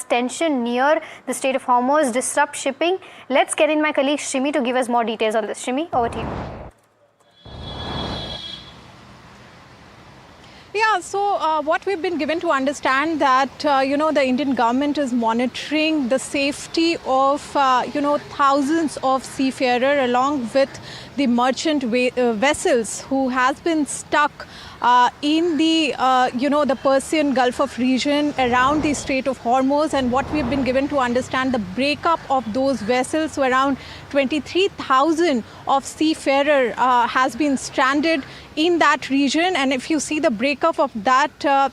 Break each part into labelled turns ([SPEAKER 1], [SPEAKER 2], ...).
[SPEAKER 1] tension near the Strait of Hormuz disrupt shipping? Let's get in my colleague Shimi to give us more details on this. Shimi, over to you.
[SPEAKER 2] Yeah, so what we've been given to understand that, the Indian government is monitoring the safety of, thousands of seafarers along with the merchant vessels who has been stuck in the, the Persian Gulf of region around the Strait of Hormuz. And what we've been given to understand, the breakup of those vessels, so around 23,000 of seafarers has been stranded in that region. And if you see the breakup of that,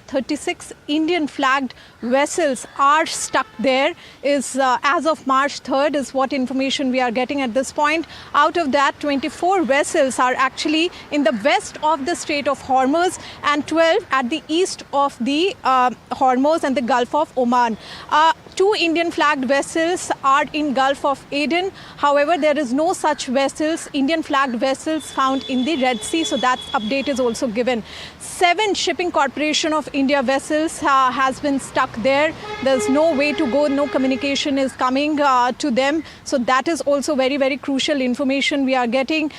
[SPEAKER 2] 36 Indian flagged vessels are stuck there, is as of March 3rd is what information we are getting at this point. Out of that, 24 vessels are actually in the west of the Strait of Hormuz and 12 at the east of the Hormuz and the Gulf of Oman. 2 Indian flagged vessels are in Gulf of Aden. However, there is no such vessels, Indian flagged vessels, found in the Red Sea. So that update is also given. 7 Shipping Corporation of India vessels has been stuck there. There's no way to go, no communication is coming to them. So that is also very, very crucial information we are getting.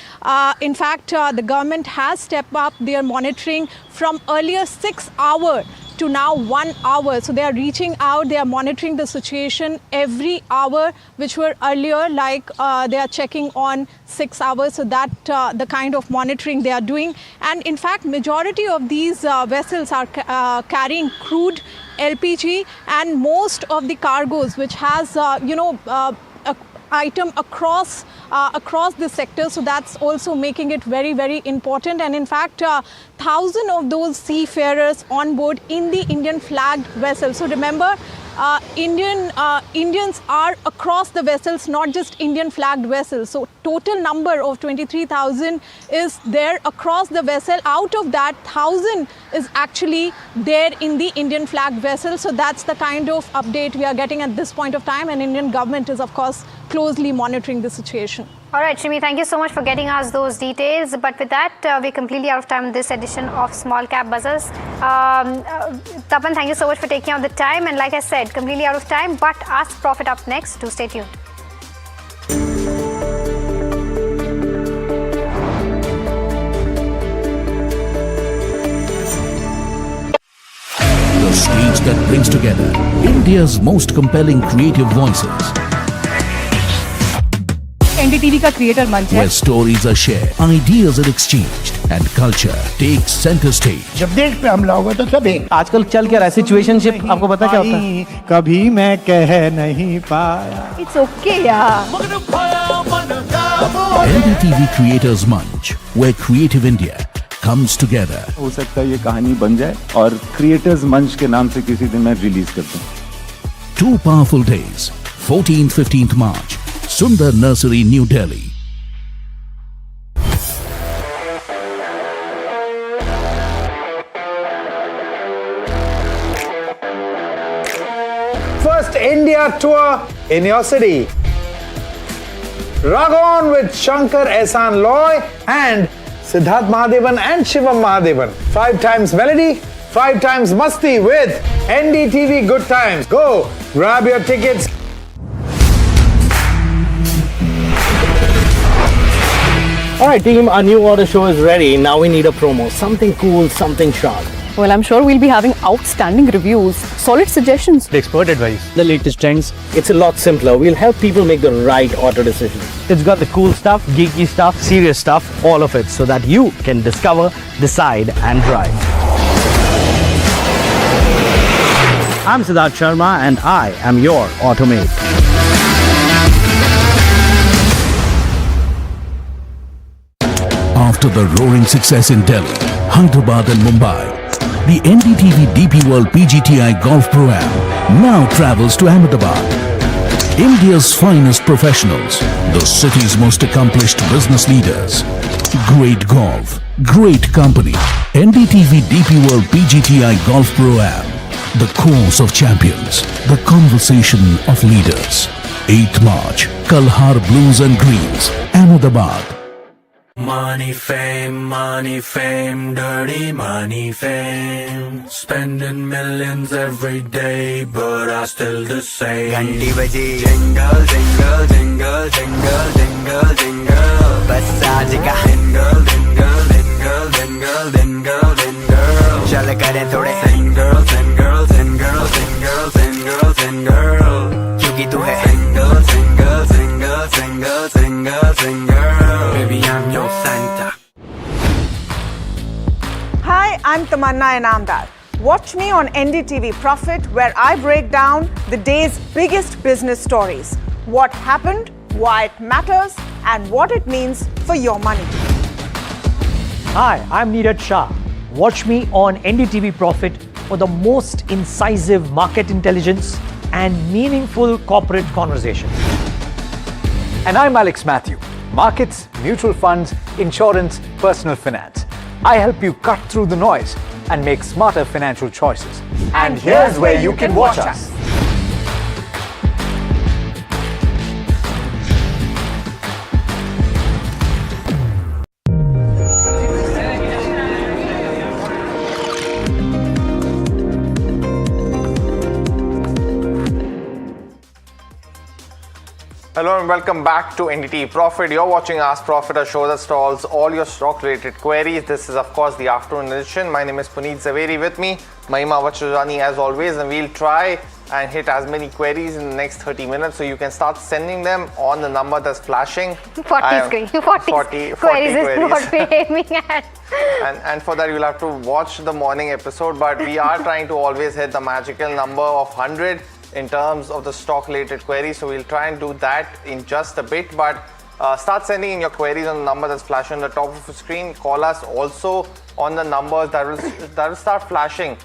[SPEAKER 2] In fact, the government has stepped up their monitoring from earlier 6 hours to now 1 hour. So they are reaching out, they are monitoring the situation every hour, which were earlier like they are checking on 6 hours. So that the kind of monitoring they are doing. And in fact, majority of these vessels are carrying crude, LPG, and most of the cargoes which has, item across the sector. So that's also making it very, very important. And in fact, 1,000 of those seafarers on board in the Indian flagged vessels. So remember, Indians are across the vessels, not just Indian flagged vessels. So total number of 23,000 is there across the vessel. Out of that, 1,000 is actually there in the Indian flagged vessel. So that's the kind of update we are getting at this point of time. And Indian government is, of course, closely monitoring the situation.
[SPEAKER 1] All right, Shimi, thank you so much for getting us those details. But with that, we're completely out of time in this edition of Small Cap Buzzers. Tapan, thank you so much for taking out the time. And like I said, completely out of time, but Ask Profit up next. Do stay tuned.
[SPEAKER 3] The stage that brings together India's most compelling creative voices.
[SPEAKER 4] NDTV का creator मंच है,
[SPEAKER 3] where stories are shared, ideas are exchanged, and culture takes center stage.
[SPEAKER 5] जब देश पे हमला होगा तो सब एक।
[SPEAKER 6] आजकल चल क्या रहा है सिचुएशनशिप, आपको पता क्या होता है?
[SPEAKER 5] कभी मैं कह नहीं पाया।
[SPEAKER 4] It's okay यार।
[SPEAKER 3] NDTV Creators Munch, where creative India comes together.
[SPEAKER 7] हो सकता है ये कहानी बन जाए और क्रिएटर्स मंच के नाम से किसी दिन मैं रिलीज कर दूं।
[SPEAKER 3] 2 powerful days, 14th-15th March, Sundar Nursery, New Delhi.
[SPEAKER 8] First India tour in your city. Rag on with Shankar Ehsan Loy and Siddharth Mahadevan and Shivam Mahadevan. 5 times melody, 5 times masti with NDTV Good Times. Go, grab your tickets.
[SPEAKER 6] Alright team, our new order show is ready. Now we need a promo. Something cool, something sharp.
[SPEAKER 4] Well, I'm sure we'll be having outstanding reviews, solid suggestions,
[SPEAKER 6] Expert advice. The latest trends. It's a lot simpler. We'll help people make the right auto decision. It's got the cool stuff, geeky stuff, serious stuff, all of it, so that you can discover, decide and drive. I'm Siddharth Sharma and I am your Automate.
[SPEAKER 3] After the roaring success in Delhi, Hyderabad and Mumbai, the NDTV DP World PGTI Golf Pro-Am now travels to Ahmedabad. India's finest professionals, the city's most accomplished business leaders. Great golf, great company. NDTV DP World PGTI Golf Pro-Am. The course of champions, the conversation of leaders. 8th March, Kalhar Blues and Greens, Ahmedabad.
[SPEAKER 9] Money, fame, dirty money, fame. Spending millions every day, but I still the same. Ganti baji, jingle, jingle, jingle, jingle, jingle, jingle. Bas aaj ka jingle, jingle, jingle, jingle, jingle, jingle. Chal kare thode single, single, single, single, single, single. Kyunki tu hai single, single, single, single, single, single. Baby, I'm your Santa.
[SPEAKER 10] Hi, I'm Tamanna Inamdar. Watch me on NDTV Profit, where I break down the day's biggest business stories. What happened, why it matters, and what it means for your money.
[SPEAKER 11] Hi, I'm Neeraj Shah. Watch me on NDTV Profit for the most incisive market intelligence and meaningful corporate conversation.
[SPEAKER 12] And I'm Alex Matthew. Markets, mutual funds, insurance, personal finance. I help you cut through the noise and make smarter financial choices. And here's where you can watch us.
[SPEAKER 13] Hello and welcome back to NDTV Profit. You're watching Ask Profit, a show that solves all your stock-related queries. This is, of course, the afternoon edition. My name is Puneet Zaveri. With me, Mahima Vachhrajani, as always, and we'll try and hit as many queries in the next 30 minutes. So you can start sending them on the number that's flashing.
[SPEAKER 1] 40 queries is what we're aiming at.
[SPEAKER 13] And for that, you'll have to watch the morning episode. But we are trying to always hit the magical number of 100. In terms of the stock related queries, so we'll try and do that in just a bit, but start sending in your queries on the number that's flashing on the top of the screen. Call us also on the numbers that will start flashing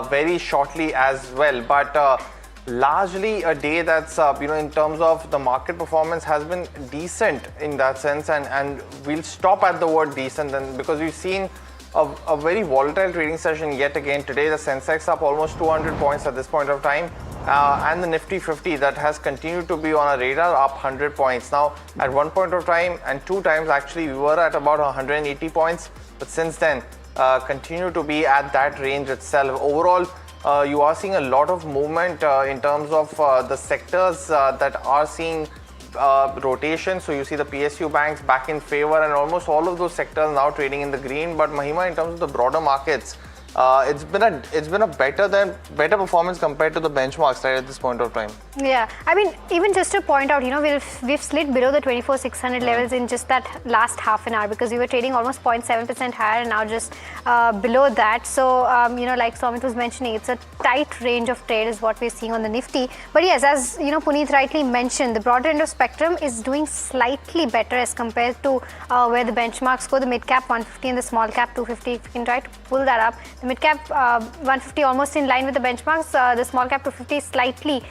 [SPEAKER 13] very shortly as well. But largely a day that's in terms of the market performance has been decent in that sense, and we'll stop at the word decent then, because we've seen a very volatile trading session yet again today. The Sensex up almost 200 points at this point of time. And the Nifty 50 that has continued to be on a radar, up 100 points. Now, at one point of time and two times actually, we were at about 180 points, but since then, continue to be at that range itself. Overall, you are seeing a lot of movement in terms of the sectors that are seeing rotation. So you see the PSU banks back in favor, and almost all of those sectors now trading in the green. But Mahima, in terms of the broader markets, it's been a better performance compared to the benchmarks right at this point of time.
[SPEAKER 1] Yeah, I mean, even just to point out, we've slid below the 24,600 levels in just that last half an hour, because we were trading almost 0.7% higher and now just below that. So like Somit was mentioning, it's a tight range of trade is what we're seeing on the Nifty. But yes, as Puneet rightly mentioned, the broader end of spectrum is doing slightly better as compared to where the benchmarks go. The mid cap 150 and the small cap 250. If you can try to pull that up. The mid cap 150 almost in line with the benchmarks. The small cap 250 is slightly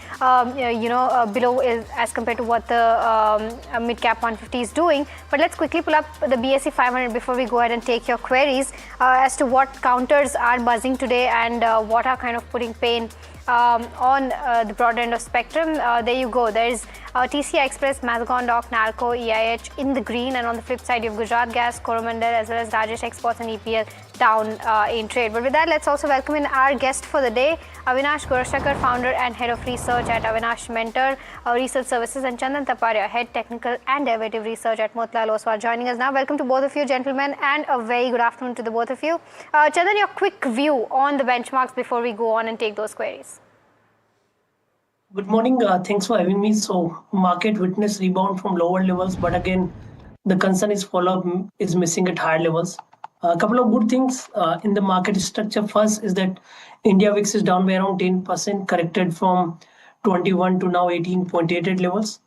[SPEAKER 1] below as compared to what the mid cap 150 is doing. But let's quickly pull up the BSE 500 before we go ahead and take your queries as to what counters are buzzing today and what are kind of putting pain on the broader end of spectrum. There you go. There is TCI Express, Mazagon Dock, Nalco, EIH in the green, and on the flip side you have Gujarat Gas, Coromandel, as well as Rajesh Exports and EPL down in trade. But with that, let's also welcome in our guest for the day, Avinash Gurashekar, founder and head of research at Avinash Mentor Research Services, and Chandan Taparia, head technical and derivative research at Motilal Oswal, joining us now. Welcome to both of you, gentlemen, and a very good afternoon to the both of you. Chandan, your quick view on the benchmarks before we go on and take those queries.
[SPEAKER 14] Good morning. Thanks for having me. So, market witnessed rebound from lower levels, but again, the concern is follow-up is missing at higher levels. A couple of good things in the market structure. First is that India VIX is down by around 10%, corrected from 21 to now 18.88 levels.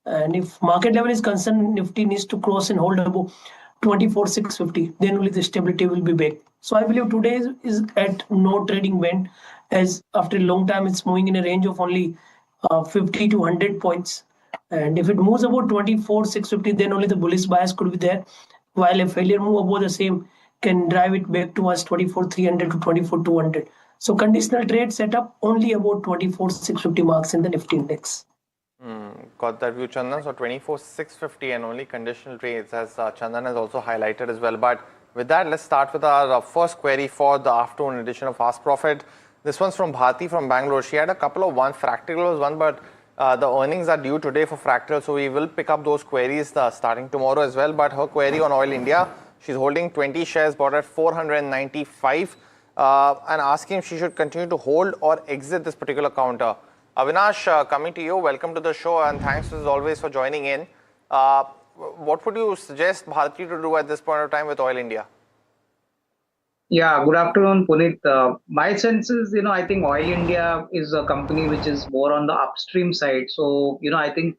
[SPEAKER 14] And if market level is concerned, Nifty needs to cross and hold above 24,650. Then only the stability will be back. So I believe today is at no trading band, as after a long time it's moving in a range of only 50 to 100 points. And if it moves about 24,650, then only the bullish bias could be there. While a failure move above the same can drive it back towards 24,300 to 24,200. So conditional trade setup only about 24,650 marks in the Nifty index.
[SPEAKER 13] Got that view, Chandan. So 24,650 and only conditional trades, as Chandan has also highlighted as well. But with that, let's start with our first query for the afternoon edition of Fast Profit. This one's from Bharti from Bangalore. She had a couple of one. Fractal was one, but the earnings are due today for Fractal, so we will pick up those queries starting tomorrow as well. But her query on Oil India, she's holding 20 shares, bought at 495, and asking if she should continue to hold or exit this particular counter. Avinash, coming to you, welcome to the show, and thanks as always for joining in. What would you suggest Bharati to do at this point of time with Oil India?
[SPEAKER 15] Yeah, good afternoon, Puneet. My sense is, I think Oil India is a company which is more on the upstream side. So, I think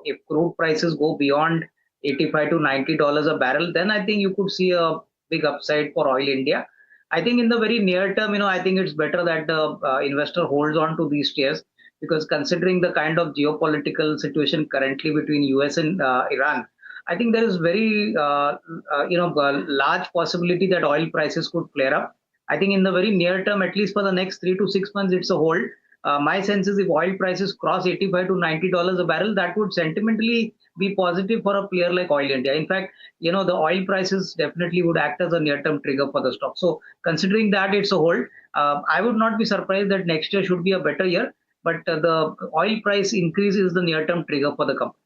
[SPEAKER 15] if crude prices go beyond $85 to $90 a barrel, then I think you could see a big upside for Oil India. I think in the very near term, I think it's better that the investor holds on to these shares, because considering the kind of geopolitical situation currently between US and Iran, I think there is very, large possibility that oil prices could flare up. I think in the very near term, at least for the next 3 to 6 months, it's a hold. My sense is if oil prices cross $85 to $90 a barrel, that would sentimentally be positive for a player like Oil India. In fact, the oil prices definitely would act as a near-term trigger for the stock. So considering that it's a hold, I would not be surprised that next year should be a better year. But the oil price increase is the near-term trigger for the company.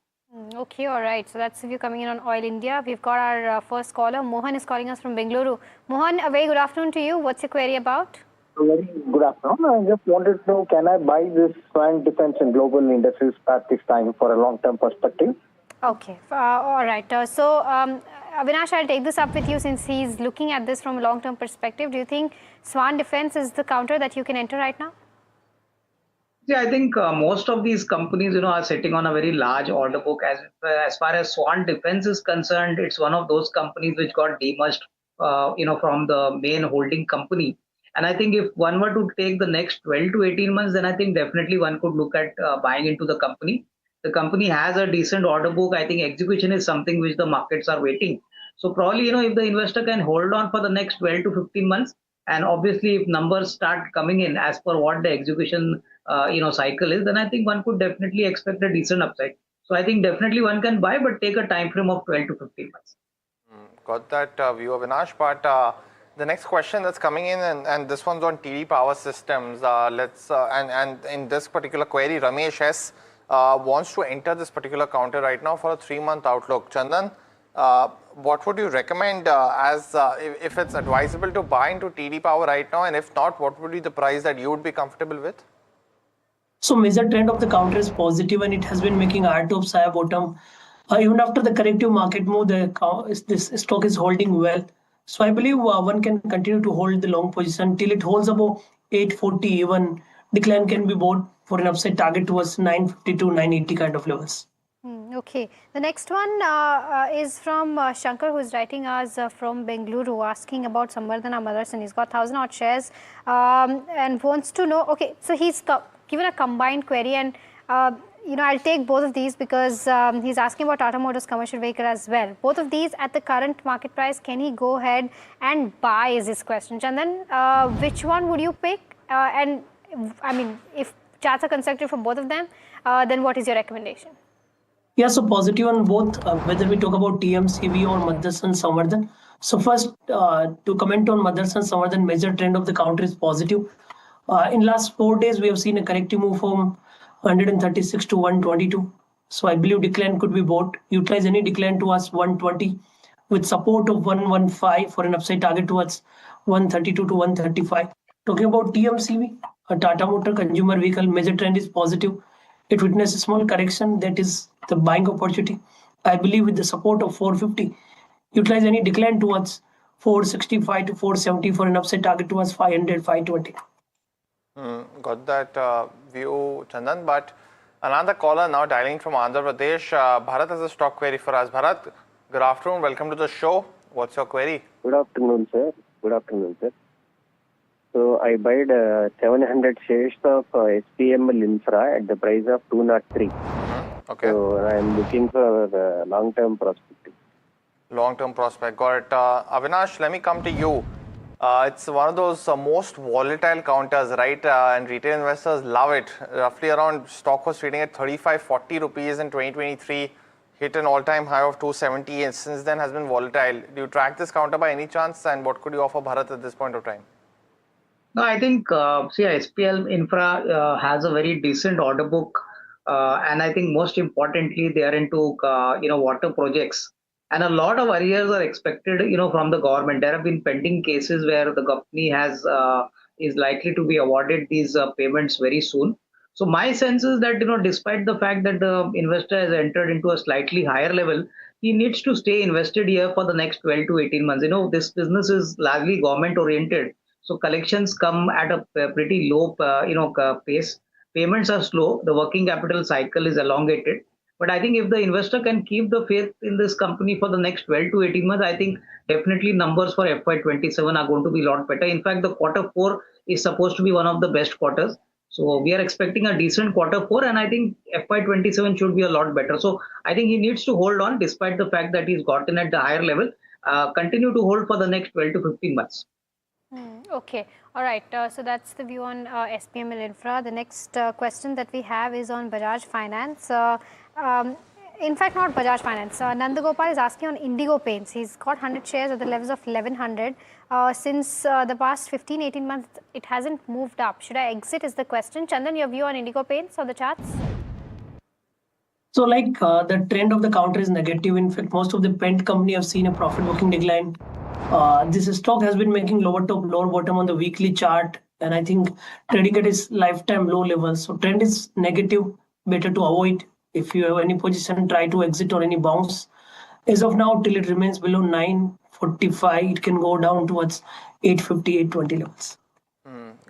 [SPEAKER 1] Okay, all right. So that's the view coming in on Oil India. We've got our first caller. Mohan is calling us from Bengaluru. Mohan, a very good afternoon to you. What's your query about?
[SPEAKER 16] Very good afternoon. I just wanted to know, can I buy this Swan Defense and Global Industries at this time for a long-term perspective?
[SPEAKER 1] Okay, all right. Avinash, I'll take this up with you since he's looking at this from a long-term perspective. Do you think Swan Defense is the counter that you can enter right now?
[SPEAKER 15] Yeah, I think most of these companies, are sitting on a very large order book. As far as Swan Defense is concerned, it's one of those companies which got demerged, from the main holding company. And I think if one were to take the next 12 to 18 months, then I think definitely one could look at buying into the company. The company has a decent order book. I think execution is something which the markets are waiting. So probably, if the investor can hold on for the next 12 to 15 months, and obviously if numbers start coming in as per what the execution cycle is, then I think one could definitely expect a decent upside. So I think definitely one can buy, but take a time frame of 12 to 15 months.
[SPEAKER 13] Got that view, Avinash. But the next question that's coming in, and this one's on TD Power Systems. And in this particular query, Ramesh S wants to enter this particular counter right now for a 3-month outlook. Chandan, what would you recommend if it's advisable to buy into TD Power right now, and if not, what would be the price that you would be comfortable with?
[SPEAKER 14] So major trend of the counter is positive, and it has been making higher top, higher bottom. Even after the corrective market move, this stock is holding well. So I believe one can continue to hold the long position till it holds above 840. Even decline can be bought for an upside target towards 950 to 980 kind of levels.
[SPEAKER 1] Okay. The next one is from Shankar, who is writing us from Bengaluru, asking about Samvardhana Motherson. He's got 1,000 odd shares and wants to know. Okay, so he's given a combined query, and I'll take both of these because he's asking about Tata Motors commercial vehicle as well. Both of these at the current market price, can he go ahead and buy, is his question. Chandan, which one would you pick? And I mean, if charts are constructed for both of them, then what is your recommendation?
[SPEAKER 14] Yeah, so positive on both, whether we talk about TMCV or Motherson Samvardhan. So first, to comment on Motherson Samvardhan, major trend of the counter is positive. In last 4 days, we have seen a corrective move from 136 to 122. So I believe decline could be bought. Utilize any decline towards 120 with support of 115 for an upside target towards 132 to 135. Talking about TMCV, a Tata Motor consumer vehicle, major trend is positive. It witnessed a small correction, that is the buying opportunity. I believe with the support of 450, utilize any decline towards 465 to 470 for an upside target towards 500, 520.
[SPEAKER 13] Got that view, Chandan. But another caller now dialing from Andhra Pradesh. Bharat has a stock query for us. Bharat, good afternoon. Welcome to the show. What's your query?
[SPEAKER 17] Good afternoon, sir. Good afternoon, sir. So I bought 700 shares of SPML Infra at the price of 203.
[SPEAKER 13] Okay.
[SPEAKER 17] So I am looking for the long-term prospect.
[SPEAKER 13] Long-term prospect. Got it. Avinash, let me come to you. It's one of those most volatile counters, right? And retail investors love it. Roughly around, stock was trading at 35-40 rupees in 2023, hit an all-time high of 270, and since then has been volatile. Do you track this counter by any chance, and what could you offer Bharat at this point of time?
[SPEAKER 15] No, I think SPL Infra has a very decent order book, and I think most importantly they are into water projects, and a lot of arrears are expected from the government. There have been pending cases where the company has is likely to be awarded these payments very soon. So my sense is that despite the fact that the investor has entered into a slightly higher level, he needs to stay invested here for the next 12 to 18 months. This business is largely government oriented. So collections come at a pretty low, pace. Payments are slow. The working capital cycle is elongated. But I think if the investor can keep the faith in this company for the next 12 to 18 months, I think definitely numbers for FY27 are going to be a lot better. In fact, the quarter four is supposed to be one of the best quarters. So we are expecting a decent quarter four, and I think FY27 should be a lot better. So I think he needs to hold on despite the fact that he's gotten at the higher level. Continue to hold for the next 12 to 15 months.
[SPEAKER 1] Okay, all right. So that's the view on SPML Infra. The next question that we have is on Bajaj Finance. In fact, not Bajaj Finance. Nandagopal is asking on Indigo Paints. He's got 100 shares at the levels of 1100. Since the past 15-18 months, it hasn't moved up. Should I exit is the question. Chandan, your view on Indigo Paints or the charts?
[SPEAKER 14] So like the trend of the counter is negative. In fact, most of the paint company have seen a profit booking decline. This stock has been making lower top, lower bottom on the weekly chart, and I think trading at its lifetime low levels. So trend is negative, better to avoid. If you have any position, try to exit on any bounce. As of now, till it remains below 945, it can go down towards 850, 820 levels.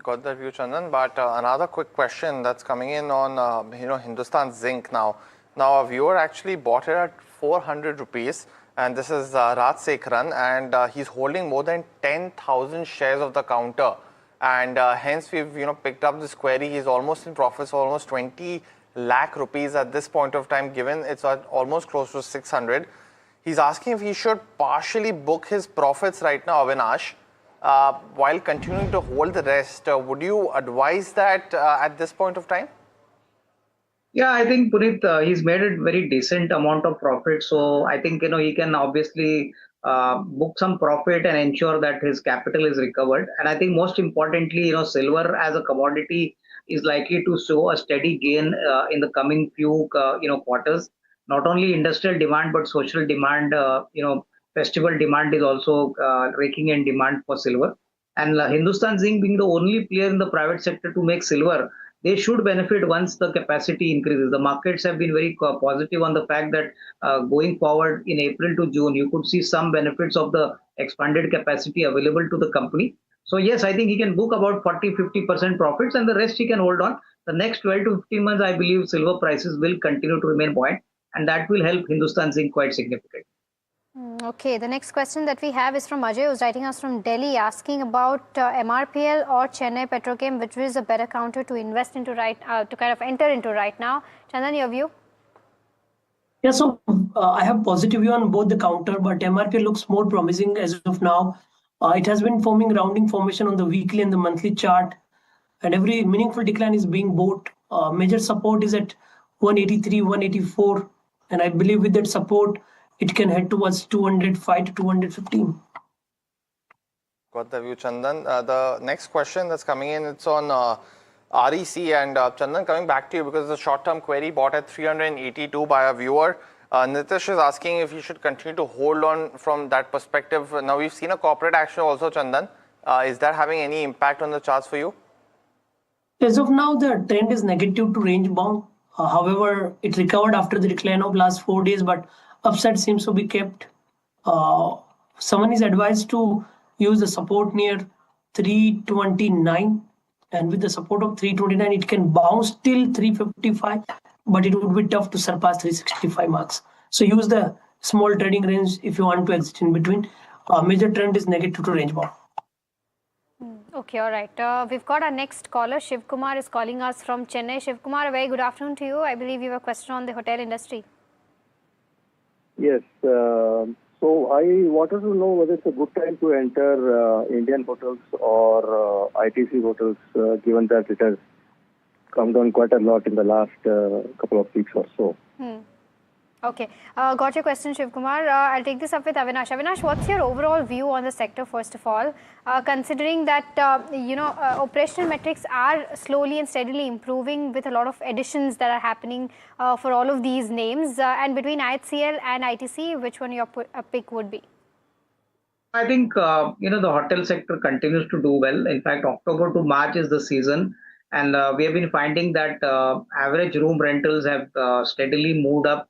[SPEAKER 13] Got that view, Chandan. But another quick question that's coming in on Hindustan Zinc now. Now a viewer actually bought it at 400 rupees. And this is Raj Sekharan, and he's holding more than 10,000 shares of the counter. And hence we've picked up this query. He's almost in profits, almost 20 lakh rupees at this point of time, given it's at almost close to 600. He's asking if he should partially book his profits right now, Avinash, while continuing to hold the rest. Would you advise that at this point of time?
[SPEAKER 15] Yeah, I think Puneet, he's made a very decent amount of profit. So I think, he can obviously book some profit and ensure that his capital is recovered. And I think most importantly, silver as a commodity is likely to show a steady gain in the coming few, quarters. Not only industrial demand, but social demand, festival demand is also raking in demand for silver. And Hindustan Zinc being the only player in the private sector to make silver, they should benefit once the capacity increases. The markets have been very positive on the fact that going forward in April to June, you could see some benefits of the expanded capacity available to the company. So yes, I think he can book about 40-50% profits, and the rest he can hold on. The next 12 to 15 months, I believe silver prices will continue to remain buoyant, and that will help Hindustan Zinc quite significantly.
[SPEAKER 1] Okay, the next question that we have is from Ajay, who's writing us from Delhi, asking about MRPL or Chennai Petrochem, which is a better counter to invest into to kind of enter into right now. Chandan, your view?
[SPEAKER 14] Yeah, so I have positive view on both the counter, but MRPL looks more promising as of now. It has been forming rounding formation on the weekly and the monthly chart, and every meaningful decline is being bought. Major support is at 183, 184, and I believe with that support, it can head towards 205 to 215.
[SPEAKER 13] Got the view, Chandan. The next question that's coming in, it's on REC. And Chandan, coming back to you, because the short-term query bought at 382 by a viewer. Nitish is asking if you should continue to hold on from that perspective. Now, we've seen a corporate action also, Chandan. Is that having any impact on the charts for you?
[SPEAKER 14] As of now, the trend is negative to range bound. However, it recovered after the decline of last 4 days, but upside seems to be kept. Someone is advised to use the support near 329, and with the support of 329, it can bounce till 355, but it would be tough to surpass 365 marks. So use the small trading range if you want to exit in between. Major trend is negative to range bound.
[SPEAKER 1] Okay, all right. We've got our next caller. Shiv Kumar is calling us from Chennai. Shiv Kumar, a very good afternoon to you. I believe you have a question on the hotel industry.
[SPEAKER 17] Yes.
[SPEAKER 16] So I wanted to know whether it's a good time to enter Indian hotels or ITC hotels, given that it has come down quite a lot in the last couple of weeks or so.
[SPEAKER 1] Okay, got your question, Shiv Kumar. I'll take this up with Avinash. Avinash, what's your overall view on the sector, first of all, considering that, operational metrics are slowly and steadily improving with a lot of additions that are happening for all of these names, and between IHCL and ITC, which one your pick would be?
[SPEAKER 15] I think, the hotel sector continues to do well. In fact, October to March is the season. And we have been finding that average room rentals have steadily moved up.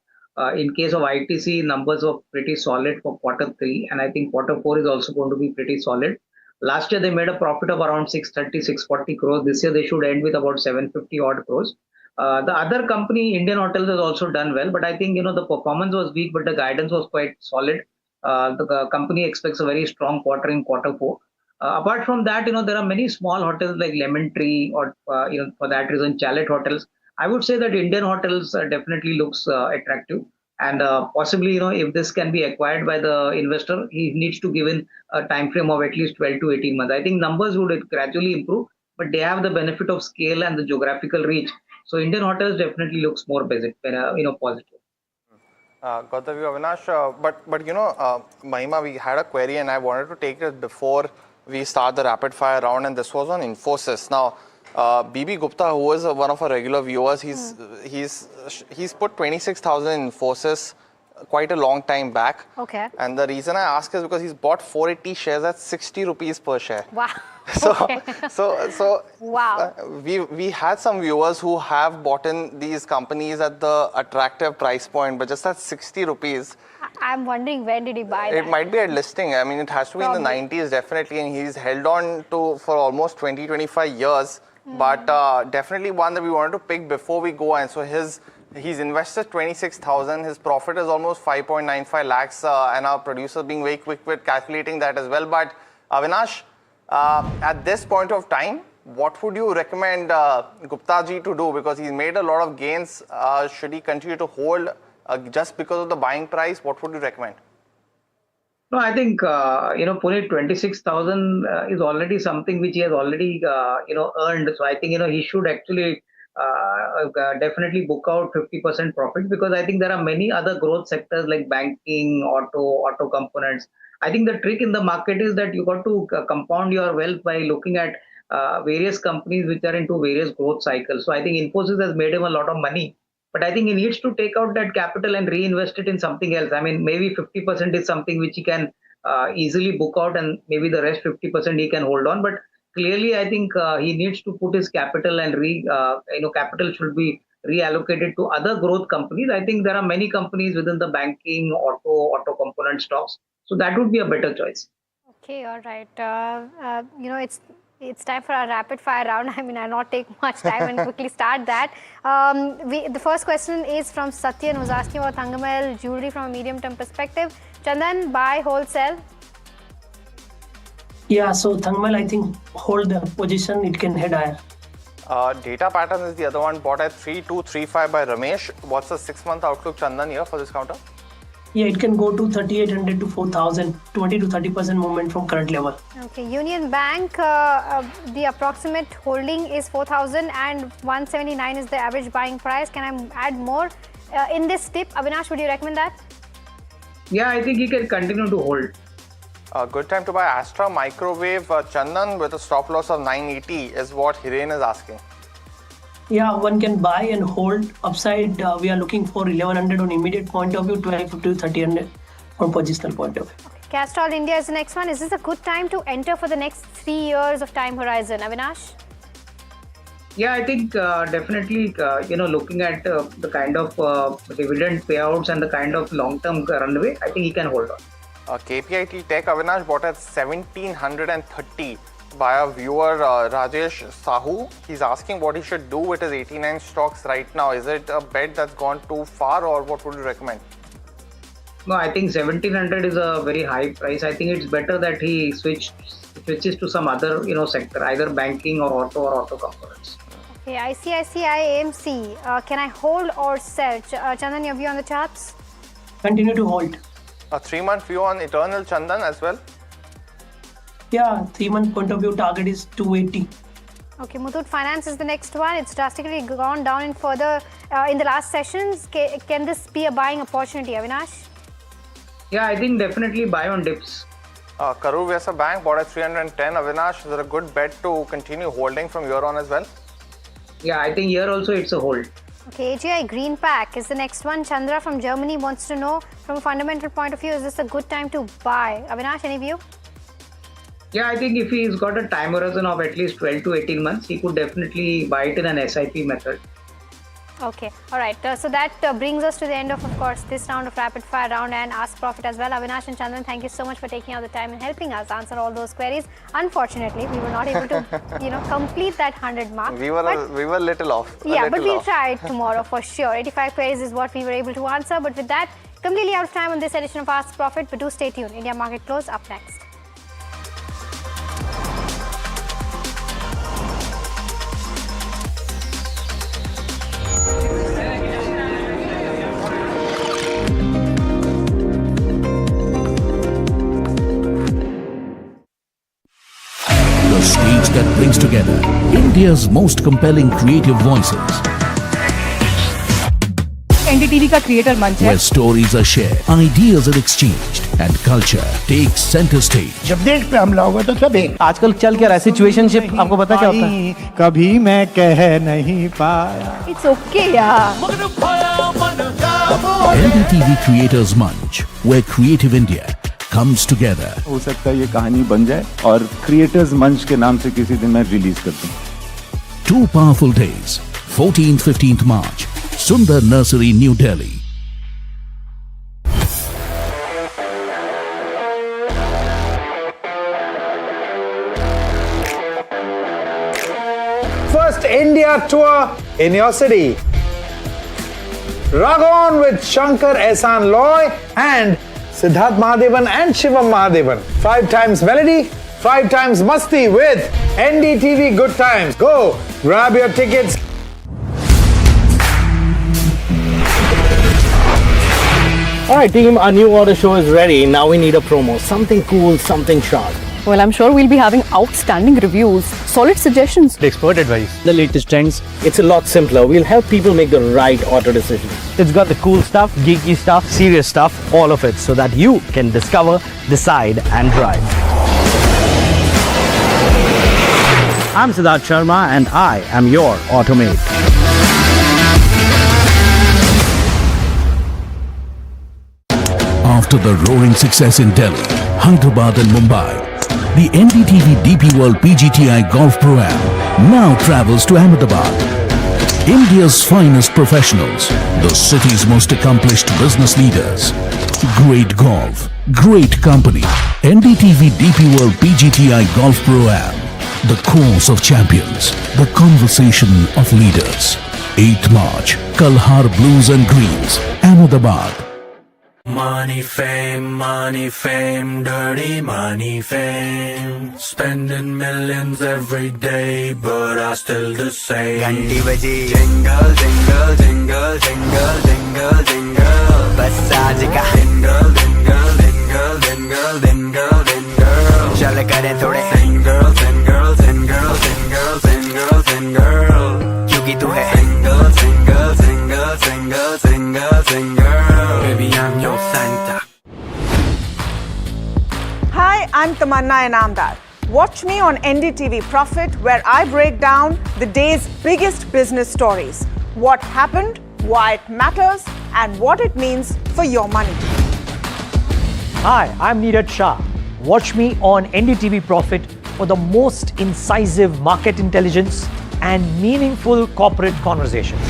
[SPEAKER 15] In case of ITC, numbers were pretty solid for Q3, and I think Q4 is also going to be pretty solid. Last year, they made a profit of around 630, 640 crores. This year, they should end with about 750 odd crores. The other company, Indian Hotels, has also done well, but I think, the performance was weak, but the guidance was quite solid. The company expects a very strong quarter in Q4. Apart from that, there are many small hotels like Lemon Tree or, for that reason, Chalet Hotels. I would say that Indian Hotels definitely looks attractive. And possibly, if this can be acquired by the investor, he needs to give in a time frame of at least 12 to 18 months. I think numbers would gradually improve, but they have the benefit of scale and the geographical reach. So Indian Hotels definitely looks more positive.
[SPEAKER 13] Got the view, Avinash. But Mahima, we had a query and I wanted to take it before we start the rapid fire round, and this was on Infosys. Now, BB Gupta, who is one of our regular viewers, he's put 26,000 in Infosys quite a long time back.
[SPEAKER 1] Okay.
[SPEAKER 13] And the reason I ask is because he's bought 480 shares at 60 rupees per share.
[SPEAKER 1] Wow.
[SPEAKER 13] So
[SPEAKER 1] wow.
[SPEAKER 13] We had some viewers who have bought in these companies at the attractive price point, but just at 60 rupees.
[SPEAKER 1] I'm wondering, when did he buy that?
[SPEAKER 13] It might be at listing. I mean, it has to be in the 90s definitely, and he's held on to for almost 20-25 years. But definitely one that we wanted to pick before we go. And so he's invested 26,000. His profit is almost 5.95 lakhs, and our producer being very quick with calculating that as well. But Avinash, at this point of time, what would you recommend Gupta ji to do? Because he's made a lot of gains. Should he continue to hold just because of the buying price? What would you recommend?
[SPEAKER 15] No, I think, Puneet, 26,000 is already something which he has already, earned. So I think, he should actually definitely book out 50% profit, because I think there are many other growth sectors like banking, auto components. I think the trick in the market is that you got to compound your wealth by looking at various companies which are into various growth cycles. So I think Infosys has made him a lot of money. But I think he needs to take out that capital and reinvest it in something else. I mean, maybe 50% is something which he can easily book out, and maybe the rest 50% he can hold on. But clearly, I think he needs to put his capital and capital should be reallocated to other growth companies. I think there are many companies within the banking, auto component stocks. So that would be a better choice.
[SPEAKER 1] Okay, all right. It's time for our rapid fire round. I mean, I'll not take much time and quickly start that. The first question is from Satyan, who's asking about Thangamayal jewelry from a medium-term perspective. Chandan, buy, hold, sell?
[SPEAKER 14] Yeah, so Thangamayal, I think, hold the position. It can head higher.
[SPEAKER 13] Data pattern is the other one, bought at 3235 by Ramesh. What's the 6-month outlook, Chandan, here for this counter?
[SPEAKER 14] Yeah, it can go to 3,800 to 4,000, 20 to 30% movement from current level.
[SPEAKER 1] Okay, Union Bank, the approximate holding is 4,000 and 179 is the average buying price. Can I add more in this tip? Avinash, would you recommend that?
[SPEAKER 15] Yeah, I think he can continue to hold.
[SPEAKER 13] Good time to buy Astra Microwave, Chandan, with a stop loss of 980 is what Hiren is asking.
[SPEAKER 14] Yeah, one can buy and hold. Upside, we are looking for 1,100 on immediate point of view, 1,250 to 1,300 on positional point of view.
[SPEAKER 1] Okay. Castrol India is the next one. Is this a good time to enter for the next 3 years of time horizon? Avinash?
[SPEAKER 15] Yeah, I think definitely, looking at the kind of dividend payouts and the kind of long-term runway, I think he can hold on.
[SPEAKER 13] KPIT Tech, Avinash, bought at 1,730. By a viewer, Rajesh Sahu. He's asking what he should do with his 89 stocks right now. Is it a bet that's gone too far, or what would you recommend?
[SPEAKER 15] No, I think 1,700 is a very high price. I think it's better that he switches to some other sector, either banking or auto components.
[SPEAKER 1] Okay, ICICI AMC. Can I hold or sell? Chandan, your view on the charts?
[SPEAKER 14] Continue to hold.
[SPEAKER 13] A 3-month view on Eternal Chandan as well?
[SPEAKER 14] Yeah, 3-month point of view target is 280.
[SPEAKER 1] Okay, Muthoot Finance is the next one. It's drastically gone down in further in the last sessions. Can this be a buying opportunity, Avinash?
[SPEAKER 15] Yeah, I think definitely buy on dips.
[SPEAKER 13] Karur Vyasa Bank bought at 310. Avinash, is it a good bet to continue holding from here on as well?
[SPEAKER 15] Yeah, I think here also it's a hold.
[SPEAKER 1] Okay, AGI Green Pack is the next one. Chandra from Germany wants to know, from a fundamental point of view, is this a good time to buy? Avinash, any view?
[SPEAKER 15] Yeah, I think if he's got a time horizon of at least 12 to 18 months, he could definitely buy it in an SIP method.
[SPEAKER 1] Okay, all right. So that brings us to the end of course, this round of rapid fire round and Ask Profit as well. Avinash and Chandran, thank you so much for taking out the time and helping us answer all those queries. Unfortunately, we were not able to, complete that 100 mark.
[SPEAKER 13] We were little off.
[SPEAKER 1] Yeah, but we'll try it tomorrow for sure. 85 queries is what we were able to answer. But with that, completely out of time on this edition of Ask Profit. But do stay tuned. India Market Close up next.
[SPEAKER 3] The stage that brings together India's most compelling creative voices,
[SPEAKER 4] NDTV का creator मंच है
[SPEAKER 3] where stories are shared, ideas are exchanged, and culture takes center stage.
[SPEAKER 5] जब देश पे हमला होगा तो सब एक।
[SPEAKER 6] आजकल चल क्या रहा है सिचुएशनशिप, आपको पता क्या होता है?
[SPEAKER 5] कभी मैं कह नहीं पाया।
[SPEAKER 4] इट्स ओके यार।
[SPEAKER 3] NDTV Creators Munch, where creative India comes together.
[SPEAKER 7] हो सकता है ये कहानी बन जाए और क्रिएटर्स मंच के नाम से किसी दिन मैं रिलीज कर दूं।
[SPEAKER 3] 2 powerful days, 14th-15th March, Sundar Nursery, New Delhi.
[SPEAKER 8] First India tour in your city. Rock on with Shankar Ehsan Loy and Siddharth Mahadevan and Shivam Mahadevan. 5 times melody, 5 times masti with NDTV Good Times. Go grab your tickets.
[SPEAKER 6] Alright team, our new order show is ready. Now we need a promo. Something cool, something sharp.
[SPEAKER 4] Well, I'm sure we'll be having outstanding reviews, solid suggestions.
[SPEAKER 6] Expert advice. The latest trends. It's a lot simpler. We'll help people make the right auto decisions. It's got the cool stuff, geeky stuff, serious stuff, all of it, so that you can discover, decide and drive. I'm Siddharth Sharma and I am your Automate.
[SPEAKER 3] After the roaring success in Delhi, Hyderabad and Mumbai, the NDTV DP World PGTI Golf Pro-Am now travels to Ahmedabad. India's finest professionals, the city's most accomplished business leaders. Great golf, great company. NDTV DP World PGTI Golf Pro-Am. The course of champions, the conversation of leaders. 8th March, Kalhar Blues and Greens, Ahmedabad.
[SPEAKER 9] Money, fame, dirty money, fame. Spending millions every day, but I still the same. Ganti baji, jingle, jingle, jingle, jingle, jingle, jingle. Bas aaj ka jingle, jingle, jingle, jingle, jingle, jingle. Chal kare thode single, single, single, single, single, single. Kyunki tu hai single, single, single, single, single, single. Baby, I'm your Santa.
[SPEAKER 10] Hi, I'm Tamanna Inamdar. Watch me on NDTV Profit, where I break down the day's biggest business stories. What happened, why it matters, and what it means for your money.
[SPEAKER 11] Hi, I'm Neeraj Shah. Watch me on NDTV Profit for the most incisive market intelligence and meaningful corporate conversations.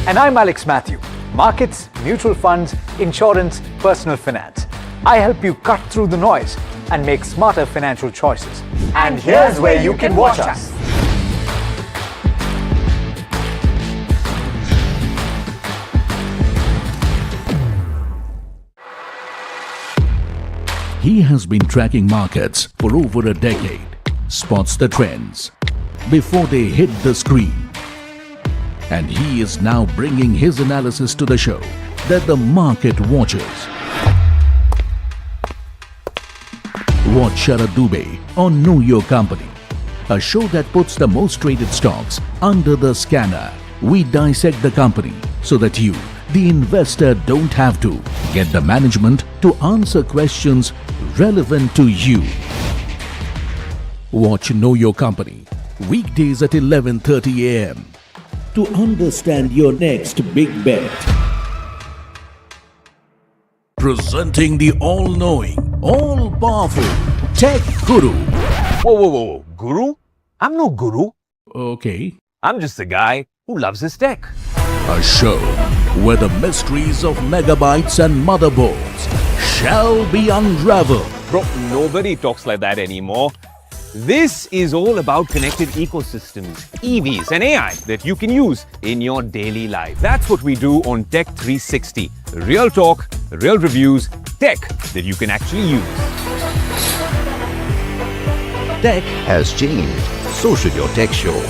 [SPEAKER 12] And I'm Alex Matthew. Markets, mutual funds, insurance, personal finance. I help you cut through the noise and make smarter financial choices. And here's where you can watch us.
[SPEAKER 3] He has been tracking markets for over a decade, spots the trends before they hit the screen. And he is now bringing his analysis to the show that the market watches. Watch Sharad Dubey on Know Your Company, a show that puts the most traded stocks under the scanner. We dissect the company so that you, the investor, don't have to. Get the management to answer questions relevant to you. Watch Know Your Company weekdays at 11:30 a.m. to understand your next big bet. Presenting the all-knowing, all-powerful Tech Guru.
[SPEAKER 18] Whoa. Guru? I'm no guru.
[SPEAKER 3] Okay.
[SPEAKER 18] I'm just a guy who loves his tech.
[SPEAKER 3] A show where the mysteries of megabytes and motherboards shall be unraveled.
[SPEAKER 18] Bro, nobody talks like that anymore. This is all about connected ecosystems, EVs and AI that you can use in your daily life. That's what we do on Tech 360. Real talk, real reviews, tech that you can actually use.
[SPEAKER 19] Tech has changed. So should your tech show.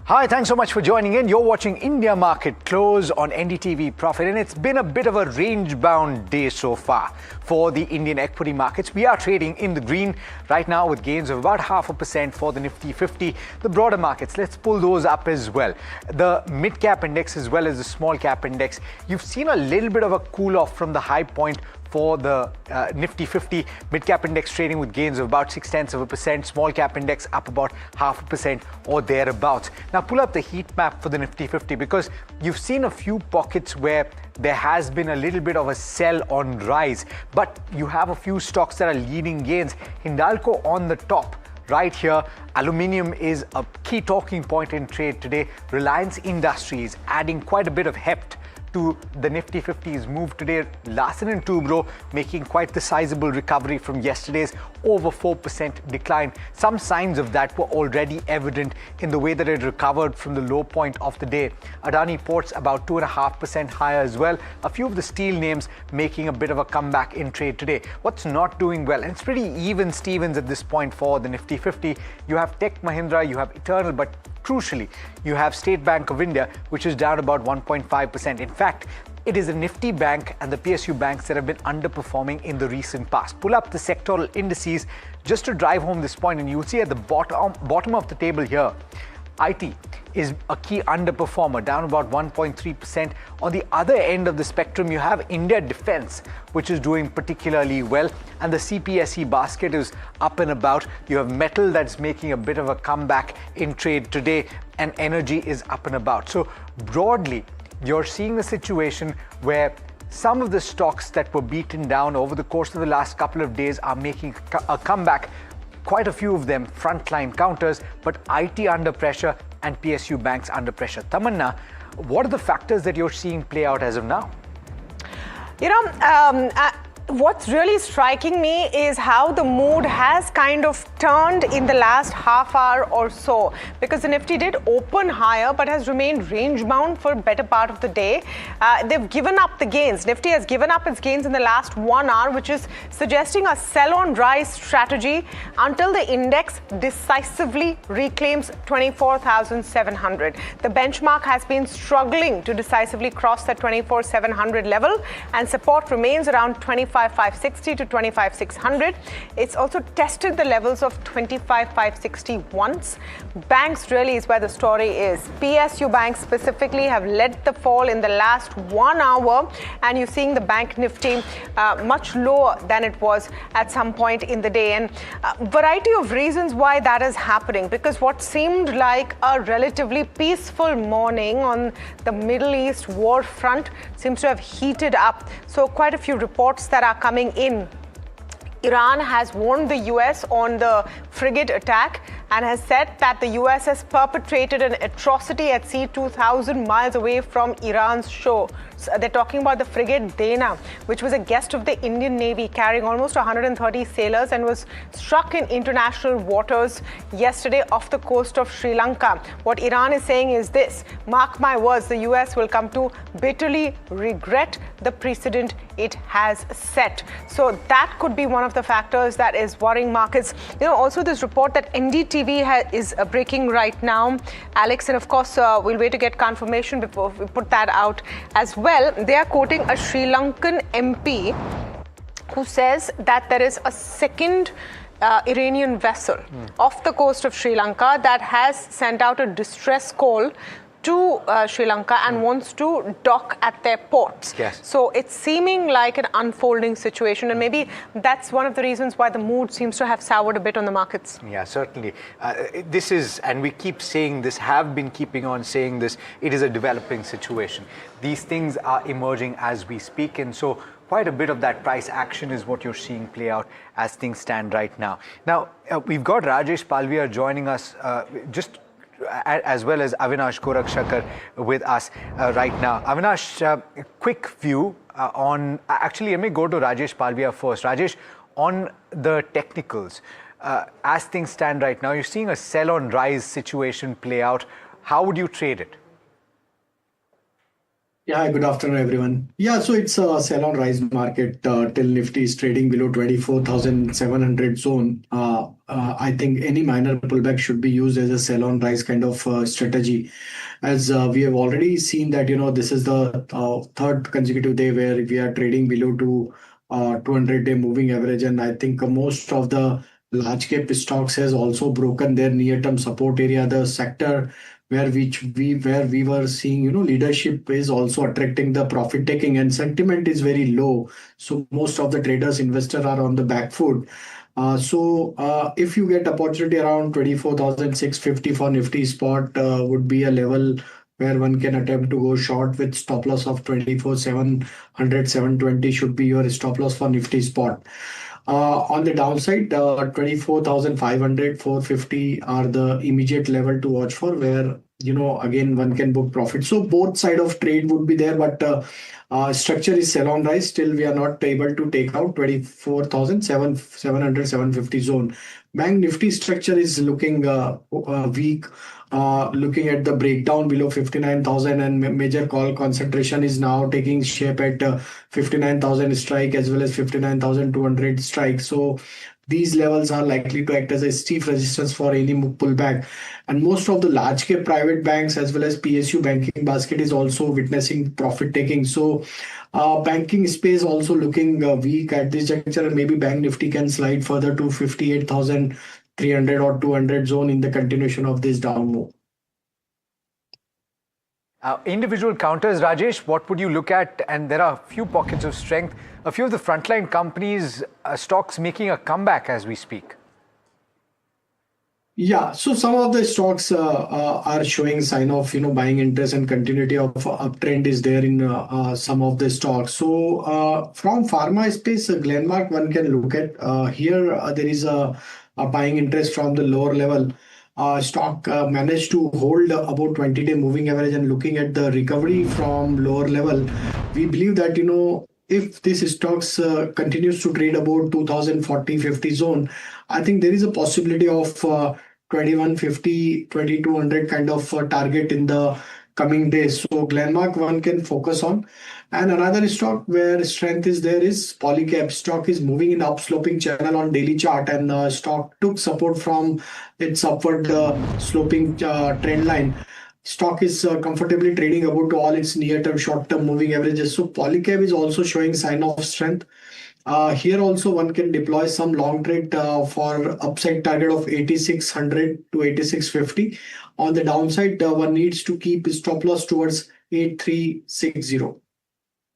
[SPEAKER 12] Hi, thanks so much for joining in. You're watching India Market Close on NDTV Profit, and it's been a bit of a range-bound day so far for the Indian equity markets. We are trading in the green right now with gains of about 0.5% for the Nifty 50. The broader markets, let's pull those up as well. The mid-cap index as well as the small-cap index, you've seen a little bit of a cool-off from the high point for the Nifty 50. Mid-cap index trading with gains of about 0.6%, small-cap index up about 0.5% or thereabouts. Now pull up the heat map for the Nifty 50 because you've seen a few pockets where there has been a little bit of a sell on rise, but you have a few stocks that are leading gains. Hindalco on the top. Right here, aluminium is a key talking point in trade today. Reliance Industries adding quite a bit of heft to the Nifty 50's move today. Larsen & Toubro making quite the sizable recovery from yesterday's over 4% decline. Some signs of that were already evident in the way that it recovered from the low point of the day. Adani Ports about 2.5% higher as well. A few of the steel names making a bit of a comeback in trade today. What's not doing well, and it's pretty even Stevens at this point for the Nifty 50. You have Tech Mahindra, you have Eternal, but crucially, you have State Bank of India, which is down about 1.5%. In fact, it is the Nifty Bank and the PSU banks that have been underperforming in the recent past. Pull up the sectoral indices just to drive home this point, and you'll see at the bottom of the table here, IT is a key underperformer, down about 1.3%. On the other end of the spectrum, you have India Defence, which is doing particularly well, and the CPSE basket is up and about. You have metal that's making a bit of a comeback in trade today, and energy is up and about. So broadly, you're seeing a situation where some of the stocks that were beaten down over the course of the last couple of days are making a comeback. Quite a few of them frontline counters, but IT under pressure and PSU banks under pressure. Tamanna, what are the factors that you're seeing play out as of now?
[SPEAKER 10] You know, what's really striking me is how the mood has kind of turned in the last half hour or so, because the Nifty did open higher but has remained range bound for a better part of the day. They've given up the gains. Nifty has given up its gains in the last 1 hour, which is suggesting a sell on rise strategy until the index decisively reclaims 24,700. The benchmark has been struggling to decisively cross the 24,700 level, and support remains around 25,560 to 25,600. It's also tested the levels of 25,560 once. Banks really is where the story is. PSU banks specifically have led the fall in the last 1 hour, and you're seeing the bank Nifty much lower than it was at some point in the day. And a variety of reasons why that is happening, because what seemed like a relatively peaceful morning on the Middle East war front seems to have heated up. So quite a few reports that are coming in. Iran has warned the US on the frigate attack and has said that the US has perpetrated an atrocity at sea 2,000 miles away from Iran's shore. They're talking about the frigate Dana, which was a guest of the Indian Navy carrying almost 130 sailors and was struck in international waters yesterday off the coast of Sri Lanka. What Iran is saying is this: mark my words, the US will come to bitterly regret the precedent it has set. So that could be one of the factors that is worrying markets. Also this report that NDTV is breaking right now, Alex, and of course we'll wait to get confirmation before we put that out as well. They are quoting a Sri Lankan MP who says that there is a second Iranian vessel off the coast of Sri Lanka that has sent out a distress call to Sri Lanka and wants to dock at their ports.
[SPEAKER 12] Yes.
[SPEAKER 10] So it's seeming like an unfolding situation, and maybe that's one of the reasons why the mood seems to have soured a bit on the markets.
[SPEAKER 12] Yeah, certainly. This is, and we keep saying this, have been keeping on saying this, it is a developing situation. These things are emerging as we speak, and so quite a bit of that price action is what you're seeing play out as things stand right now. Now, we've got Rajesh Palvia joining us as well as Avinash Gorakshakar with us right now. Avinash, quick view on, actually let me go to Rajesh Palvia first. Rajesh, on the technicals, as things stand right now, you're seeing a sell on rise situation play out. How would you trade it?
[SPEAKER 20] Yeah, good afternoon, everyone. Yeah, so it's a sell on rise market till Nifty is trading below 24,700 zone. I think any minor pullback should be used as a sell on rise kind of strategy, as we have already seen that this is the third consecutive day where we are trading below 200-day moving average, and I think most of the large cap stocks has also broken their near term support area. The sector where we were seeing leadership is also attracting the profit taking, and sentiment is very low, so most of the traders, investors are on the back foot. So if you get opportunity around 24,650 for Nifty spot would be a level where one can attempt to go short with stop loss of 24,700, 720 should be your stop loss for Nifty spot. On the downside, 24,500, 450 are the immediate level to watch for, where again one can book profit. So both side of trade would be there, but structure is sell on rise. Still we are not able to take out 24,700, 750 zone. Bank Nifty structure is looking weak. Looking at the breakdown below 59,000, and major call concentration is now taking shape at 59,000 strike as well as 59,200 strike. So these levels are likely to act as a steep resistance for any pullback. And most of the large cap private banks as well as PSU banking basket is also witnessing profit taking. So banking space also looking weak at this juncture, and maybe Bank Nifty can slide further to 58,300 or 200 zone in the continuation of this down move.
[SPEAKER 12] Individual counters, Rajesh, what would you look at? And there are a few pockets of strength, a few of the frontline companies, stocks making a comeback as we speak.
[SPEAKER 20] Yeah, so some of the stocks are showing sign of buying interest, and continuity of uptrend is there in some of the stocks. So from pharma space, Glenmark one can look at. Here there is a buying interest from the lower level. Stock managed to hold about 20-day moving average, and looking at the recovery from lower level, we believe that if this stocks continues to trade about 2,040-50 zone, I think there is a possibility of 2150, 2200 kind of target in the coming days. So Glenmark one can focus on. And another stock where strength is there is Polycab. Stock is moving in upsloping channel on daily chart, and stock took support from its upward sloping trend line. Stock is comfortably trading about all its near-term, short-term moving averages. So Polycab is also showing sign of strength. Here also one can deploy some long trade for upside target of 8600 to 8650. On the downside, one needs to keep stop loss towards 8360.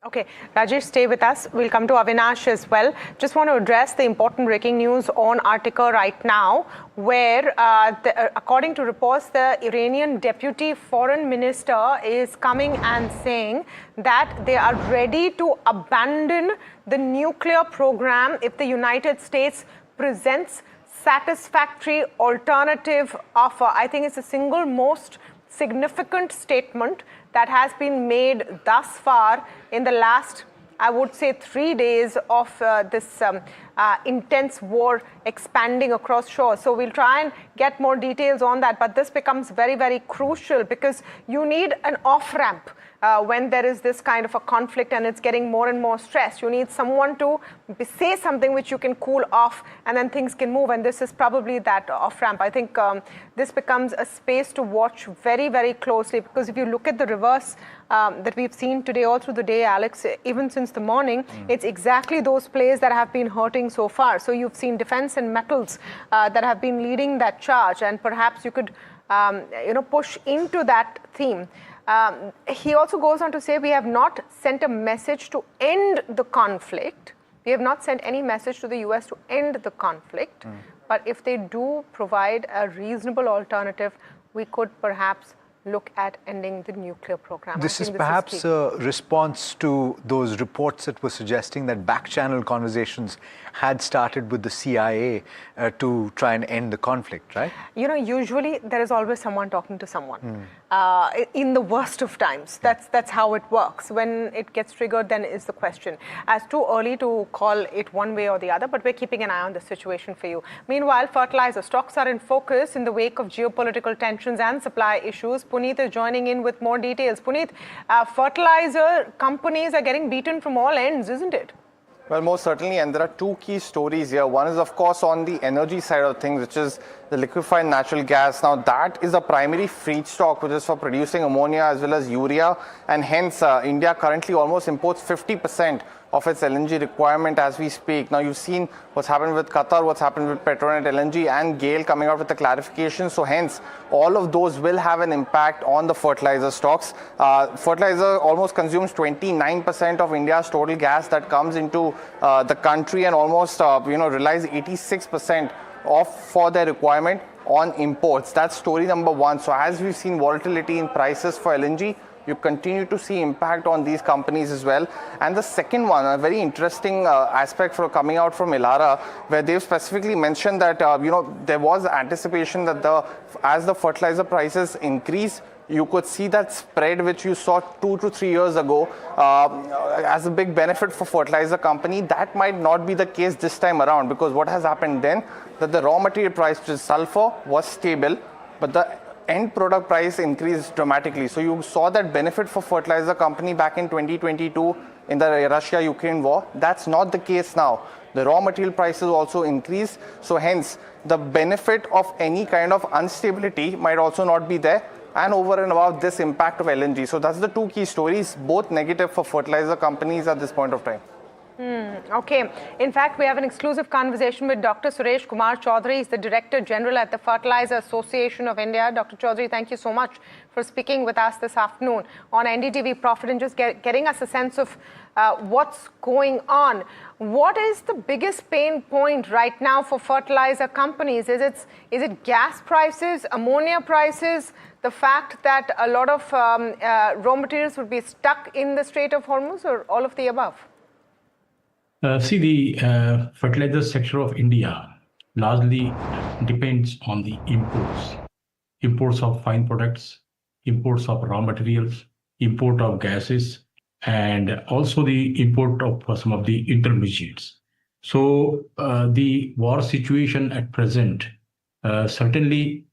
[SPEAKER 10] Okay, Rajesh, stay with us. We'll come to Avinash as well. Just want to address the important breaking news on our ticker right now, where according to reports, the Iranian deputy foreign minister is coming and saying that they are ready to abandon the nuclear program if the United States presents satisfactory alternative offer. I think it's the single most significant statement that has been made thus far in the last, I would say, 3 days of this intense war expanding across shores. So we'll try and get more details on that. But this becomes very, very crucial because you need an off-ramp when there is this kind of a conflict and it's getting more and more stressed. You need someone to say something which you can cool off and then things can move. And this is probably that off-ramp. I think this becomes a space to watch very, very closely, because if you look at the reverse that we've seen today all through the day, Alex, even since the morning, it's exactly those plays that have been hurting so far. So you've seen defense and metals that have been leading that charge, and perhaps you could push into that theme. He also goes on to say, we have not sent a message to end the conflict. We have not sent any message to the US to end the conflict. But if they do provide a reasonable alternative, we could perhaps look at ending the nuclear program.
[SPEAKER 12] This is perhaps a response to those reports that were suggesting that back-channel conversations had started with the CIA to try and end the conflict, right?
[SPEAKER 10] Usually there is always someone talking to someone. In the worst of times, that's how it works. When it gets triggered, then is the question. It's too early to call it one way or the other, but we're keeping an eye on the situation for you. Meanwhile, fertilizer stocks are in focus in the wake of geopolitical tensions and supply issues. Puneet is joining in with more details. Puneet, fertilizer companies are getting beaten from all ends, isn't it?
[SPEAKER 13] Well, most certainly, and there are two key stories here. One is, of course, on the energy side of things, which is the liquefied natural gas. Now, that is a primary feedstock, which is for producing ammonia as well as urea, and hence India currently almost imports 50% of its LNG requirement as we speak. Now, you've seen what's happened with Qatar, what's happened with Petronet LNG, and GAIL coming out with the clarification. So hence, all of those will have an impact on the fertilizer stocks. Fertilizer almost consumes 29% of India's total gas that comes into the country, and almost relies 86% for their requirement on imports. That's story number one. So as we've seen volatility in prices for LNG, you continue to see impact on these companies as well. And the second one, a very interesting aspect for coming out from Elara, where they've specifically mentioned that there was anticipation that as the fertilizer prices increase, you could see that spread which you saw 2 to 3 years ago as a big benefit for fertilizer company. That might not be the case this time around, because what has happened then, that the raw material price, which is sulfur, was stable, but the end product price increased dramatically. So you saw that benefit for fertilizer company back in 2022 in the Russia-Ukraine war. That's not the case now. The raw material prices also increased. So hence, the benefit of any kind of instability might also not be there. And over and above this impact of LNG. So that's the two key stories, both negative for fertilizer companies at this point of time.
[SPEAKER 10] Okay. In fact, we have an exclusive conversation with Dr. Suresh Kumar Chaudhary. He's the Director General at the Fertilizer Association of India. Dr. Chaudhary, thank you so much for speaking with us this afternoon on NDTV Profit and just getting us a sense of what's going on. What is the biggest pain point right now for fertilizer companies? Is it gas prices, ammonia prices, the fact that a lot of raw materials would be stuck in the Strait of Hormuz, or all of the above?
[SPEAKER 21] See, the fertilizer sector of India largely depends on the imports of fine products, imports of raw materials, import of gases, and also the import of some of the intermediates. So the war situation at present, certainly,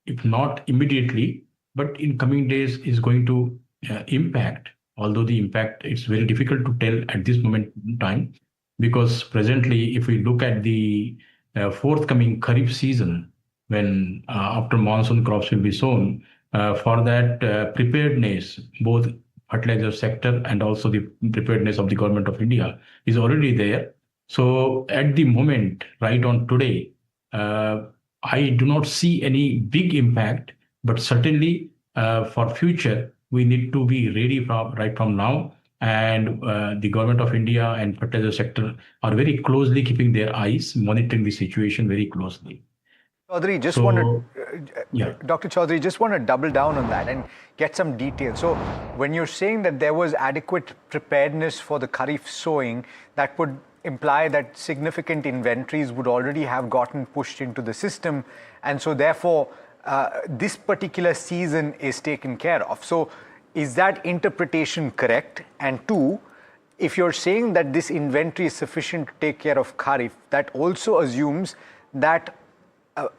[SPEAKER 21] if not immediately, but in coming days is going to impact. Although the impact is very difficult to tell at this moment in time, because presently, if we look at the forthcoming Kharif season, when after monsoon crops will be sown, for that preparedness, both fertilizer sector and also the preparedness of the government of India is already there. So at the moment, right on today, I do not see any big impact, but certainly for future, we need to be ready right from now. And the government of India and fertilizer sector are very closely keeping their eyes, monitoring the situation very closely.
[SPEAKER 12] Chaudhary, Dr. Chaudhary, just want to double down on that and get some details. So when you're saying that there was adequate preparedness for the Kharif sowing, that would imply that significant inventories would already have gotten pushed into the system. And so therefore, this particular season is taken care of. So is that interpretation correct? And two, if you're saying that this inventory is sufficient to take care of Kharif, that also assumes that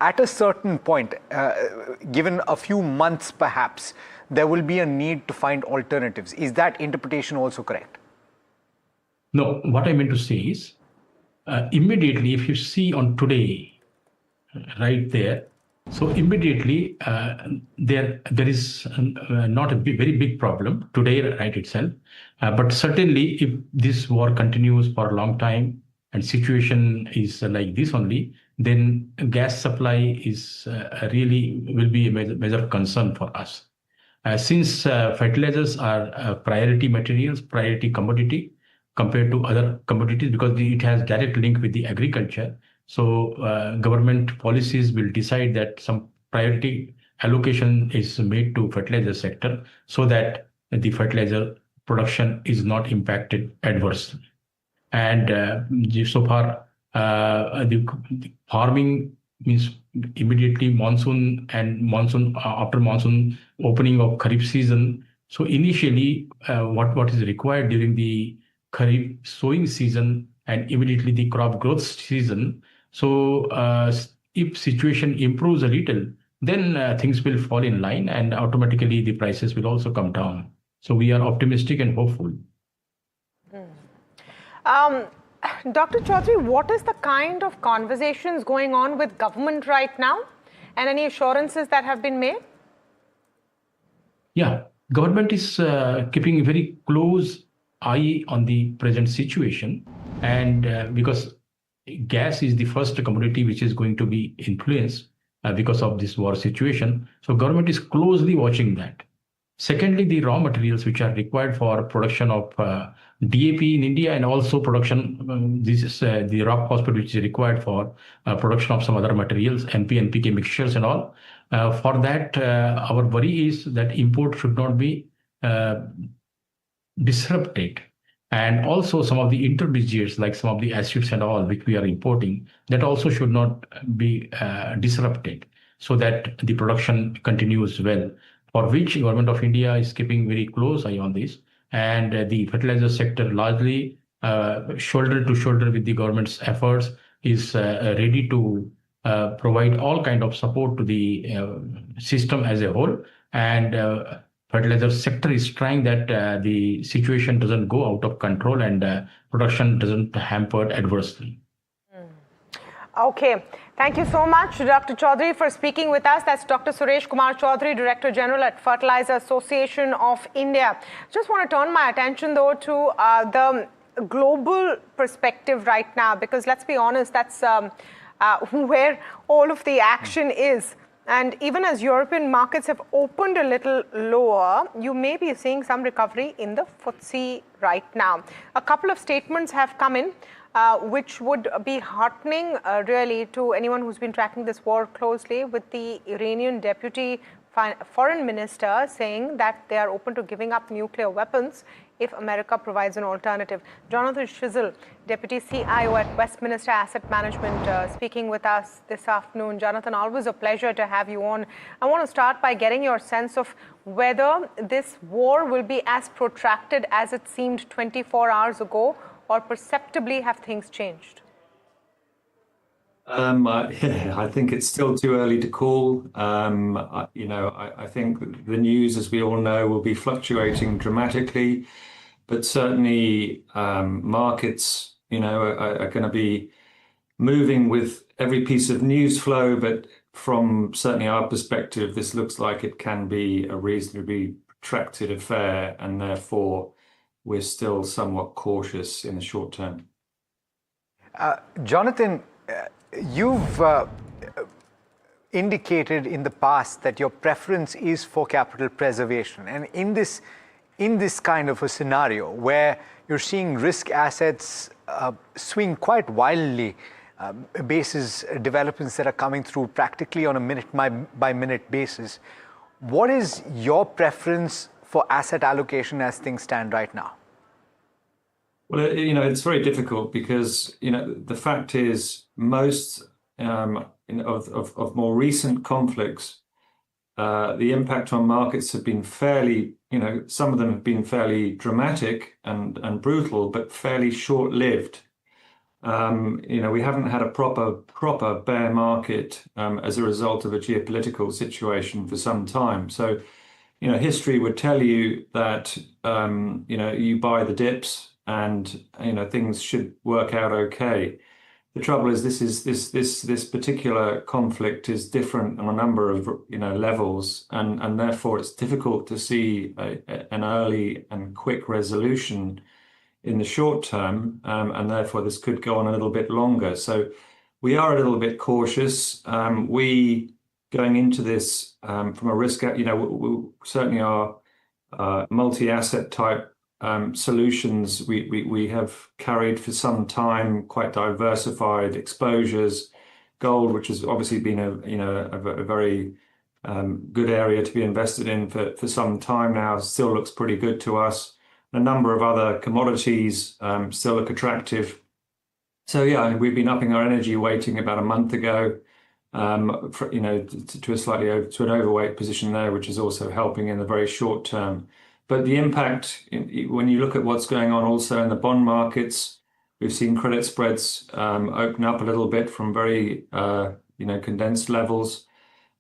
[SPEAKER 12] at a certain point, given a few months perhaps, there will be a need to find alternatives. Is that interpretation also correct?
[SPEAKER 21] No, what I meant to say is, immediately, if you see on today, right there, so immediately there is not a very big problem today, right itself. But certainly, if this war continues for a long time and situation is like this only, then gas supply is really will be a major concern for us. Since fertilizers are priority materials, priority commodity compared to other commodities, because it has direct link with the agriculture. So government policies will decide that some priority allocation is made to fertilizer sector so that the fertilizer production is not impacted adversely. And so far, the farming means immediately monsoon after monsoon opening of Kharif season. So initially, what is required during the Kharif sowing season and immediately the crop growth season. So if situation improves a little, then things will fall in line and automatically the prices will also come down. So we are optimistic and hopeful.
[SPEAKER 10] Dr. Chaudhary, what is the kind of conversations going on with government right now, and any assurances that have been made?
[SPEAKER 21] Yeah, government is keeping a very close eye on the present situation, and because gas is the first commodity which is going to be influenced because of this war situation, so government is closely watching that. Secondly, the raw materials which are required for production of DAP in India, and also production, this is the rock phosphate which is required for production of some other materials, NP, NPK mixtures and all. For that, our worry is that import should not be disrupted. And also some of the intermediates, like some of the acids and all, which we are importing, that also should not be disrupted, so that the production continues well, for which Government of India is keeping very close eye on this. And the fertilizer sector, largely shoulder to shoulder with the government's efforts, is ready to provide all kind of support to the system as a whole. And fertilizer sector is trying that the situation doesn't go out of control and production doesn't hamper adversely.
[SPEAKER 10] Okay. Thank you so much, Dr. Chaudhary, for speaking with us. That's Dr. Suresh Kumar Chaudhary, Director General at Fertilizer Association of India. Just want to turn my attention, though, to the global perspective right now, because let's be honest, that's where all of the action is. And even as European markets have opened a little lower, you may be seeing some recovery in the FTSE right now. A couple of statements have come in, which would be heartening really to anyone who's been tracking this war closely, with the Iranian Deputy Foreign Minister saying that they are open to giving up nuclear weapons if America provides an alternative. Jonathan Shizzle, Deputy CIO at Westminster Asset Management, speaking with us this afternoon. Jonathan, always a pleasure to have you on. I want to start by getting your sense of whether this war will be as protracted as it seemed 24 hours ago, or perceptibly have things changed?
[SPEAKER 2] I think it's still too early to call. I think the news, as we all know, will be fluctuating dramatically, but certainly markets, are going to be moving with every piece of news flow. But from certainly our perspective, this looks like it can be a reasonably protracted affair, and therefore we're still somewhat cautious in the short term.
[SPEAKER 12] Jonathan, you've indicated in the past that your preference is for capital preservation. And in this kind of a scenario where you're seeing risk assets swing quite wildly, basis developments that are coming through practically on a minute by minute basis, what is your preference for asset allocation as things stand right now?
[SPEAKER 2] Well, it's very difficult because, the fact is most of more recent conflicts the impact on markets have been fairly, some of them have been fairly dramatic and brutal, but fairly short-lived. We haven't had a proper bear market as a result of a geopolitical situation for some time. So, history would tell you that, you buy the dips and, things should work out okay. The trouble is this particular conflict is different on a number of, levels, and therefore it's difficult to see an early and quick resolution in the short term, and therefore this could go on a little bit longer. So we are a little bit cautious. We going into this from a risk, we certainly are multi-asset type solutions. We have carried for some time quite diversified exposures. Gold, which has obviously been a very good area to be invested in for some time now, still looks pretty good to us. A number of other commodities still look attractive. So yeah, we've been upping our energy weighting about a month ago, to a slightly to an overweight position there, which is also helping in the very short term. But the impact, when you look at what's going on also in the bond markets, we've seen credit spreads open up a little bit from very condensed levels,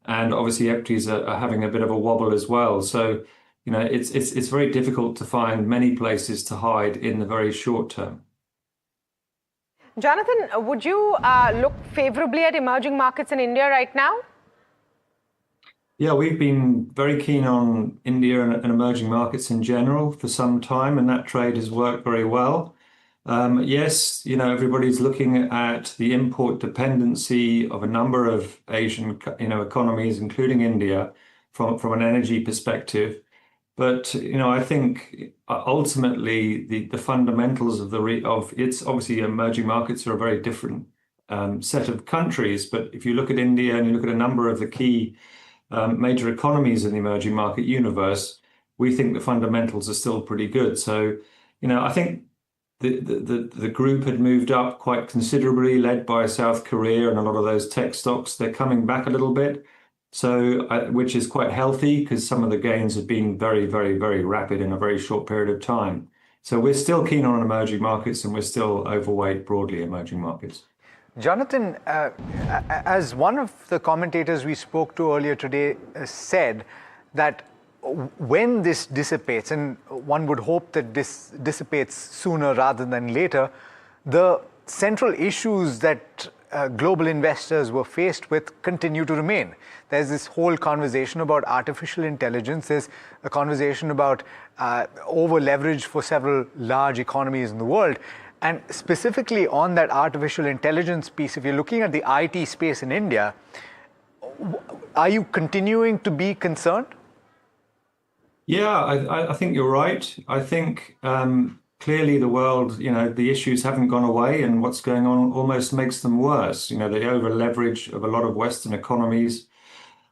[SPEAKER 2] and obviously equities are having a bit of a wobble as well. So it's very difficult to find many places to hide in the very short term.
[SPEAKER 10] Jonathan, would you look favorably at emerging markets in India right now?
[SPEAKER 2] Yeah, we've been very keen on India and emerging markets in general for some time, and that trade has worked very well. Yes, everybody's looking at the import dependency of a number of Asian, economies, including India, from an energy perspective. But I think ultimately the fundamentals of it's obviously emerging markets are a very different set of countries. But if you look at India and you look at a number of the key major economies in the emerging market universe, we think the fundamentals are still pretty good. So, I think the group had moved up quite considerably, led by South Korea and a lot of those tech stocks. They're coming back a little bit, so which is quite healthy because some of the gains have been very, very, very rapid in a very short period of time. So we're still keen on emerging markets, and we're still overweight broadly emerging markets.
[SPEAKER 12] Jonathan, as one of the commentators we spoke to earlier today said, that when this dissipates, and one would hope that this dissipates sooner rather than later, the central issues that global investors were faced with continue to remain. There's this whole conversation about artificial intelligence. There's a conversation about over leverage for several large economies in the world. And specifically on that artificial intelligence piece, if you're looking at the IT space in India, are you continuing to be concerned?
[SPEAKER 2] Yeah, I think you're right. I think clearly the world, the issues haven't gone away, and what's going on almost makes them worse. The over leverage of a lot of Western economies,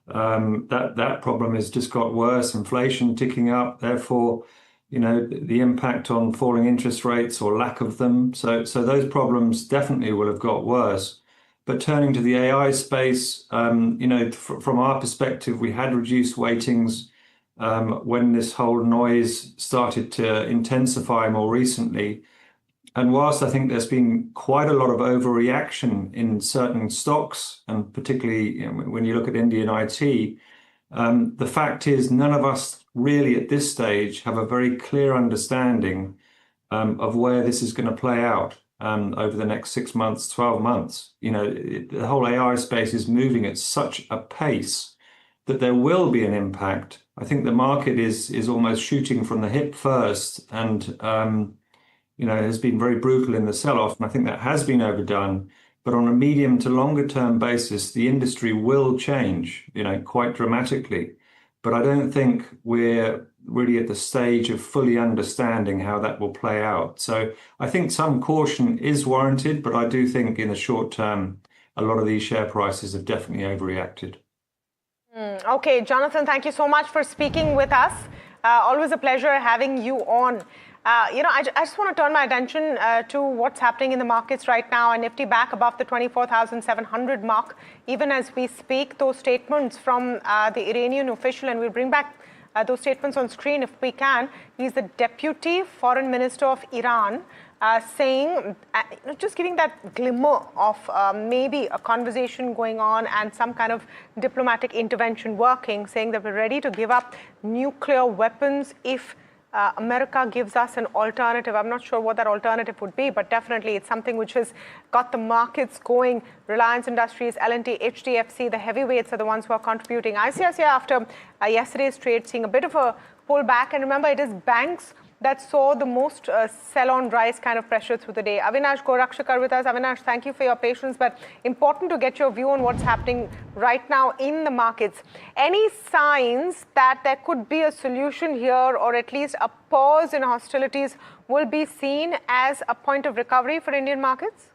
[SPEAKER 2] that problem has just got worse. Inflation ticking up, therefore, the impact on falling interest rates or lack of them. So those problems definitely will have got worse. But turning to the AI space, from our perspective, we had reduced weightings when this whole noise started to intensify more recently. And whilst I think there's been quite a lot of overreaction in certain stocks, and particularly when you look at Indian IT, the fact is none of us really at this stage have a very clear understanding of where this is going to play out over the next 6 months, 12 months. The whole AI space is moving at such a pace that there will be an impact. I think the market is almost shooting from the hip first, and has been very brutal in the sell-off, and I think that has been overdone. But on a medium to longer term basis, the industry will change, quite dramatically. But I don't think we're really at the stage of fully understanding how that will play out. So I think some caution is warranted, but I do think in the short term, a lot of these share prices have definitely overreacted.
[SPEAKER 10] Okay, Jonathan, thank you so much for speaking with us. Always a pleasure having you on. I just want to turn my attention to what's happening in the markets right now. And Nifty back above the 24,700 mark, even as we speak. Those statements from the Iranian official, and we'll bring back those statements on screen if we can. He's the Deputy Foreign Minister of Iran, saying, just giving that glimmer of maybe a conversation going on and some kind of diplomatic intervention working, saying that we're ready to give up nuclear weapons if America gives us an alternative. I'm not sure what that alternative would be, but definitely it's something which has got the markets going. Reliance Industries, L&T, HDFC, the heavyweights are the ones who are contributing. ICICI, after yesterday's trade, seeing a bit of a pullback. And remember, it is banks that saw the most sell-on rise kind of pressure through the day. Avinash Gorakshakar with us. Avinash, thank you for your patience, but important to get your view on what's happening right now in the markets. Any signs that there could be a solution here, or at least a pause in hostilities will be seen as a point of recovery for Indian markets?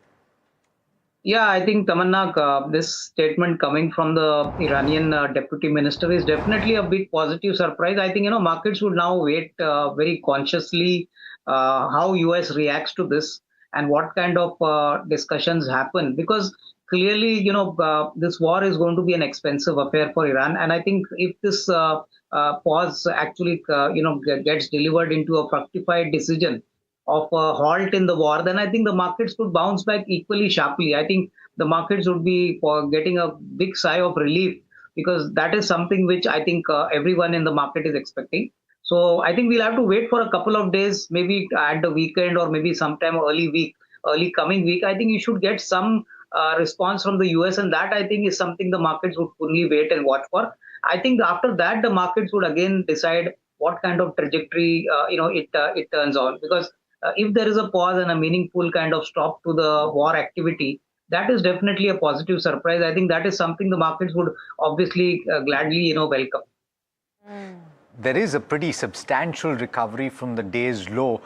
[SPEAKER 15] Yeah, I think, Tamanna, this statement coming from the Iranian deputy minister is definitely a big positive surprise. I think, markets would now wait very consciously how US reacts to this and what kind of discussions happen, because clearly, this war is going to be an expensive affair for Iran. And I think if this pause actually, gets delivered into a fructified decision of a halt in the war, then I think the markets could bounce back equally sharply. I think the markets would be getting a big sigh of relief, because that is something which I think everyone in the market is expecting. So I think we'll have to wait for a couple of days, maybe at the weekend or maybe sometime early coming week. I think you should get some response from the US, and that I think is something the markets would fully wait and watch for. I think after that, the markets would again decide what kind of trajectory it turns on, because if there is a pause and a meaningful kind of stop to the war activity, that is definitely a positive surprise. I think that is something the markets would obviously gladly, welcome.
[SPEAKER 12] There is a pretty substantial recovery from the day's low,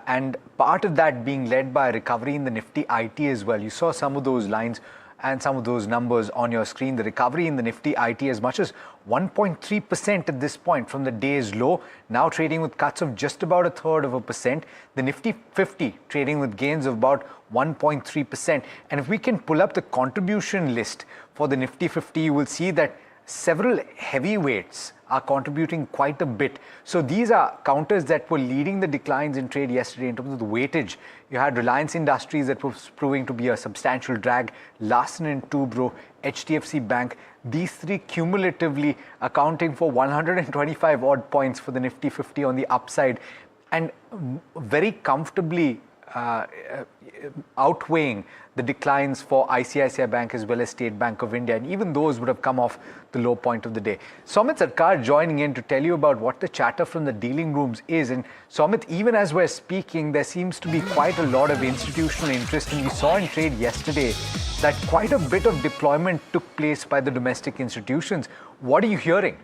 [SPEAKER 12] and part of that being led by a recovery in the Nifty IT as well. You saw some of those lines and some of those numbers on your screen. The recovery in the Nifty IT as much as 1.3% at this point from the day's low, now trading with cuts of just about 0.33%. The Nifty 50 trading with gains of about 1.3%. And if we can pull up the contribution list for the Nifty 50, you will see that several heavyweights are contributing quite a bit. So these are counters that were leading the declines in trade yesterday in terms of the weightage. You had Reliance Industries that was proving to be a substantial drag, Larsen & Toubro, HDFC Bank, these three cumulatively accounting for 125 odd points for the Nifty 50 on the upside, and very comfortably outweighing the declines for ICICI Bank as well as State Bank of India, and even those would have come off the low point of the day. Somit Sarkar joining in to tell you about what the chatter from the dealing rooms is. And Somit, even as we're speaking, there seems to be quite a lot of institutional interest, and we saw in trade yesterday that quite a bit of deployment took place by the domestic institutions. What are you hearing?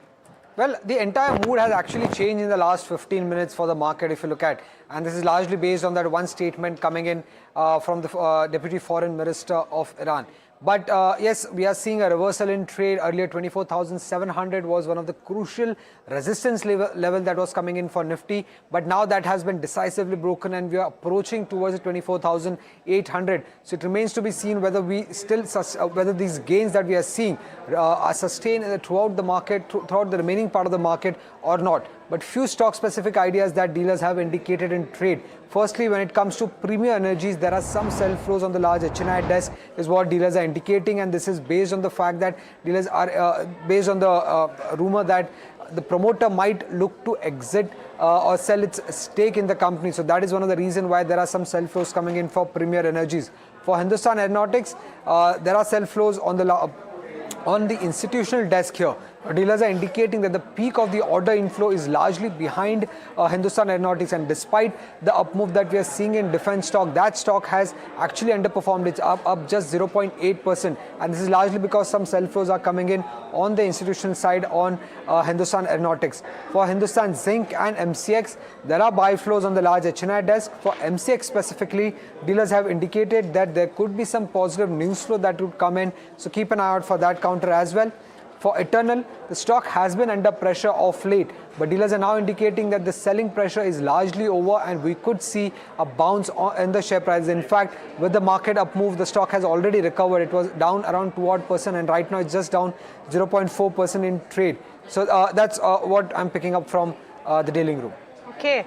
[SPEAKER 17] Well, the entire mood has actually changed in the last 15 minutes for the market, if you look at. And this is largely based on that one statement coming in from the Deputy Foreign Minister of Iran. But yes, we are seeing a reversal in trade. Earlier, 24,700 was one of the crucial resistance level that was coming in for Nifty. But now that has been decisively broken, and we are approaching towards the 24,800. So it remains to be seen whether whether these gains that we are seeing are sustained throughout the market, throughout the remaining part of the market or not. But few stock-specific ideas that dealers have indicated in trade. Firstly, when it comes to Premier Energies, there are some sell flows on the large HNI desk is what dealers are indicating, and this is based on the fact that dealers are based on the rumor that the promoter might look to exit or sell its stake in the company. So that is one of the reasons why there are some sell flows coming in for Premier Energies. For Hindustan Aeronautics, there are sell flows on the institutional desk here. Dealers are indicating that the peak of the order inflow is largely behind Hindustan Aeronautics, and despite the up move that we are seeing in defense stock, that stock has actually underperformed. It's up just 0.8%, and this is largely because some sell flows are coming in on the institutional side on Hindustan Aeronautics. For Hindustan Zinc and MCX, there are buy flows on the large HNI desk. For MCX specifically, dealers have indicated that there could be some positive news flow that would come in, so keep an eye out for that counter as well. For Eternal, the stock has been under pressure of late, but dealers are now indicating that the selling pressure is largely over and we could see a bounce in the share price. In fact, with the market up move, the stock has already recovered. It was down around 2% and right now it's just down 0.4% in trade. So that's what I'm picking up from the dealing room.
[SPEAKER 10] Okay,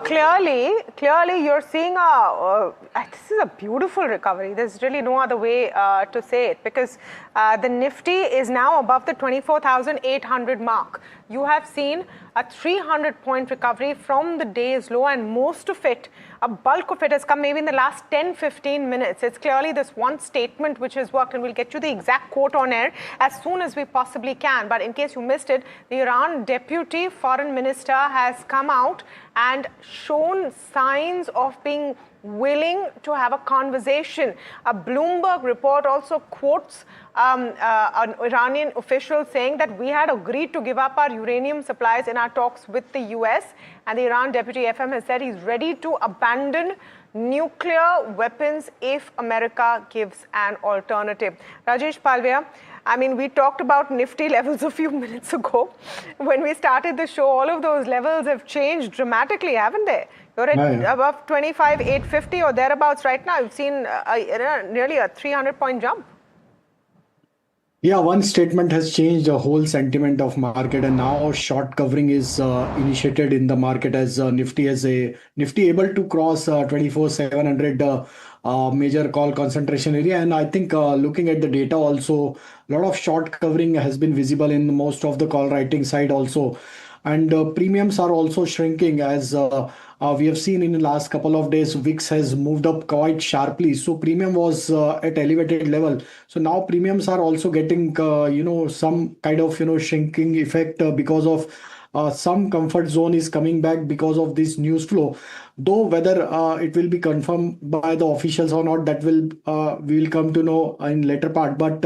[SPEAKER 10] clearly you're seeing this is a beautiful recovery. There's really no other way to say it, because the Nifty is now above the 24,800 mark. You have seen a 300-point recovery from the day's low, and most of it, a bulk of it, has come maybe in the last 10-15 minutes. It's clearly this one statement which has worked, and we'll get you the exact quote on air as soon as we possibly can. But in case you missed it, the Iran Deputy Foreign Minister has come out and shown signs of being willing to have a conversation. A Bloomberg report also quotes an Iranian official saying that we had agreed to give up our uranium supplies in our talks with the US, and the Iran Deputy FM has said he's ready to abandon nuclear weapons if America gives an alternative. Rajesh Palvia, I mean, we talked about Nifty levels a few minutes ago. When we started the show, all of those levels have changed dramatically, haven't they? You're at above 25,850 or thereabouts right now. You've seen nearly a 300-point jump.
[SPEAKER 20] Yeah, one statement has changed the whole sentiment of market, and now short covering is initiated in the market as Nifty able to cross 24,700 major call concentration area. And I think looking at the data also, a lot of short covering has been visible in most of the call writing side also. And premiums are also shrinking, as we have seen in the last couple of days. VIX has moved up quite sharply. So premium was at elevated level. So now premiums are also getting, some kind of, shrinking effect because of some comfort zone is coming back because of this news flow. Though whether it will be confirmed by the officials or not, that we will come to know in later part. But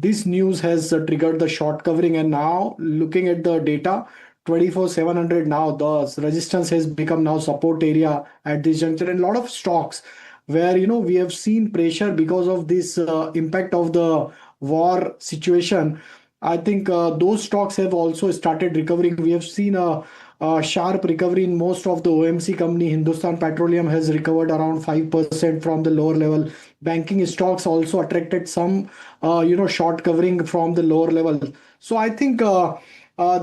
[SPEAKER 20] this news has triggered the short covering, and now looking at the data, 24,700 now, the resistance has become now support area at this juncture. And a lot of stocks where, we have seen pressure because of this impact of the war situation. I think those stocks have also started recovering. We have seen a sharp recovery in most of the OMC company. Hindustan Petroleum has recovered around 5% from the lower level. Banking stocks also attracted some, short covering from the lower level. So I think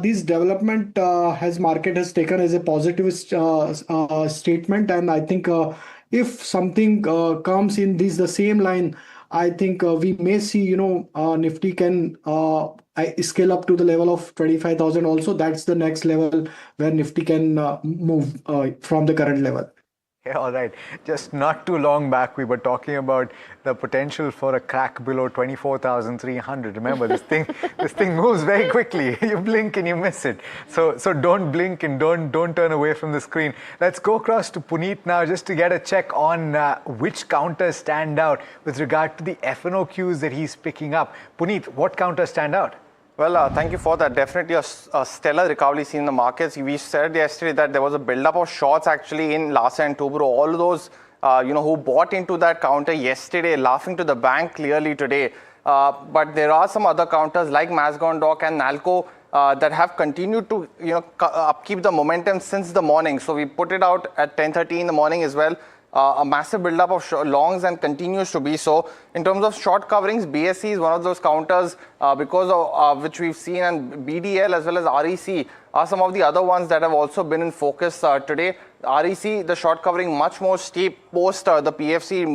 [SPEAKER 20] this development market has taken as a positive statement. And I think if something comes in the same line, I think we may see, Nifty can scale up to the level of 25,000 also. That's the next level where Nifty can move from the current level.
[SPEAKER 12] Yeah, all right. Just not too long back, we were talking about the potential for a crack below 24,300. Remember, this thing moves very quickly. You blink and you miss it. So don't blink and don't turn away from the screen. Let's go across to Puneet now just to get a check on which counters stand out with regard to the FNOQs that he's picking up. Puneet, what counters stand out?
[SPEAKER 13] Well, thank you for that. Definitely a stellar recovery seen in the markets. We said yesterday that there was a build-up of shorts actually in Lhasa and Tuberou. All those, who bought into that counter yesterday, laughing to the bank clearly today. But there are some other counters like Mazagon Dock and Nalco that have continued to, upkeep the momentum since the morning. So we put it out at 10:30 in the morning as well. A massive build-up of longs and continues to be so. In terms of short coverings, BSE is one of those counters because of which we've seen, and BDL as well as REC are some of the other ones that have also been in focus today. REC, the short covering much more steep post the PFC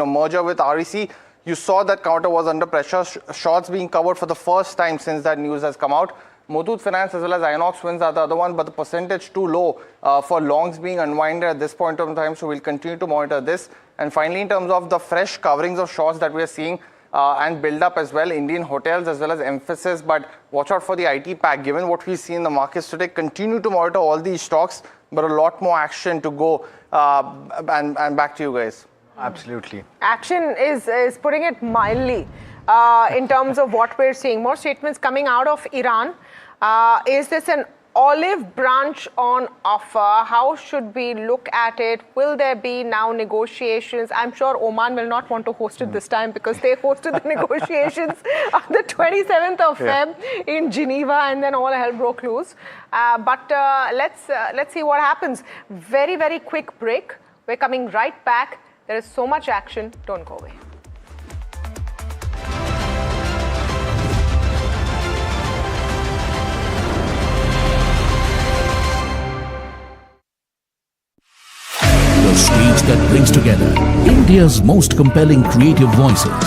[SPEAKER 13] merger with REC. You saw that counter was under pressure, shorts being covered for the first time since that news has come out. Muthoot Finance as well as Inox Winds are the other one, but the percentage too low for longs being unwinded at this point of time. So we'll continue to monitor this. And finally, in terms of the fresh coverings of shorts that we are seeing and build up as well, Indian Hotels as well as Emphasis. But watch out for the IT pack. Given what we see in the markets today, continue to monitor all these stocks, but a lot more action to go. And back to you guys.
[SPEAKER 12] Absolutely.
[SPEAKER 10] Action is putting it mildly in terms of what we're seeing. More statements coming out of Iran. Is this an olive branch on offer. How should we look at it? Will there be now negotiations? I'm sure Oman will not want to host it this time because they hosted the negotiations on the 27th of Feb in Geneva, and then all hell broke loose. But let's see what happens. Very, very quick break. We're coming right back. There is so much action. Don't go away.
[SPEAKER 3] The stage that brings together India's most compelling creative voices.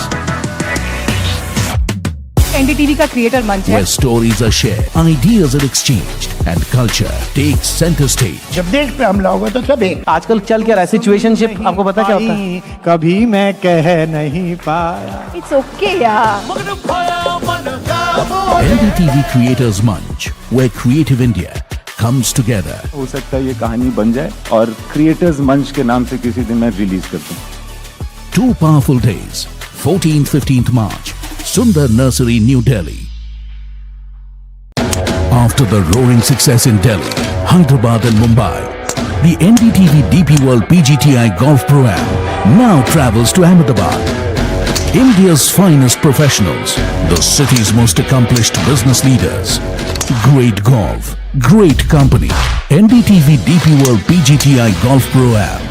[SPEAKER 4] NDTV का creator मंच है
[SPEAKER 3] Where stories are shared, ideas are exchanged, and culture takes center stage.
[SPEAKER 5] जब देश पे हमला होगा तो सब एक।
[SPEAKER 6] आजकल चल क्या रहा है सिचुएशनशिप, आपको पता क्या होता है?
[SPEAKER 5] कभी मैं कह नहीं पाया।
[SPEAKER 4] It's okay यार।
[SPEAKER 3] NDTV Creators Munch, where creative India comes together.
[SPEAKER 7] हो सकता है ये कहानी बन जाए और क्रिएटर्स मंच के नाम से किसी दिन मैं रिलीज कर दूं।
[SPEAKER 3] 2 powerful days, 14th-15th March, Sundar Nursery, New Delhi. After the roaring success in Delhi, Hyderabad and Mumbai, the NDTV DP World PGTI Golf Pro-Am now travels to Ahmedabad. India's finest professionals, the city's most accomplished business leaders. Great golf, great company. NDTV DP World PGTI Golf Pro-Am.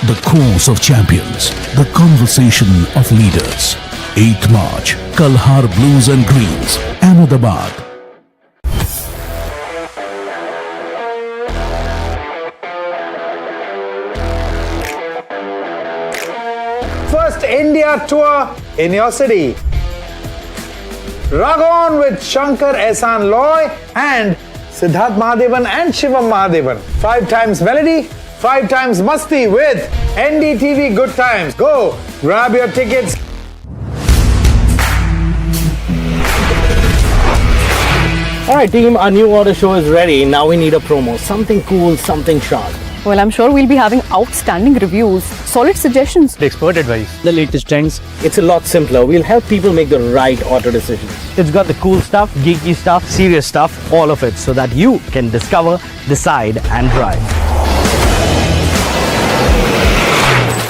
[SPEAKER 3] The course of champions, the conversation of leaders. 8th March, Kalhar Blues and Greens, Ahmedabad.
[SPEAKER 8] First India tour in your city. Rag on with Shankar Ehsan Loy and Siddharth Mahadevan and Shivam Mahadevan. 5 times melody, 5 times masti with NDTV Good Times. Go grab your tickets.
[SPEAKER 6] Alright team, our new order show is ready. Now we need a promo. Something cool, something sharp.
[SPEAKER 4] Well, I'm sure we'll be having outstanding reviews, solid suggestions,
[SPEAKER 6] expert advice, the latest trends. It's a lot simpler. We'll help people make the right auto decisions. It's got the cool stuff, geeky stuff, serious stuff, all of it, so that you can discover, decide and drive.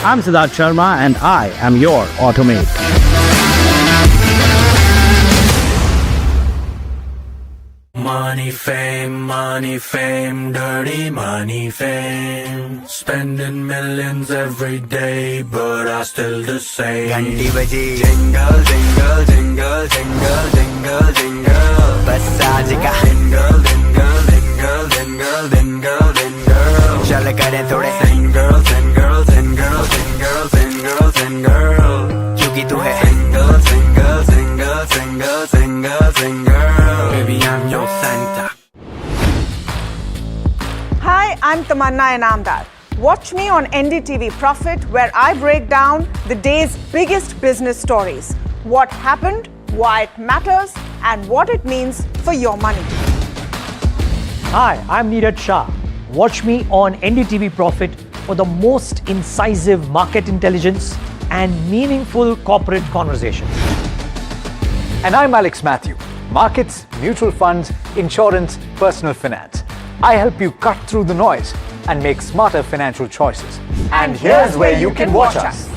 [SPEAKER 6] I'm Siddharth Sharma and I am your automate.
[SPEAKER 9] Money, fame, dirty money, fame. Spending millions every day, but I still the same. Ganti baji, jingle, jingle, jingle, jingle, jingle, jingle. Bas aaj ka jingle, jingle, jingle, jingle, jingle, jingle. Chal kare thode single, single, single, single, single, single. Kyunki tu hai single, single, single, single, single, single. Baby, I'm your Santa.
[SPEAKER 10] Hi, I'm Tamanna Inamdar. Watch me on NDTV Profit, where I break down the day's biggest business stories. What happened, why it matters, and what it means for your money.
[SPEAKER 11] Hi, I'm Neeraj Shah. Watch me on NDTV Profit for the most incisive market intelligence and meaningful corporate conversations.
[SPEAKER 12] And I'm Alex Matthew. Markets, mutual funds, insurance, personal finance. I help you cut through the noise and make smarter financial choices. And here's where you can watch us.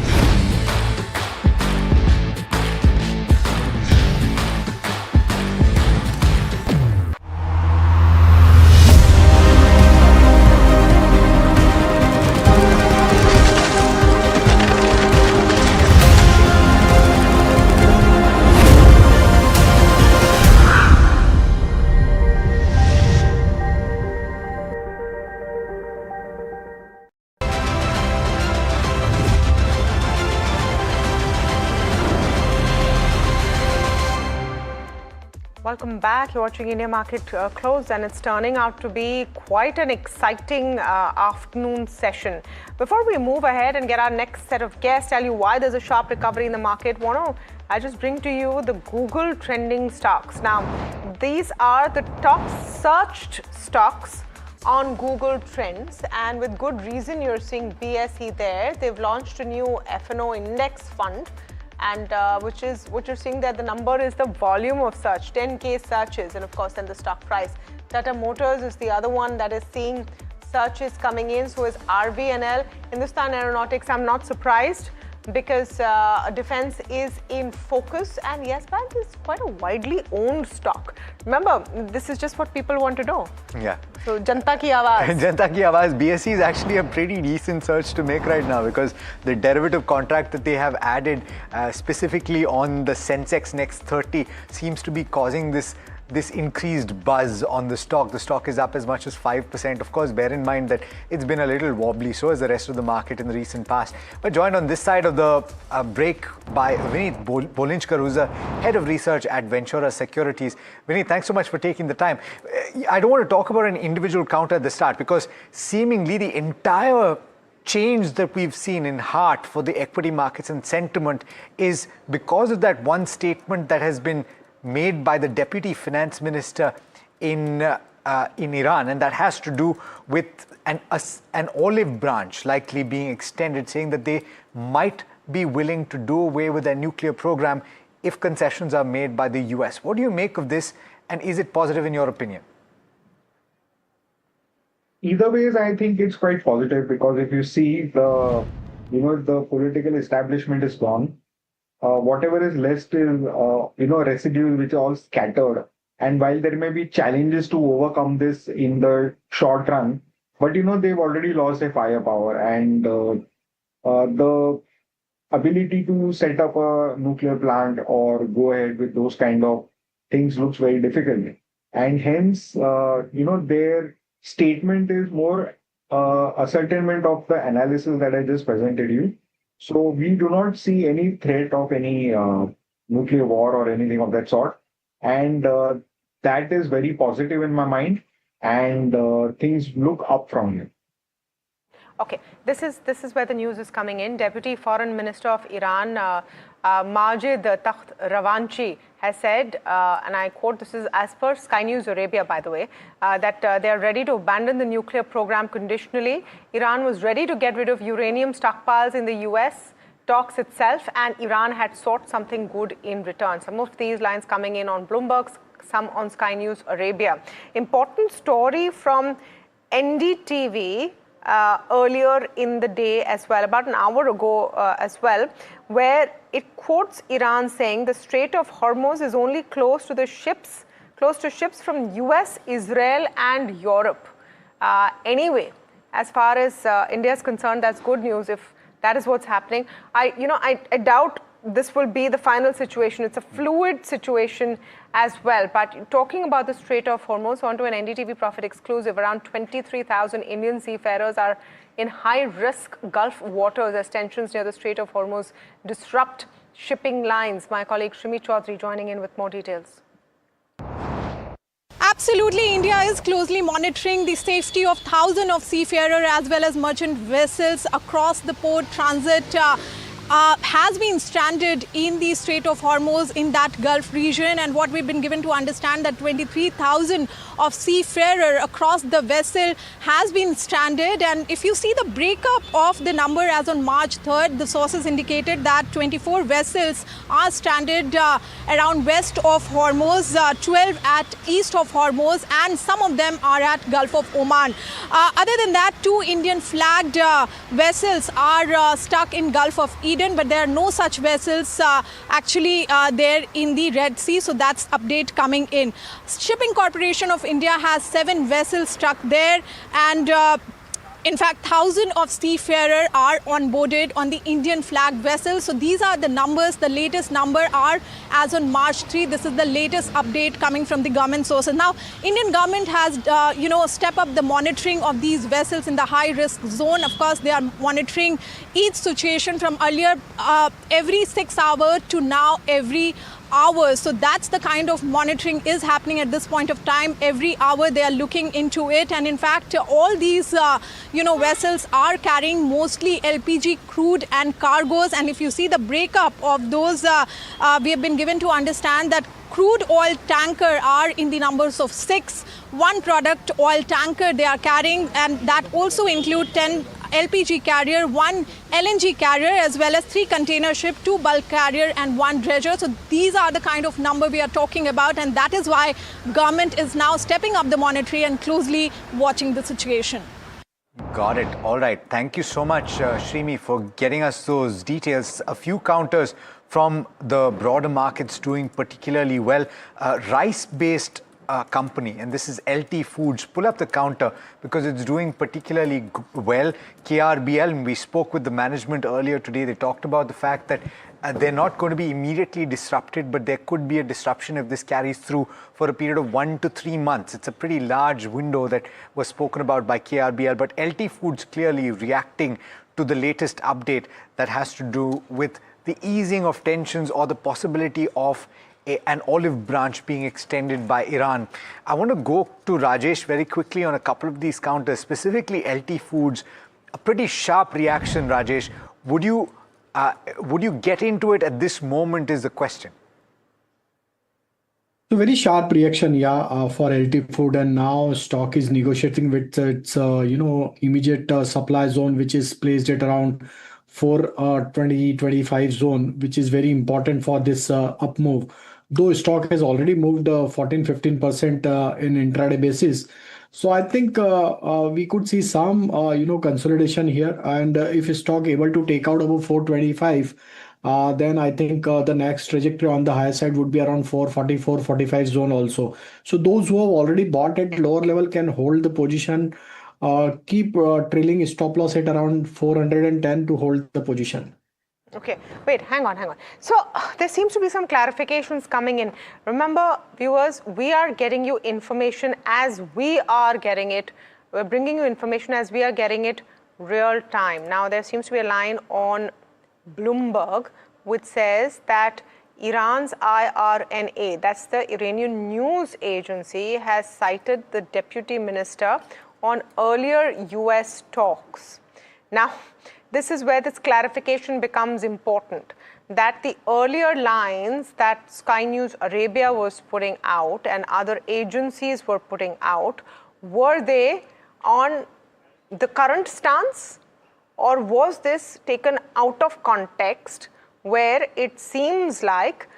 [SPEAKER 10] Welcome back. You're watching India Market Close, and it's turning out to be quite an exciting afternoon session. Before we move ahead and get our next set of guests, tell you why there's a sharp recovery in the market, I just bring to you the Google trending stocks. Now, these are the top searched stocks on Google Trends, and with good reason you're seeing BSE there. They've launched a new F&O index fund, and which is what you're seeing there. The number is the volume of search, 10K searches, and of course then the stock price. Tata Motors is the other one that is seeing searches coming in. So is RVNL. Hindustan Aeronautics, I'm not surprised because defense is in focus, and Yes Bank is quite a widely owned stock. Remember, this is just what people want to know.
[SPEAKER 12] Yeah.
[SPEAKER 10] So Janta Ki Awaaz.
[SPEAKER 12] Janta Ki Awaaz, BSE is actually a pretty decent search to make right now because the derivative contract that they have added specifically on the Sensex Next 30 seems to be causing this increased buzz on the stock. The stock is up as much as 5%. Of course, bear in mind that it's been a little wobbly, so is the rest of the market in the recent past. But joined on this side of the break by Vineet Bolinchkar, who's a head of research at Ventura Securities. Vineet, thanks so much for taking the time. I don't want to talk about an individual counter at the start because seemingly the entire change that we've seen in heart for the equity markets and sentiment is because of that one statement that has been made by the deputy finance minister in Iran, and that has to do with an olive branch likely being extended, saying that they might be willing to do away with their nuclear program if concessions are made by the US. What do you make of this, and is it positive in your opinion?
[SPEAKER 16] Either ways, I think it's quite positive because if you see the political establishment is gone. Whatever is left is, residues which are all scattered. And while there may be challenges to overcome this in the short run, but they've already lost their firepower, and the ability to set up a nuclear plant or go ahead with those kind of things looks very difficult. And hence, their statement is more ascertainment of the analysis that I just presented you. So we do not see any threat of any nuclear war or anything of that sort. And that is very positive in my mind. And things look up from here.
[SPEAKER 10] Okay, this is where the news is coming in. Deputy Foreign Minister of Iran, Majid Takht Ravanchi, has said, and I quote, this is as per Sky News Arabia, by the way, that they are ready to abandon the nuclear program conditionally. Iran was ready to get rid of uranium stockpiles in the US talks itself, and Iran had sought something good in return. Some of these lines coming in on Bloomberg, some on Sky News Arabia. Important story from NDTV earlier in the day as well, about an hour ago as well, where it quotes Iran saying the Strait of Hormuz is only close to ships from US, Israel and Europe. Anyway, as far as India is concerned, that's good news if that is what's happening. I doubt this will be the final situation. It's a fluid situation as well. But talking about the Strait of Hormuz, onto an NDTV Profit exclusive, around 23,000 Indian seafarers are in high-risk Gulf waters as tensions near the Strait of Hormuz disrupt shipping lines. My colleague Shimi Chaudhary joining in with more details.
[SPEAKER 22] Absolutely, India is closely monitoring the safety of thousands of seafarers as well as merchant vessels across the port. Transit has been stranded in the Strait of Hormuz in that Gulf region, and what we've been given to understand that 23,000 of seafarers across the vessel has been stranded. And if you see the breakup of the number as on March 3rd, the sources indicated that 24 vessels are stranded around west of Hormuz, 12 at east of Hormuz, and some of them are at Gulf of Oman. Other than that, 2 Indian flagged vessels are stuck in Gulf of Eden, but there are no such vessels actually there in the Red Sea. So that's update coming in. Shipping Corporation of India has 7 vessels stuck there, and in fact, thousands of seafarers are onboarded on the Indian flagged vessels. So these are the numbers. The latest number are as on March 3. This is the latest update coming from the government sources. Now, Indian government has, stepped up the monitoring of these vessels in the high-risk zone. Of course, they are monitoring each situation from earlier every 6 hours to now every hours. So that's the kind of monitoring is happening at this point of time. Every hour they are looking into it, and in fact all these vessels are carrying mostly LPG crude and cargoes. And if you see the breakup of those, we have been given to understand that crude oil tanker are in the numbers of 6. One product oil tanker they are carrying, and that also include 10 LPG carrier, 1 LNG carrier, as well as 3 container ship, 2 bulk carrier and 1 dredger. So these are the kind of number we are talking about, and that is why government is now stepping up the monitoring and closely watching the situation.
[SPEAKER 12] Got it. All right. Thank you so much, Shrimi, for getting us those details. A few counters from the broader markets doing particularly well. Rice-based company, and this is LT Foods. Pull up the counter because it's doing particularly well. KRBL, we spoke with the management earlier today. They talked about the fact that they're not going to be immediately disrupted, but there could be a disruption if this carries through for a period of 1 to 3 months. It's a pretty large window that was spoken about by KRBL, but LT Foods clearly reacting to the latest update that has to do with the easing of tensions or the possibility of an olive branch being extended by Iran. I want to go to Rajesh very quickly on a couple of these counters, specifically LT Foods. A pretty sharp reaction, Rajesh. Would you get into it at this moment is the question.
[SPEAKER 20] So very sharp reaction, for LT Food, and now stock is negotiating with its immediate supply zone, which is placed at around 420-25 zone, which is very important for this up move. Though stock has already moved 14-15% in intraday basis. So I think we could see some consolidation here, and if stock able to take out above 425, then I think the next trajectory on the higher side would be around 440-445 zone also. So those who have already bought at lower level can hold the position, keep trailing stop loss at around 410 to hold the position.
[SPEAKER 10] Okay, wait, hang on. So there seems to be some clarifications coming in. Remember, viewers, we are getting you information as we are getting it. We're bringing you information as we are getting it real time. Now, there seems to be a line on Bloomberg which says that Iran's IRNA, that's the Iranian news agency, has cited the deputy minister on earlier US talks. Now, this is where this clarification becomes important, that the earlier lines that Sky News Arabia was putting out and other agencies were putting out, were they on the current stance, or was this taken out of context where it seems like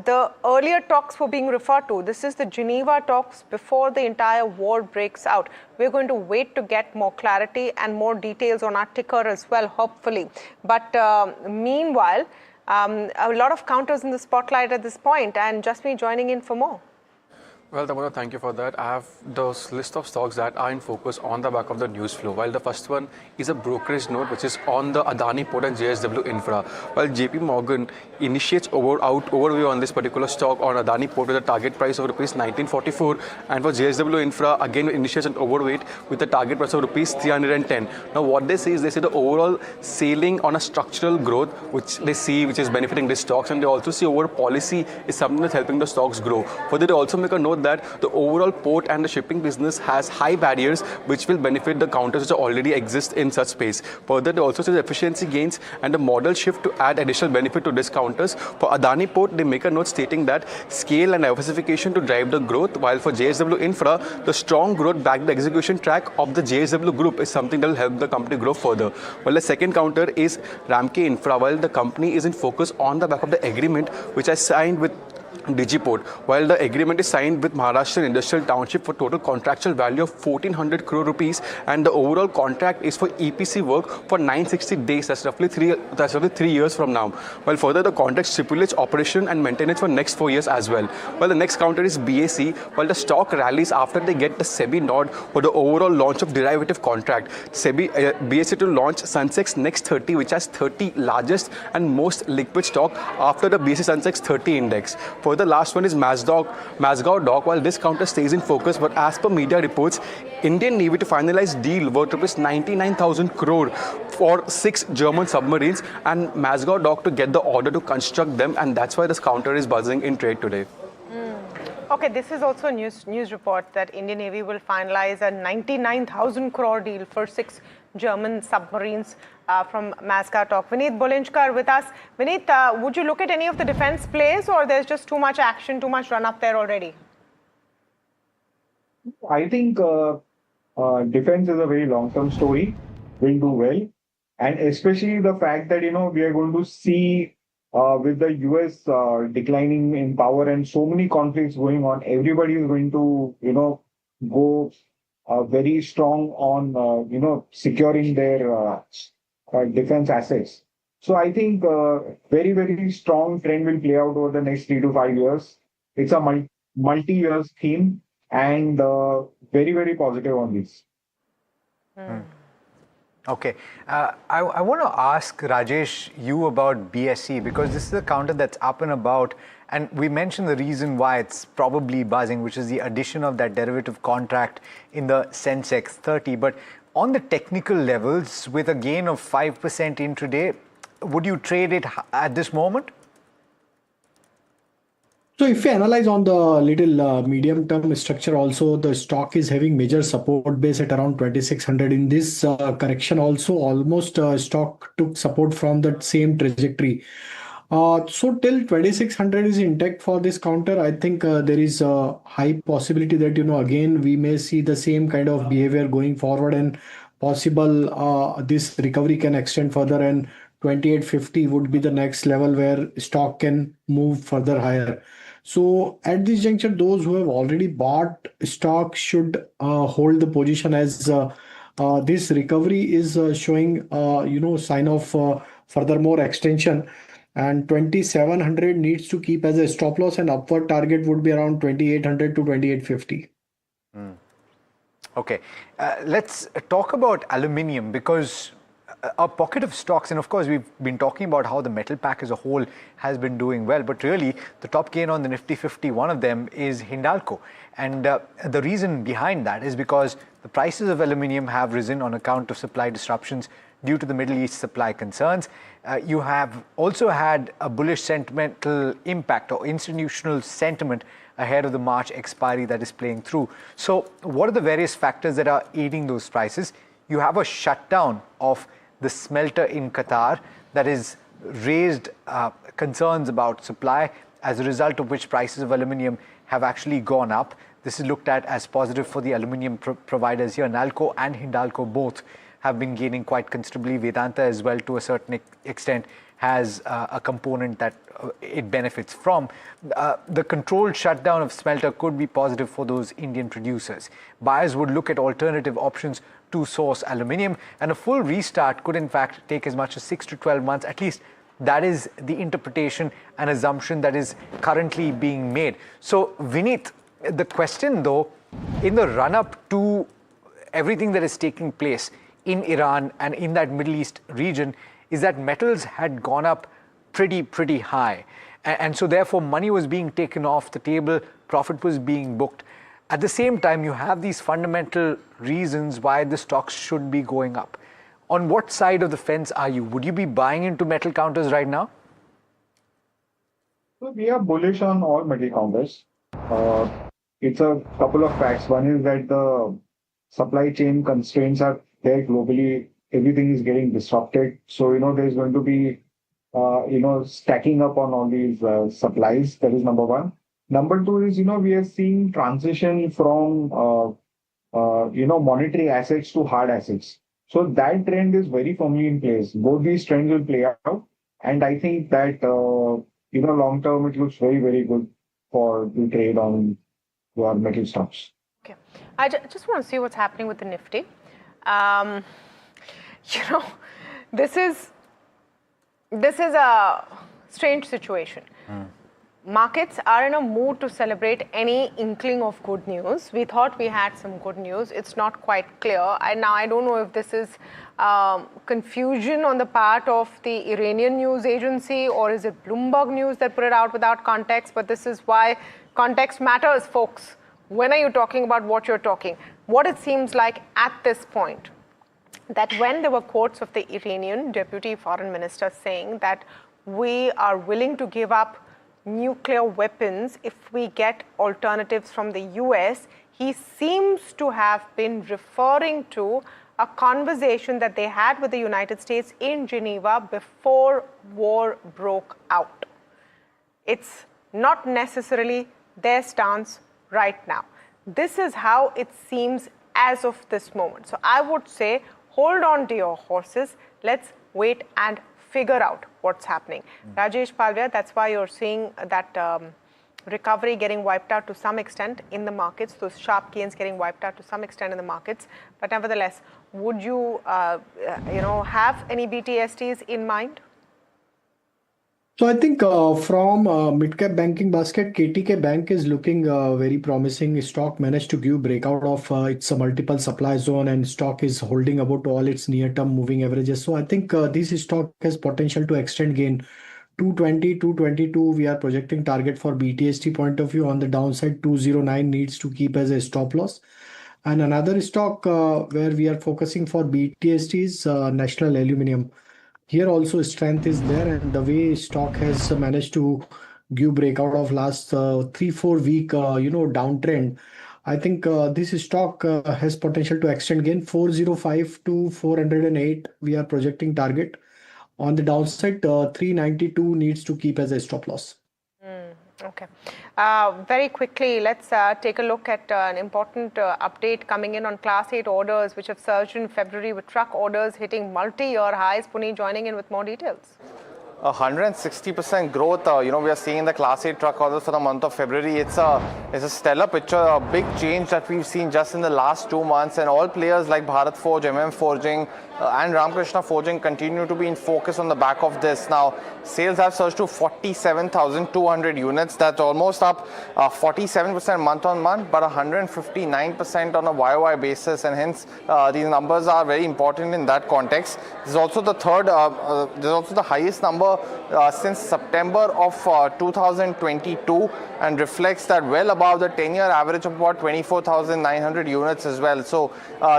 [SPEAKER 10] the earlier talks were being referred to? This is the Geneva talks before the entire war breaks out. We're going to wait to get more clarity and more details on our ticker as well, hopefully. But meanwhile, a lot of counters in the spotlight at this point, and just me joining in for more.
[SPEAKER 1] Well, Damodar, thank you for that. I have those list of stocks that are in focus on the back of the news flow. While the first one is a brokerage note, which is on the Adani Port and JSW Infra. While JP Morgan initiates overview on this particular stock on Adani Port with a target price of rupees 1944, and for JSW Infra, again initiates an overweight with a target price of rupees 310. Now, what they say is the overall sailing on a structural growth, which they see, which is benefiting these stocks, and they also see overall policy is something that's helping the stocks grow. Further, they also make a note that the overall port and the shipping business has high barriers which will benefit the counters which already exist in such space. Further, they also see the efficiency gains and the model shift to add additional benefit to discounters. For Adani Port, they make a note stating that scale and diversification to drive the growth, while for JSW Infra, the strong growth back the execution track of the JSW group is something that will help the company grow further. Well, the second counter is Ramke Infra, while the company is in focus on the back of the agreement which I signed with Digiport. While the agreement is signed with Maharashtra Industrial Township for total contractual value of 1400 crore rupees, and the overall contract is for EPC work for 960 days. That's roughly 3 years from now. While further, the contract stipulates operation and maintenance for next 4 years as well. While the next counter is BAC, while the stock rallies after they get the SEBI nod for the overall launch of derivative contract. BAC to launch Sensex Next 30, which has 30 largest and most liquid stock after the BAC Sensex 30 index. For the last one is Mazgaon Dock, while this counter stays in focus, but as per media reports, Indian Navy to finalize deal worth 99,000 crore for 6 German submarines, and Mazgaon Dock to get the order to construct them, and that's why this counter is buzzing in trade today.
[SPEAKER 10] Okay, this is also a news report that Indian Navy will finalize a 99,000 crore deal for 6 German submarines from Mazgaon Dock. Vineet Bolinchkar with us. Vineet, would you look at any of the defense plays, or there's just too much action, too much run up there already?
[SPEAKER 16] I think defense is a very long-term story. will do well. And especially the fact that, we are going to see with the US declining in power and so many conflicts going on, everybody is going to, go very strong on, securing their defense assets. So I think very, very strong trend will play out over the next 3 to 5 years. It's a multi-year theme and very, very positive on this.
[SPEAKER 12] Okay. I want to ask Rajesh you about BSE, because this is a counter that's up and about, and we mentioned the reason why it's probably buzzing, which is the addition of that derivative contract in the Sensex 30. But on the technical levels, with a gain of 5% intraday, would you trade it at this moment?
[SPEAKER 20] So if we analyze on the little medium-term structure also, the stock is having major support base at around 2600. In this correction also, almost stock took support from that same trajectory. So till 2600 is intact for this counter, I think there is a high possibility that, again, we may see the same kind of behavior going forward, and possible this recovery can extend further, and 2850 would be the next level where stock can move further higher. So at this juncture, those who have already bought stock should hold the position, as this recovery is showing sign of furthermore extension, and 2700 needs to keep as a stop loss, and upward target would be around 2800 to 2850.
[SPEAKER 12] Okay, let's talk about aluminium, because a pocket of stocks, and of course we've been talking about how the metal pack as a whole has been doing well, but really the top gain on the Nifty 50, one of them is Hindalco, and the reason behind that is because the prices of aluminium have risen on account of supply disruptions due to the Middle East supply concerns. You have also had a bullish sentimental impact or institutional sentiment ahead of the March expiry that is playing through. So what are the various factors that are aiding those prices? You have a shutdown of the smelter in Qatar that has raised concerns about supply, as a result of which prices of aluminium have actually gone up. This is looked at as positive for the aluminium providers here. Nalco and Hindalco both have been gaining quite considerably. Vedanta as well, to a certain extent, has a component that it benefits from. The controlled shutdown of smelter could be positive for those Indian producers. Buyers would look at alternative options to source aluminium, and a full restart could in fact take as much as 6 to 12 months. At least that is the interpretation and assumption that is currently being made. So Vineet, the question though, in the run-up to everything that is taking place in Iran and in that Middle East region, is that metals had gone up pretty high, and so therefore money was being taken off the table, profit was being booked. At the same time, you have these fundamental reasons why the stocks should be going up. On what side of the fence are you? Would you be buying into metal counters right now?
[SPEAKER 16] So we are bullish on all metal counters. It's a couple of facts. One is that the supply chain constraints are there globally. Everything is getting disrupted. So, there's going to be, stacking up on all these supplies. That is number one. Number two is, we are seeing transition from, monetary assets to hard assets. So that trend is very firmly in place. Both these trends will play out. And I think that, long term, it looks very, very good for the trade on your metal stocks.
[SPEAKER 14] Okay. I just want to see what's happening with the Nifty. This is a strange situation. Markets are in a mood to celebrate any inkling of good news. We thought we had some good news. It's not quite clear. Now I don't know if this is confusion on the part of the Iranian news agency, or is it Bloomberg News that put it out without context? But this is why context matters, folks. When are you talking about what you're talking? What it seems like at this point, that when there were quotes of the Iranian deputy foreign minister saying that we are willing to give up nuclear weapons if we get alternatives from the US, he seems to have been referring to a conversation that they had with the United States in Geneva before war broke out. It's not necessarily their stance right now. This is how it seems as of this moment. So I would say hold on to your horses. Let's wait and figure out what's happening. Rajesh Palvia, that's why you're seeing that recovery getting wiped out to some extent in the markets, those sharp gains getting wiped out to some extent in the markets. But nevertheless, would you, have any BTSTs in mind?
[SPEAKER 20] So I think from mid-cap banking basket, KTK Bank is looking very promising. Stock managed to give breakout of its multiple supply zone, and stock is holding about all its near-term moving averages. So I think this stock has potential to extend gain. 220, 222, we are projecting target for BTST point of view. On the downside, 209 needs to keep as a stop loss. And another stock where we are focusing for BTST is National Aluminium. Here also strength is there, and the way stock has managed to give breakout of last 3-4 week downtrend, I think this stock has potential to extend gain. 405 to 408 we are projecting target. On the downside, 392 needs to keep as a stop loss.
[SPEAKER 14] Okay. Very quickly, let's take a look at an important update coming in on Class 8 orders, which have surged in February with truck orders hitting multi-year highs. Puneet joining in with more details.
[SPEAKER 13] 160% growth, we are seeing in the Class 8 truck orders for the month of February. It's a stellar picture, a big change that we've seen just in the last 2 months, and all players like Bharat Forge, Forging and Ramkrishna Forging continue to be in focus on the back of this. Now, sales have surged to 47,200 units. That's almost up 47% month on month, but 159% on a YOY basis, and hence these numbers are very important in that context. This is also the the highest number since September of 2022, and reflects that well above the 10-year average of about 24,900 units as well. So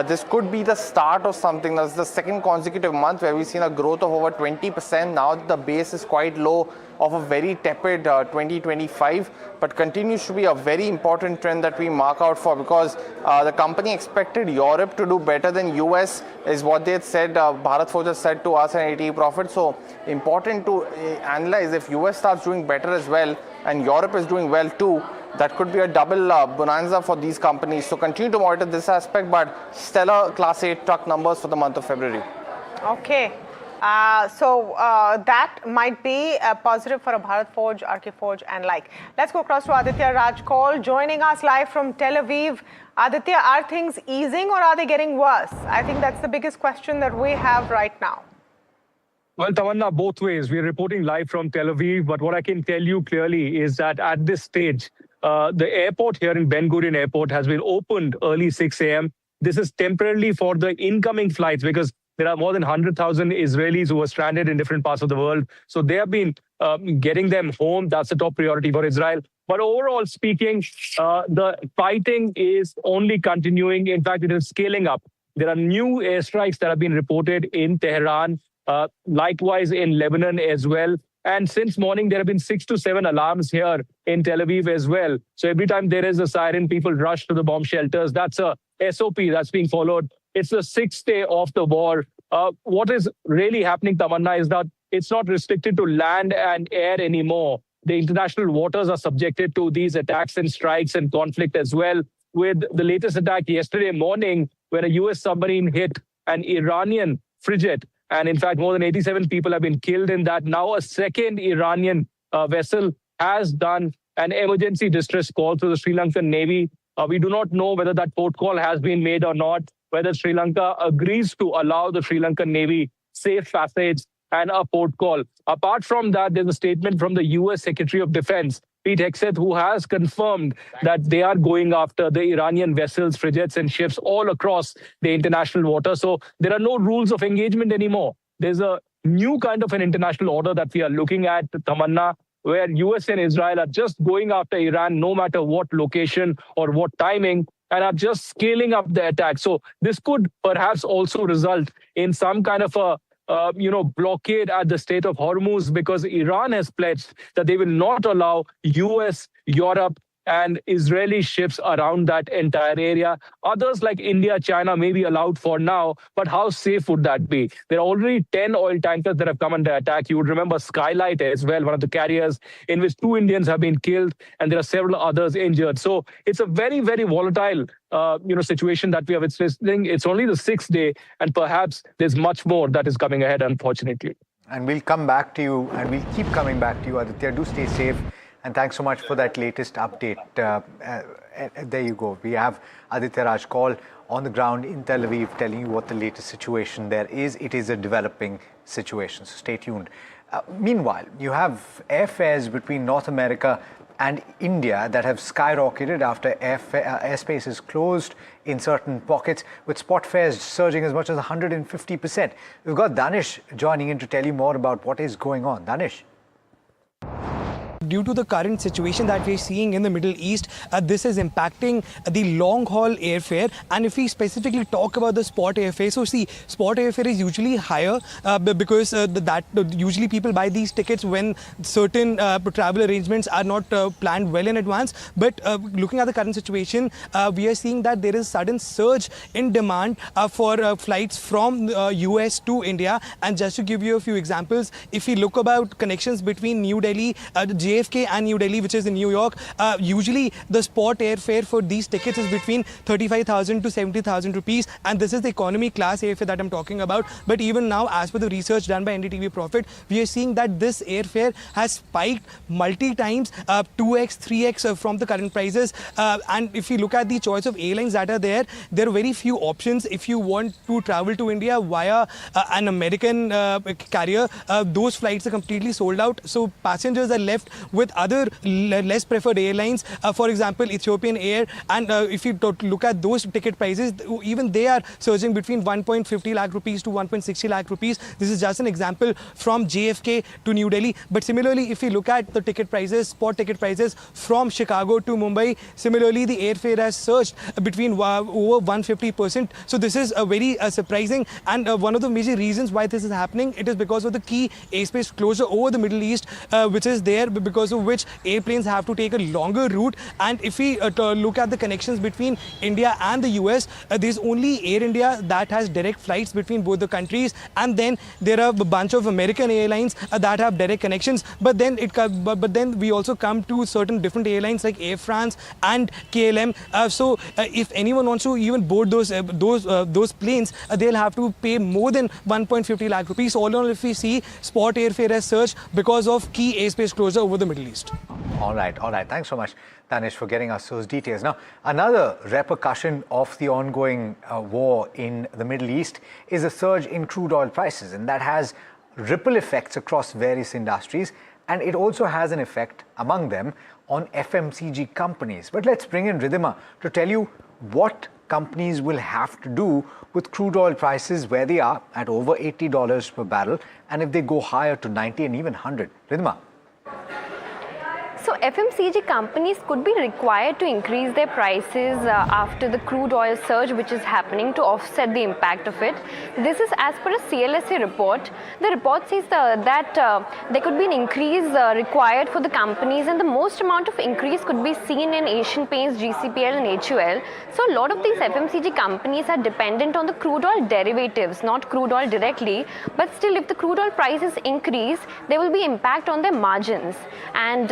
[SPEAKER 13] this could be the start of something. That's the second consecutive month where we've seen a growth of over 20%. Now the base is quite low of a very tepid 2025, but continues to be a very important trend that we mark out for, because the company expected Europe to do better than US is what they had said. Bharat Forge has said to us and NDTV Profit. So important to analyze, if US starts doing better as well and Europe is doing well too, that could be a double bonanza for these companies. So continue to monitor this aspect, but stellar Class 8 truck numbers for the month of February.
[SPEAKER 14] Okay. So that might be a positive for a Bharat Forge, RK Forge and like. Let's go across to Aditya Rajkol joining us live from Tel Aviv. Aditya, are things easing or are they getting worse? I think that's the biggest question that we have right now.
[SPEAKER 18] Well, Tamanna, both ways. We're reporting live from Tel Aviv, but what I can tell you clearly is that at this stage, the airport here in Ben Gurion Airport has been opened early 6 a.m. This is temporarily for the incoming flights, because there are more than 100,000 Israelis who are stranded in different parts of the world. So they have been getting them home. That's the top priority for Israel. But overall speaking, the fighting is only continuing. In fact, it is scaling up. There are new airstrikes that have been reported in Tehran, likewise in Lebanon as well. And since morning, there have been 6 to 7 alarms here in Tel Aviv as well. So every time there is a siren, people rush to the bomb shelters. That's a SOP that's being followed. It's the 6th day of the war. What is really happening, Tamanna, is that it's not restricted to land and air anymore. The international waters are subjected to these attacks and strikes and conflict as well, with the latest attack yesterday morning where a US submarine hit an Iranian frigate. And in fact, more than 87 people have been killed in that. Now a second Iranian vessel has done an emergency distress call to the Sri Lankan Navy. We do not know whether that port call has been made or not, whether Sri Lanka agrees to allow the Sri Lankan Navy safe passage and a port call. Apart from that, there's a statement from the US Secretary of Defense, Pete Hegseth, who has confirmed that they are going after the Iranian vessels, frigates and ships all across the international water. So there are no rules of engagement anymore. There's a new kind of an international order that we are looking at, Tamanna, where US and Israel are just going after Iran, no matter what location or what timing, and are just scaling up the attack. So this could perhaps also result in some kind of a blockade at the Strait of Hormuz, because Iran has pledged that they will not allow US, Europe, and Israeli ships around that entire area. Others like India, China may be allowed for now, but how safe would that be? There are already 10 oil tankers that have come under attack. You would remember Skylight as well, one of the carriers in which 2 Indians have been killed, and there are several others injured. So it's a very, very volatile situation that we are witnessing. It's only the 6th day, and perhaps there's much more that is coming ahead, unfortunately.
[SPEAKER 12] And we'll come back to you, and we'll keep coming back to you, Aditya. Do stay safe, and thanks so much for that latest update. There you go. We have Aditya Raj Kaul on the ground in Tel Aviv telling you what the latest situation there is. It is a developing situation, so stay tuned. Meanwhile, you have airfares between North America and India that have skyrocketed after airspace is closed in certain pockets, with spot fares surging as much as 150%. We've got Danish joining in to tell you more about what is going on. Danish.
[SPEAKER 19] Due to the current situation that we're seeing in the Middle East, this is impacting the long-haul airfare. And if we specifically talk about the spot airfare, so see, spot airfare is usually higher because usually people buy these tickets when certain travel arrangements are not planned well in advance. But looking at the current situation, we are seeing that there is a sudden surge in demand for flights from US to India. And just to give you a few examples, if we look about connections between New Delhi, JFK and New Delhi, which is in New York, usually the spot airfare for these tickets is between 35,000 to 70,000 rupees, and this is the economy class airfare that I'm talking about. But even now, as per the research done by NDTV Profit, we are seeing that this airfare has spiked multi times, 2x, 3x from the current prices. And if you look at the choice of airlines that are there are very few options. If you want to travel to India via an American carrier, those flights are completely sold out. So passengers are left with other less preferred airlines, for example Ethiopian Air, and if you look at those ticket prices, even they are surging between 1.50 lakh rupees to 1.60 lakh rupees. This is just an example from JFK to New Delhi. But similarly, if you look at the ticket prices, spot ticket prices from Chicago to Mumbai, similarly the airfare has surged between over 150%. So this is a very surprising, and one of the major reasons why this is happening, it is because of the key airspace closure over the Middle East, which is there, because of which airplanes have to take a longer route. And if we look at the connections between India and the US, there's only Air India that has direct flights between both the countries, and then there are a bunch of American airlines that have direct connections. But then we also come to certain different airlines like Air France and KLM. So if anyone wants to even board those planes, they'll have to pay more than 1.50 lakh rupees. All in all, if we see, spot airfare has surged because of key airspace closure over the Middle East.
[SPEAKER 12] All right. Thanks so much, Danish, for getting us those details. Now, another repercussion of the ongoing war in the Middle East is a surge in crude oil prices, and that has ripple effects across various industries, and it also has an effect among them on FMCG companies. But let's bring in Ridhima to tell you what companies will have to do with crude oil prices where they are at over $80 per barrel, and if they go higher to 90 and even 100. Ridhima.
[SPEAKER 21] So FMCG companies could be required to increase their prices after the crude oil surge which is happening to offset the impact of it. This is as per a CLSA report. The report says that there could be an increase required for the companies, and the most amount of increase could be seen in Asian Paints, GCPL and HUL. So a lot of these FMCG companies are dependent on the crude oil derivatives, not crude oil directly. But still, if the crude oil prices increase, there will be impact on their margins. And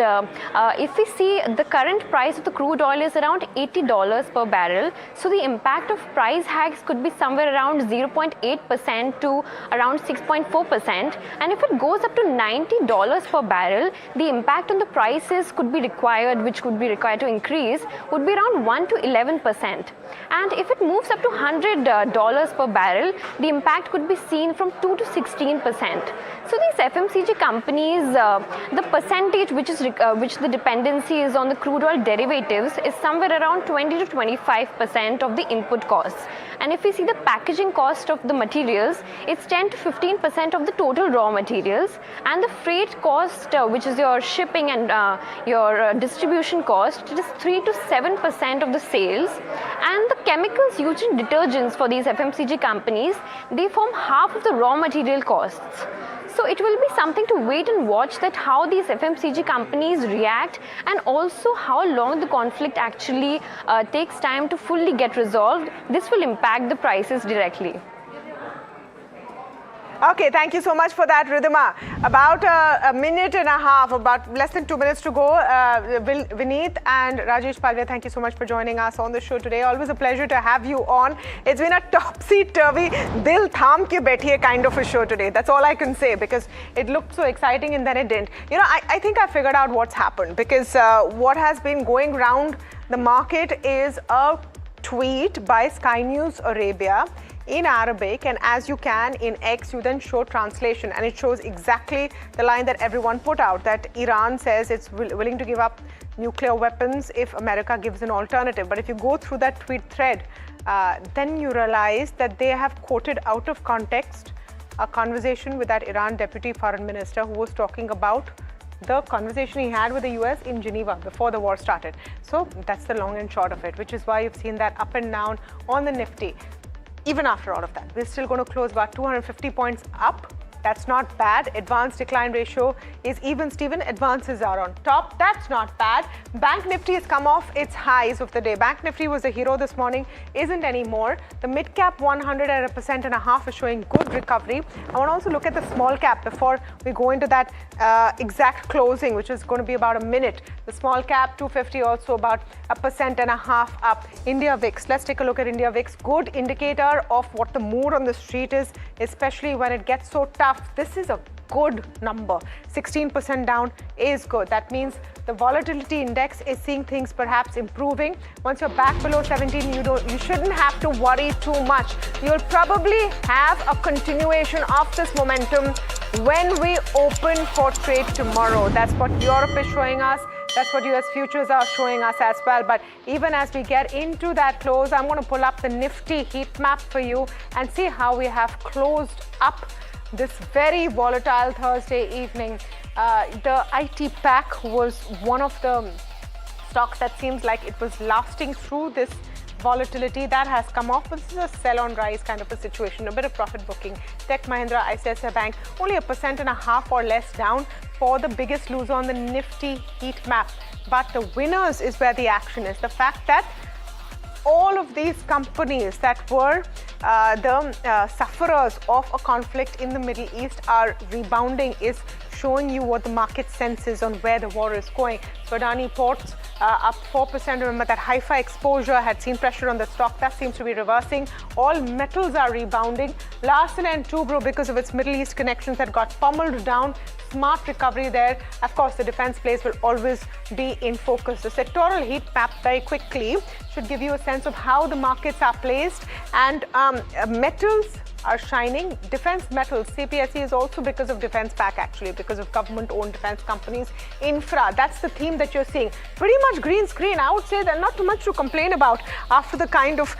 [SPEAKER 21] if we see, the current price of the crude oil is around $80 per barrel. So the impact of price hikes could be somewhere around 0.8% to around 6.4%. And if it goes up to $90 per barrel, the impact on the prices could be required, which could be required to increase, would be around 1 to 11%. And if it moves up to $100 per barrel, the impact could be seen from 2 to 16%. So these FMCG companies, the percentage which the dependency is on the crude oil derivatives is somewhere around 20 to 25% of the input costs. And if we see the packaging cost of the materials, it's 10 to 15% of the total raw materials. And the freight cost, which is your shipping and your distribution cost, it is 3 to 7% of the sales. And the chemicals used in detergents for these FMCG companies, they form half of the raw material costs. So it will be something to wait and watch that how these FMCG companies react, and also how long the conflict actually takes time to fully get resolved. This will impact the prices directly.
[SPEAKER 10] Okay, thank you so much for that, Ridhima. About a minute and a half, about less than 2 minutes to go. Vineet and Rajesh Palve, thank you so much for joining us on the show today. Always a pleasure to have you on. It's been a topsy-turvy, dil tham ke baithiye kind of a show today. That's all I can say, because it looked so exciting and then it didn't. You know, I think I figured out what's happened, because what has been going around the market is a tweet by Sky News Arabia in Arabic, and as you can in X, you then show translation, and it shows exactly the line that everyone put out, that Iran says it's willing to give up nuclear weapons if America gives an alternative. But if you go through that tweet thread, then you realize that they have quoted out of context a conversation with that Iran deputy foreign minister who was talking about the conversation he had with the US in Geneva before the war started. So that's the long and short of it, which is why you've seen that up and down on the Nifty. Even after all of that, we're still going to close about 250 points up. That's not bad. Advance decline ratio is even Steven. Advances are on top. That's not bad. Bank Nifty has come off its highs of the day. Bank Nifty was a hero this morning, isn't anymore. The mid cap 100 at 1.5% is showing good recovery. I want to also look at the small cap before we go into that exact closing, which is going to be about a minute. The small cap 250 also about 1.5% up. India VIX. Let's take a look at India VIX. Good indicator of what the mood on the street is, especially when it gets so tough. This is a good number. 16% down is good. That means the volatility index is seeing things perhaps improving. Once you're back below 17, you shouldn't have to worry too much. You'll probably have a continuation of this momentum when we open for trade tomorrow. That's what Europe is showing us. That's what US futures are showing us as well. But even as we get into that close, I'm going to pull up the Nifty heat map for you and see how we have closed up this very volatile Thursday evening. The IT pack was one of the stocks that seems like it was lasting through this volatility. That has come off, but this is a sell on rise kind of a situation, a bit of profit booking. Tech Mahindra, ICICI Bank, only 1.5% or less down for the biggest loser on the Nifty heat map. But the winners is where the action is. The fact that all of these companies that were the sufferers of a conflict in the Middle East are rebounding is showing you what the market senses on where the war is going. Adani Ports up 4%. Remember that Haifa exposure had seen pressure on the stock. That seems to be reversing. All metals are rebounding. Larsen & Toubro, because of its Middle East connections, that got pummeled down. Smart recovery there. Of course, the defense plays will always be in focus. The sectoral heat map very quickly should give you a sense of how the markets are placed. And metals are shining. Defense metals, CPSE is also because of defense pack, actually, because of government-owned defense companies. Infra, that's the theme that you're seeing. Pretty much green screen. I would say there's not too much to complain about after the kind of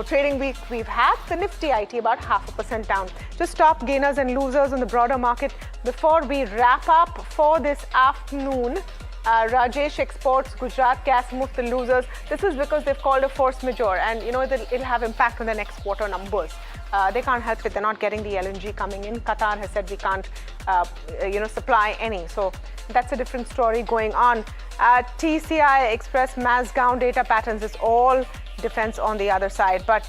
[SPEAKER 10] trading week we've had. The Nifty IT about 0.5% down. Just top gainers and losers on the broader market before we wrap up for this afternoon. Rajesh Exports, Gujarat Gas, Muft, the losers. This is because they've called a force majeure, and you know it'll have impact on the next quarter numbers. They can't help it. They're not getting the LNG coming in. Qatar has said we can't, supply any. So that's a different story going on. TCI Express, Mazgown, data patterns is all defense on the other side. But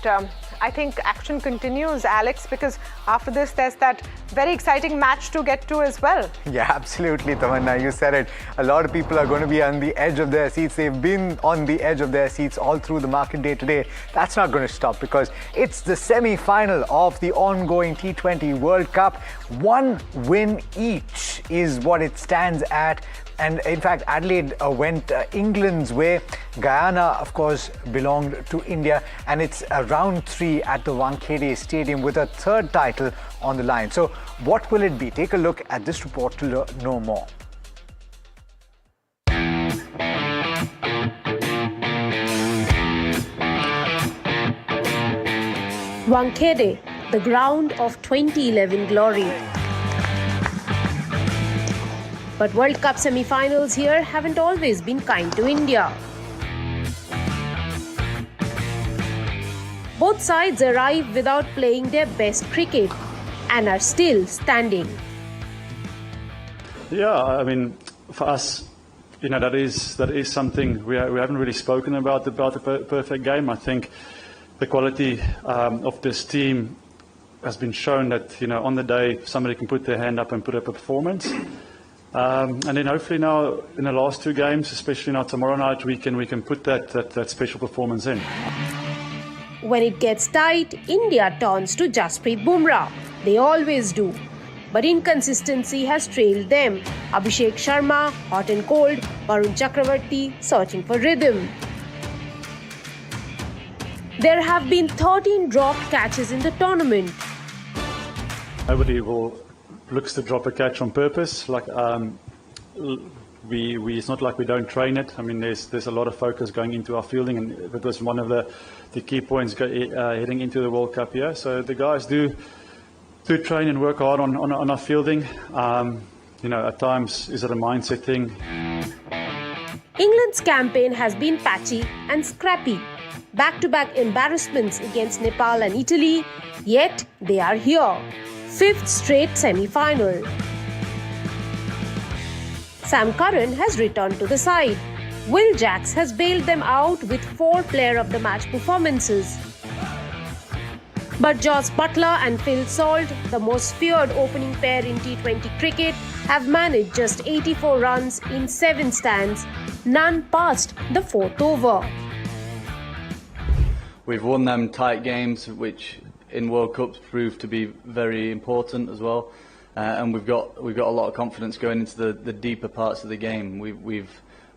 [SPEAKER 10] I think action continues, Alex, because after this, there's that very exciting match to get to as well.
[SPEAKER 12] Yeah, absolutely, Tamanna. You said it. A lot of people are going to be on the edge of their seats. They've been on the edge of their seats all through the market day today. That's not going to stop because it's the semi-final of the ongoing T20 World Cup. One win each is what it stands at. And in fact, Adelaide went England's way. Guyana, of course, belonged to India. And it's round 3 at the Wankhede Stadium with a third title on the line. So what will it be? Take a look at this report to know more.
[SPEAKER 2] Wankhede, the ground of 2011 glory. But World Cup semi-finals here haven't always been kind to India. Both sides arrive without playing their best cricket and are still standing.
[SPEAKER 15] Yeah, I mean, for us, that is something we haven't really spoken about the perfect game. I think the quality of this team has been shown that on the day somebody can put their hand up and put up a performance, and then hopefully now in the last two games, especially now tomorrow night, we can put that special performance in.
[SPEAKER 2] When it gets tight, India turns to Jasprit Bumrah. They always do. But inconsistency has trailed them. Abhishek Sharma, hot and cold, Varun Chakravarti searching for rhythm. There have been 13 dropped catches in the tournament.
[SPEAKER 15] Nobody looks to drop a catch on purpose. It's not like we don't train it. I mean, there's a lot of focus going into our fielding, and that was one of the key points heading into the World Cup here. So the guys do train and work hard on our fielding. At times, is it a mindset thing?
[SPEAKER 2] England's campaign has been patchy and scrappy. Back-to-back embarrassments against Nepal and Italy, yet they are here. 5th straight semi-final. Sam Curran has returned to the side. Will Jacks has bailed them out with 4 player of the match performances. But Jos Buttler and Phil Salt, the most feared opening pair in T20 cricket, have managed just 84 runs in 7 stands, none past the 4th over.
[SPEAKER 17] We've won them tight games, which in World Cups proved to be very important as well, and we've got a lot of confidence going into the deeper parts of the game. We've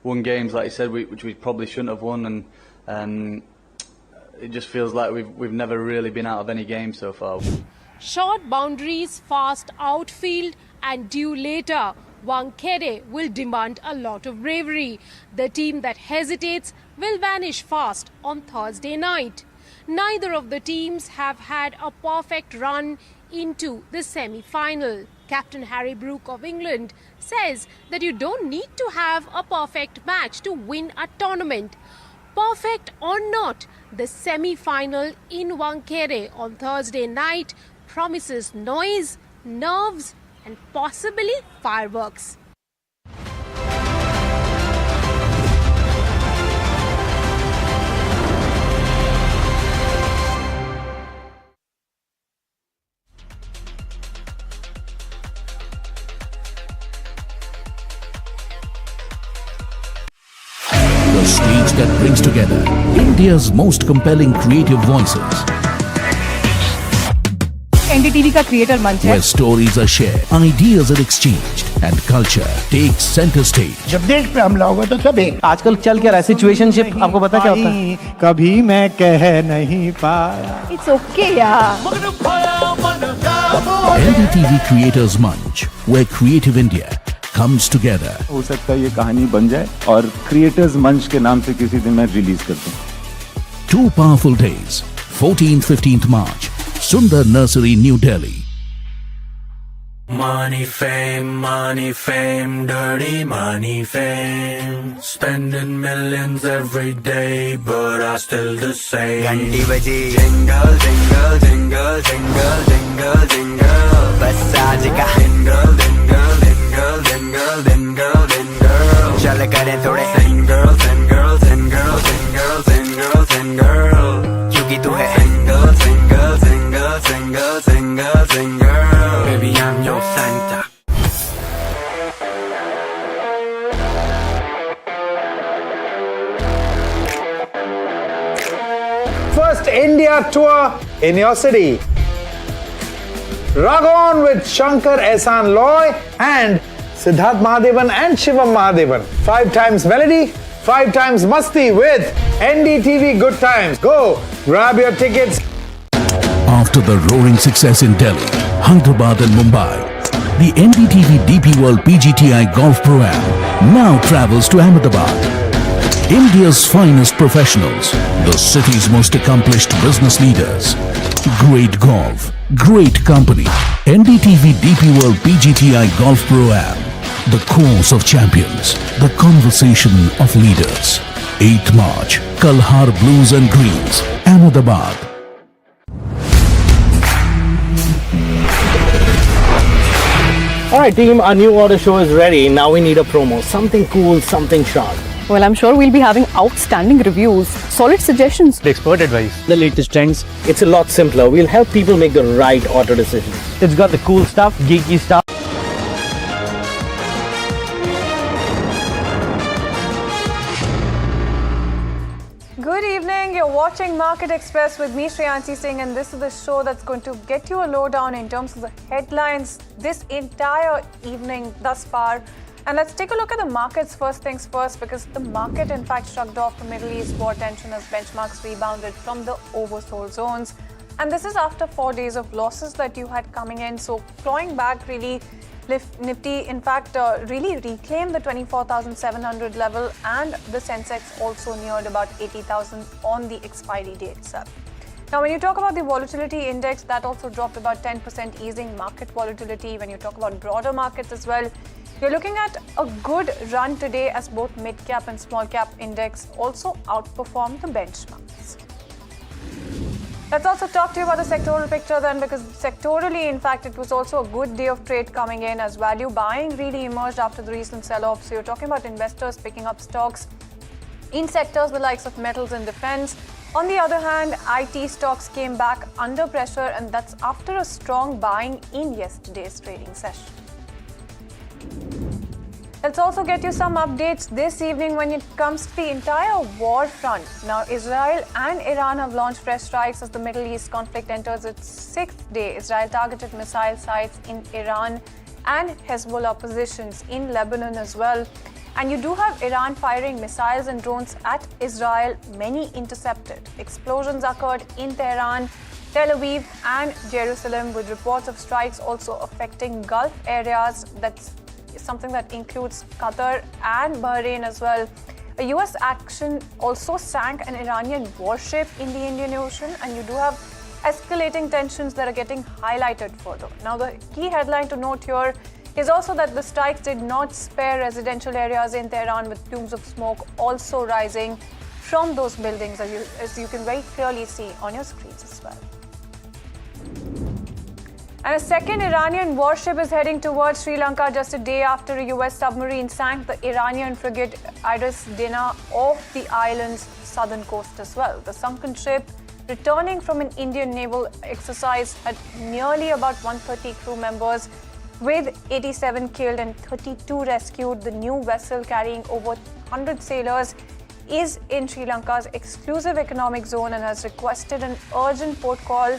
[SPEAKER 17] won games, like you said, which we probably shouldn't have won, and it just feels like we've never really been out of any game so far.
[SPEAKER 2] Short boundaries, fast outfield, and due later, Wankhede will demand a lot of bravery. The team that hesitates will vanish fast on Thursday night. Neither of the teams have had a perfect run into the semi-final. Captain Harry Brook of England says that you don't need to have a perfect match to win a tournament. Perfect or not, the semi-final in Wankhede on Thursday night promises noise, nerves, and possibly fireworks.
[SPEAKER 3] The stage that brings together India's most compelling creative voices.
[SPEAKER 4] NDTV का creator मंच है
[SPEAKER 3] where stories are shared, ideas are exchanged, and culture takes center stage.
[SPEAKER 5] जब देश पे हमला होगा तो सब एक।
[SPEAKER 6] आजकल चल क्या रहा है सिचुएशनशिप, आपको पता क्या होता है?
[SPEAKER 5] कभी मैं कह नहीं पाया।
[SPEAKER 4] It's okay यार।
[SPEAKER 3] NDTV Creators Munch, where creative India comes together.
[SPEAKER 7] हो सकता है ये कहानी बन जाए और क्रिएटर्स मंच के नाम से किसी दिन मैं रिलीज कर दूं।
[SPEAKER 3] 2 powerful days, 14th-15th March, Sundar Nursery, New Delhi.
[SPEAKER 9] Money, fame, dirty money, fame. Spending millions every day, but I still the same. Ganti baji, jingle, jingle, jingle, jingle, jingle, jingle. Bas aaj ka jingle, jingle, jingle, jingle, jingle, jingle. Chal kare thode single, single, single, single, single, single. Kyunki tu hai single, single, single, single, single, single. Baby, I'm your Santa.
[SPEAKER 8] First India tour in your city. Ragon with Shankar Ehsan Loy and Siddharth Mahadevan and Shivam Mahadevan. 5 times melody, 5 times masti with NDTV Good Times. Go grab your tickets.
[SPEAKER 3] After the roaring success in Delhi, Hyderabad and Mumbai, the NDTV DP World PGTI Golf Pro-Am now travels to Ahmedabad. India's finest professionals, the city's most accomplished business leaders. Great golf, great company. NDTV DP World PGTI Golf Pro-Am. The course of champions, the conversation of leaders. 8th March, Kalhar Blues and Greens, Ahmedabad.
[SPEAKER 6] Alright team, our new order show is ready. Now we need a promo. Something cool, something sharp.
[SPEAKER 4] Well, I'm sure we'll be having outstanding reviews, solid suggestions,
[SPEAKER 6] The expert advice, the latest trends. It's a lot simpler. We'll help people make the right auto decisions. It's got the cool stuff, geeky stuff.
[SPEAKER 10] Good evening, you're watching Market Express with me, Shreyanshi Singh, and this is the show that's going to get you a lowdown in terms of the headlines this entire evening thus far. And let's take a look at the markets first things first, because the market in fact shrugged off the Middle East war tension as benchmarks rebounded from the oversold zones. And this is after 4 days of losses that you had coming in. So clawing back really, Nifty in fact really reclaimed the 24,700 level, and the Sensex also neared about 80,000 on the expiry date itself. Now, when you talk about the volatility index, that also dropped about 10%, easing market volatility. When you talk about broader markets as well, you're looking at a good run today as both mid-cap and small-cap index also outperformed the benchmarks. Let's also talk to you about the sectoral picture then, because sectorally, in fact, it was also a good day of trade coming in as value buying really emerged after the recent sell-off. So you're talking about investors picking up stocks in sectors the likes of metals and defense. On the other hand, IT stocks came back under pressure, and that's after a strong buying in yesterday's trading session. Let's also get you some updates this evening when it comes to the entire war front. Now, Israel and Iran have launched fresh strikes as the Middle East conflict enters its 6th day. Israel targeted missile sites in Iran and Hezbollah positions in Lebanon as well. And you do have Iran firing missiles and drones at Israel, many intercepted. Explosions occurred in Tehran, Tel Aviv and Jerusalem, with reports of strikes also affecting Gulf areas. That's something that includes Qatar and Bahrain as well. A US action also sank an Iranian warship in the Indian Ocean, and you do have escalating tensions that are getting highlighted further. Now, the key headline to note here is also that the strikes did not spare residential areas in Tehran, with plumes of smoke also rising from those buildings, as you can very clearly see on your screens as well. And a second Iranian warship is heading towards Sri Lanka just a day after a US submarine sank the Iranian frigate Iris Dena off the island's southern coast as well. The sunken ship, returning from an Indian naval exercise, had nearly about 130 crew members, with 87 killed and 32 rescued. The new vessel, carrying over 100 sailors, is in Sri Lanka's exclusive economic zone and has requested an urgent port call.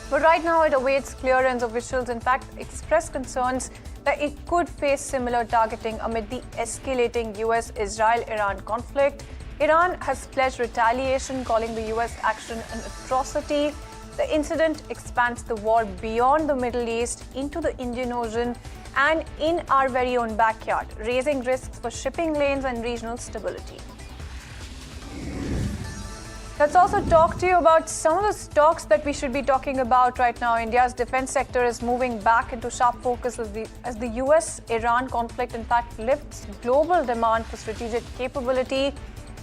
[SPEAKER 10] But right now it awaits clearance. Officials, in fact, expressed concerns that it could face similar targeting amid the escalating US-Israel-Iran conflict. Iran has pledged retaliation, calling the US action an atrocity. The incident expands the war beyond the Middle East into the Indian Ocean and in our very own backyard, raising risks for shipping lanes and regional stability. Let's also talk to you about some of the stocks that we should be talking about right now. India's defense sector is moving back into sharp focus as the US-Iran conflict, in fact, lifts global demand for strategic capability.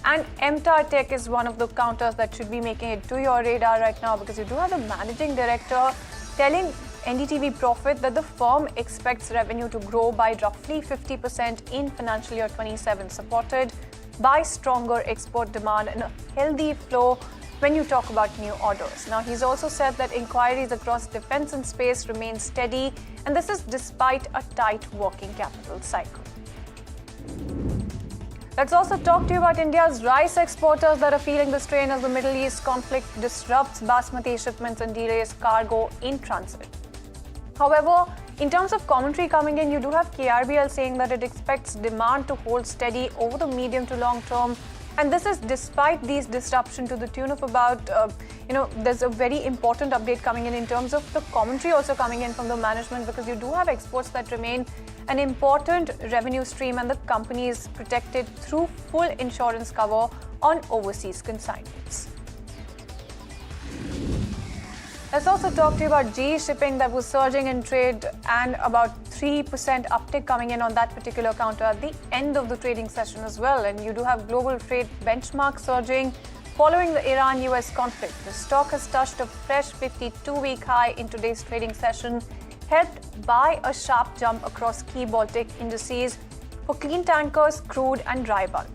[SPEAKER 10] And MTAR Tech is one of the counters that should be making it to your radar right now, because you do have the managing director telling NDTV Profit that the firm expects revenue to grow by roughly 50% in financial year 27, supported by stronger export demand and a healthy flow when you talk about new orders. Now, he's also said that inquiries across defense and space remain steady, and this is despite a tight working capital cycle. Let's also talk to you about India's rice exporters that are feeling the strain as the Middle East conflict disrupts basmati shipments and delays cargo in transit. However, in terms of commentary coming in, you do have KRBL saying that it expects demand to hold steady over the medium to long term. And this is despite these disruptions to the tune of about, there's a very important update coming in terms of the commentary also coming in from the management, because you do have exports that remain an important revenue stream, and the company is protected through full insurance cover on overseas consignments. Let's also talk to you about GE Shipping that was surging in trade, and about 3% uptick coming in on that particular counter at the end of the trading session as well. And you do have global freight benchmark surging following the Iran-US conflict. The stock has touched a fresh 52-week high in today's trading session,
[SPEAKER 11] helped by a sharp jump across key Baltic indices for clean tankers, crude and dry bulk.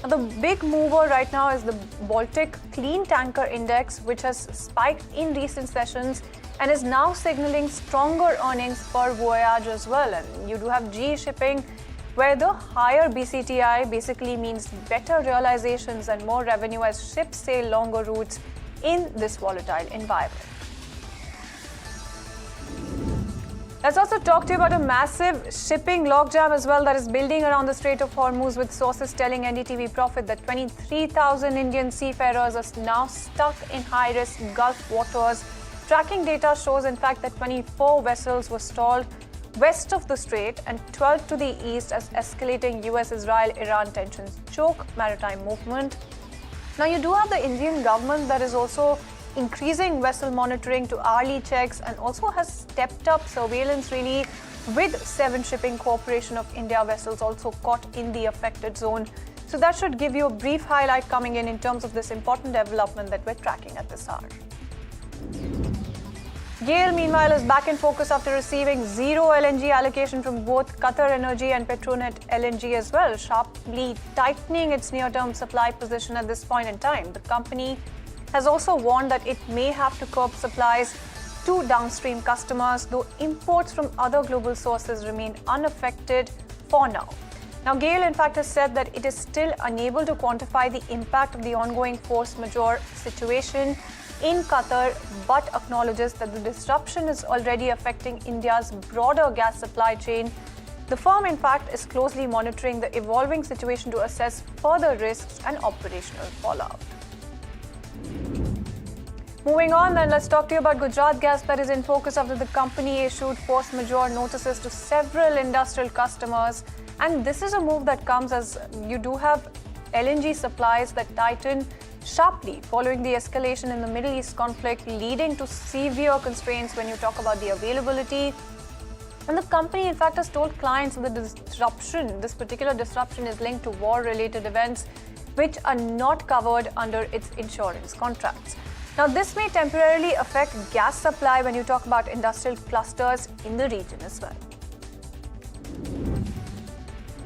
[SPEAKER 11] Now, the big mover right now is the Baltic Clean Tanker Index, which has spiked in recent sessions and is now signaling stronger earnings per voyage as well. And you do have GE Shipping, where the higher BCTI basically means better realizations and more revenue as ships sail longer routes in this volatile environment. Let's also talk to you about a massive shipping logjam as well that is building around the Strait of Hormuz, with sources telling NDTV Profit that 23,000 Indian seafarers are now stuck in high-risk Gulf waters. Tracking data shows, in fact, that 24 vessels were stalled west of the strait and 12 to the east as escalating US-Israel-Iran tensions choke maritime movement. Now, you do have the Indian government that is also increasing vessel monitoring to hourly checks and also has stepped up surveillance really, with 7 Shipping Corporation of India vessels also caught in the affected zone. So that should give you a brief highlight coming in terms of this important development that we're tracking at this hour. GAIL, meanwhile, is back in focus after receiving zero LNG allocation from both Qatar Energy and Petronet LNG as well, sharply tightening its near-term supply position at this point in time. The company has also warned that it may have to curb supplies to downstream customers, though imports from other global sources remain unaffected for now. Now, GAIL, in fact, has said that it is still unable to quantify the impact of the ongoing force majeure situation in Qatar, but acknowledges that the disruption is already affecting India's broader gas supply chain. The firm, in fact, is closely monitoring the evolving situation to assess further risks and operational fallout. Moving on, then, let's talk to you about Gujarat Gas, that is in focus after the company issued force majeure notices to several industrial customers. And this is a move that comes as you do have LNG supplies that tighten sharply following the escalation in the Middle East conflict, leading to severe constraints when you talk about the availability. And the company, in fact, has told clients that this particular disruption is linked to war-related events which are not covered under its insurance contracts. Now, this may temporarily affect gas supply when you talk about industrial clusters in the region as well.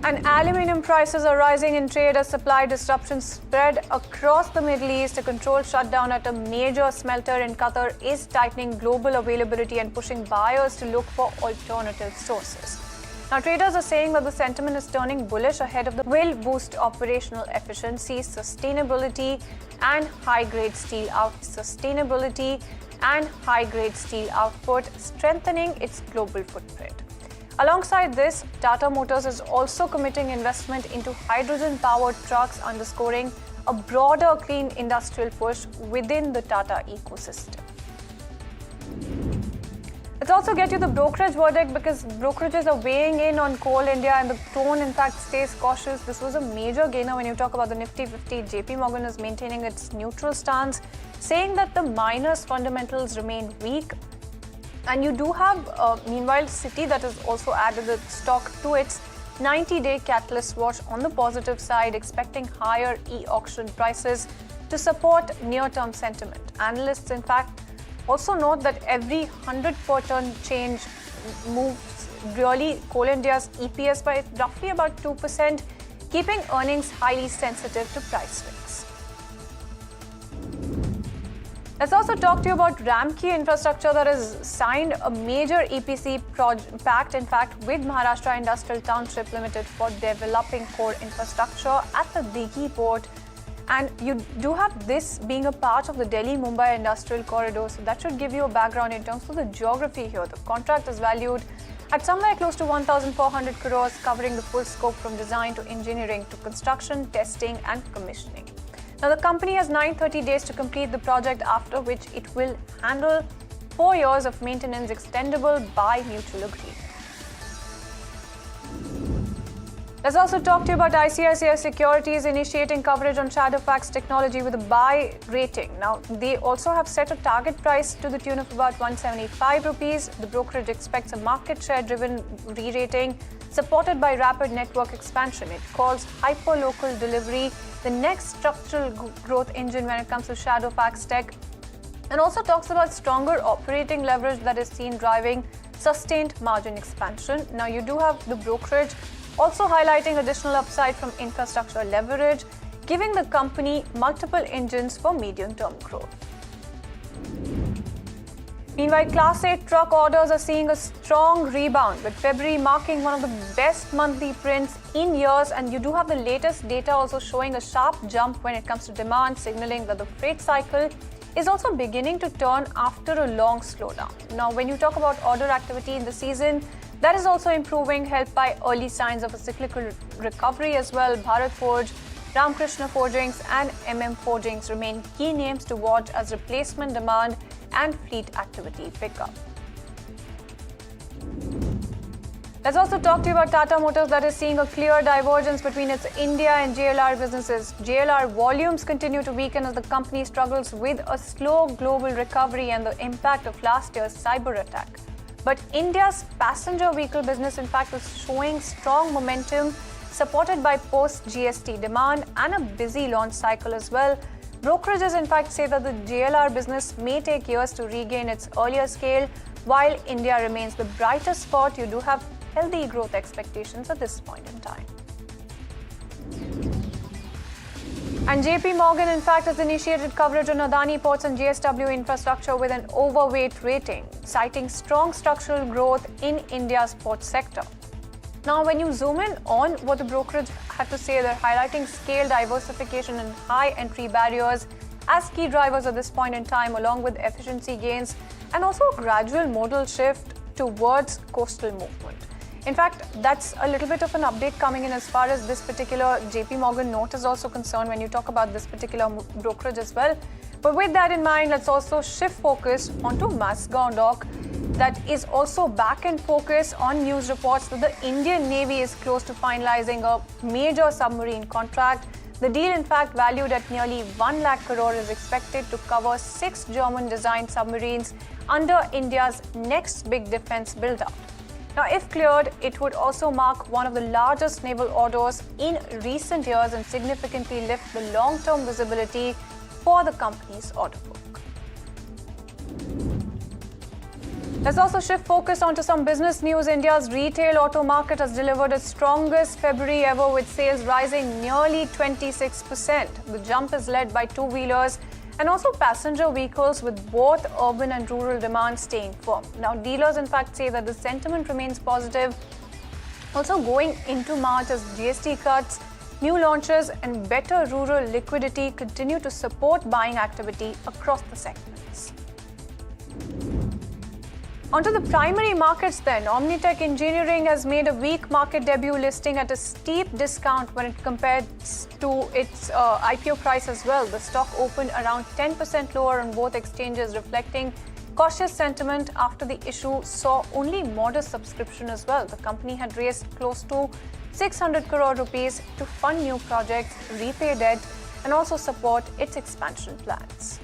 [SPEAKER 11] And aluminium prices are rising in trade as supply disruptions spread across the Middle East. A controlled shutdown at a major smelter in Qatar is tightening global availability and pushing buyers to look for alternative sources. Now, traders are saying that the sentiment is turning bullish ahead of the will boost operational efficiency, sustainability and high-grade steel output, strengthening its global footprint. Alongside this, Tata Motors is also committing investment into hydrogen-powered trucks, underscoring a broader clean industrial push within the Tata ecosystem. Let's also get you the brokerage verdict, because brokerages are weighing in on Coal India and the tone, in fact, stays cautious. This was a major gainer when you talk about the Nifty 50. JP Morgan is maintaining its neutral stance, saying that the miners' fundamentals remain weak. And you do have, meanwhile, Citi that has also added the stock to its 90-day catalyst watch on the positive side, expecting higher e-auction prices to support near-term sentiment. Analysts, in fact, also note that every 100 per ton change moves really Coal India's EPS by roughly about 2%, keeping earnings highly sensitive to price swings. Let's also talk to you about Ramki Infrastructure that has signed a major EPC pact, in fact, with Maharashtra Industrial Township Limited for developing core infrastructure at the Dighi port. And you do have this being a part of the Delhi-Mumbai Industrial Corridor, so that should give you a background in terms of the geography here. The contract is valued at somewhere close to 1,400 crores, covering the full scope from design to engineering to construction, testing and commissioning. Now, the company has 930 days to complete the project, after which it will handle 4 years of maintenance extendable by mutual agreement. Let's also talk to you about ICICI Securities initiating coverage on Shadowfax technology with a buy rating. Now, they also have set a target price to the tune of about 175 rupees. The brokerage expects a market share-driven re-rating supported by rapid network expansion. It calls hyperlocal delivery the next structural growth engine when it comes to Shadowfax tech, and also talks about stronger operating leverage that is seen driving sustained margin expansion. Now, you do have the brokerage also highlighting additional upside from infrastructure leverage, giving the company multiple engines for medium-term growth. Meanwhile, Class 8 truck orders are seeing a strong rebound, with February marking one of the best monthly prints in years, and you do have the latest data also showing a sharp jump when it comes to demand, signaling that the freight cycle is also beginning to turn after a long slowdown. Now, when you talk about order activity in the season, that is also improving, helped by early signs of a cyclical recovery as well. Bharat Forge, Ramkrishna Forgings and Forgings remain key names to watch as replacement demand and fleet activity pick up. Let's also talk to you about Tata Motors, that is seeing a clear divergence between its India and JLR businesses. JLR volumes continue to weaken as the company struggles with a slow global recovery and the impact of last year's cyber attack. But India's passenger vehicle business, in fact, is showing strong momentum, supported by post-GST demand and a busy launch cycle as well. Brokerages, in fact, say that the JLR business may take years to regain its earlier scale, while India remains the brightest spot. You do have healthy growth expectations at this point in time. And JP Morgan, in fact, has initiated coverage on Adani Ports and JSW Infrastructure with an overweight rating, citing strong structural growth in India's port sector. Now, when you zoom in on what the brokerage had to say, they're highlighting scale diversification and high entry barriers as key drivers at this point in time, along with efficiency gains and also a gradual modal shift towards coastal movement. In fact, that's a little bit of an update coming in as far as this particular JP Morgan note is also concerned when you talk about this particular brokerage as well. But with that in mind, let's also shift focus onto Mazagon Dock. That is also back in focus on news reports that the Indian Navy is close to finalizing a major submarine contract. The deal, in fact, valued at nearly 1 lakh crore, is expected to cover 6 German-designed submarines under India's next big defense build-out. Now, if cleared, it would also mark one of the largest naval orders in recent years and significantly lift the long-term visibility for the company's order book. Let's also shift focus onto some business news. India's retail auto market has delivered its strongest February ever, with sales rising nearly 26%. The jump is led by two-wheelers and also passenger vehicles, with both urban and rural demand staying firm. Now, dealers, in fact, say that the sentiment remains positive. Also going into March, as GST cuts, new launches and better rural liquidity continue to support buying activity across the segments. Onto the primary markets then. Omnitech Engineering has made a weak market debut, listing at a steep discount when it compares to its IPO price as well. The stock opened around 10% lower on both exchanges, reflecting cautious sentiment after the issue saw only modest subscription as well. The company had raised close to 600 crore rupees to fund new projects, repay debt, and also support its expansion plans.